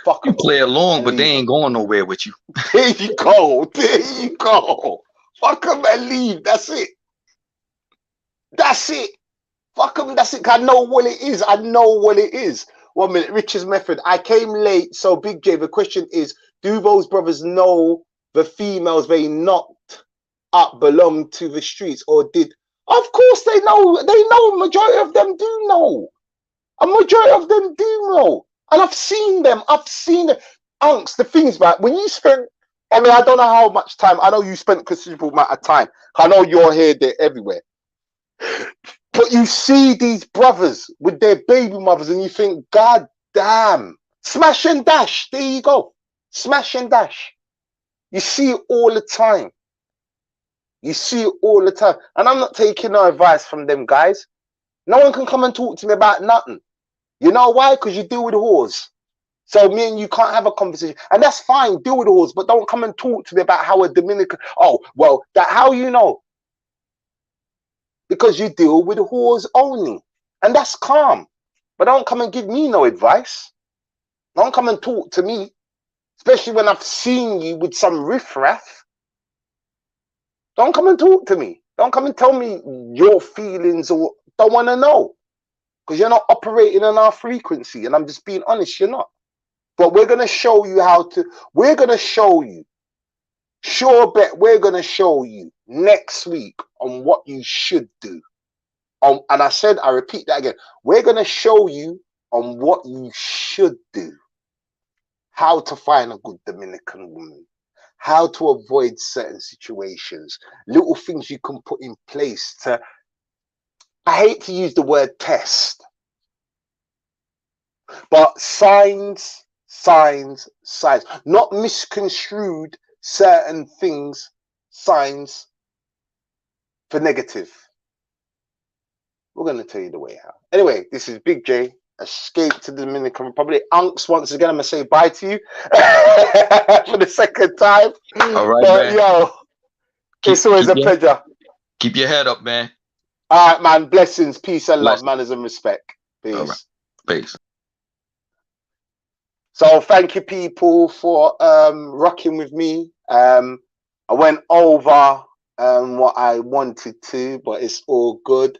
Fuck you play along, but they ain't going nowhere with you. There you go. There you go. Fuck them and leave. That's it. That's it. Fuck them. That's it. I know what it is. I know what it is. 1 minute. Rich's method. I came late. So Big J, the question is, do those brothers know the females they knocked up belong to the streets, or did? Of course they know. They know. Majority of them do know. A majority of them do know. And I've seen them. I've seen them. Unks, the things, right? When you spend I mean, I don't know how much time. I know you spent a considerable amount of time. I know you're here, there, everywhere. But you see these brothers with their baby mothers and you think, God damn. Smash and dash. There you go. Smash and dash. You see it all the time. You see it all the time. And I'm not taking no advice from them guys. No one can come and talk to me about nothing. You know why? Because you deal with whores. So me and you can't have a conversation. And that's fine. Deal with whores. But don't come and talk to me about how a Dominican... Oh, well, that how you know? Because you deal with whores only. And that's calm. But don't come and give me no advice. Don't come and talk to me. Especially when I've seen you with some riffraff. Don't come and talk to me. Don't come and tell me your feelings or don't want to know. Because you're not operating on our frequency. And I'm just being honest, you're not. But we're going to show you how to... We're going to show you. Sure bet we're going to show you next week on what you should do. And I repeat that again. We're going to show you on what you should do. How to find a good Dominican woman. How to avoid certain situations. Little things you can put in place to... I hate to use the word test. But signs. Not misconstrued certain things, signs for negative. We're going to tell you the way how. Anyway, this is Big J, Escape to the Dominican Republic. Unks, once again, I'm going to say bye to you for the second time. All right, but, man. Yo, it's always a pleasure. Keep your head up, man. All right, man. Blessings, peace and love, Blessings. manners and respect. Peace. All right. Peace. So thank you, people, for rocking with me. I went over what I wanted to, but it's all good.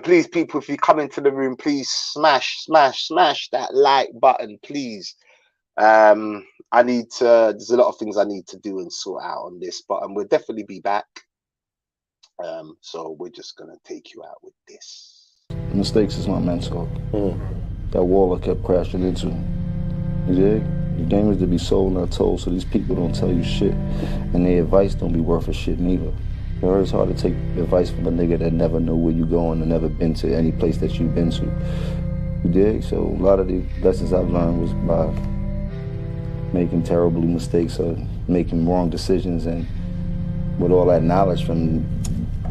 Please, people, if you come into the room, please smash that like button, please. I need to. There's a lot of things I need to do and sort out on this, but we'll definitely be back. So we're just gonna take you out with this. Mistakes is my mentor. That wall I kept crashing into. You dig? The game is to be sold, not told, so these people don't tell you shit. And their advice don't be worth a shit neither. It's hard to take advice from a nigga that never know where you going and never been to any place that you've been to. You dig? So a lot of the lessons I've learned was by making terrible mistakes or making wrong decisions, and with all that knowledge from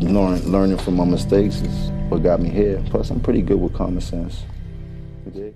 learning from my mistakes is what got me here. Plus, I'm pretty good with common sense. You dig?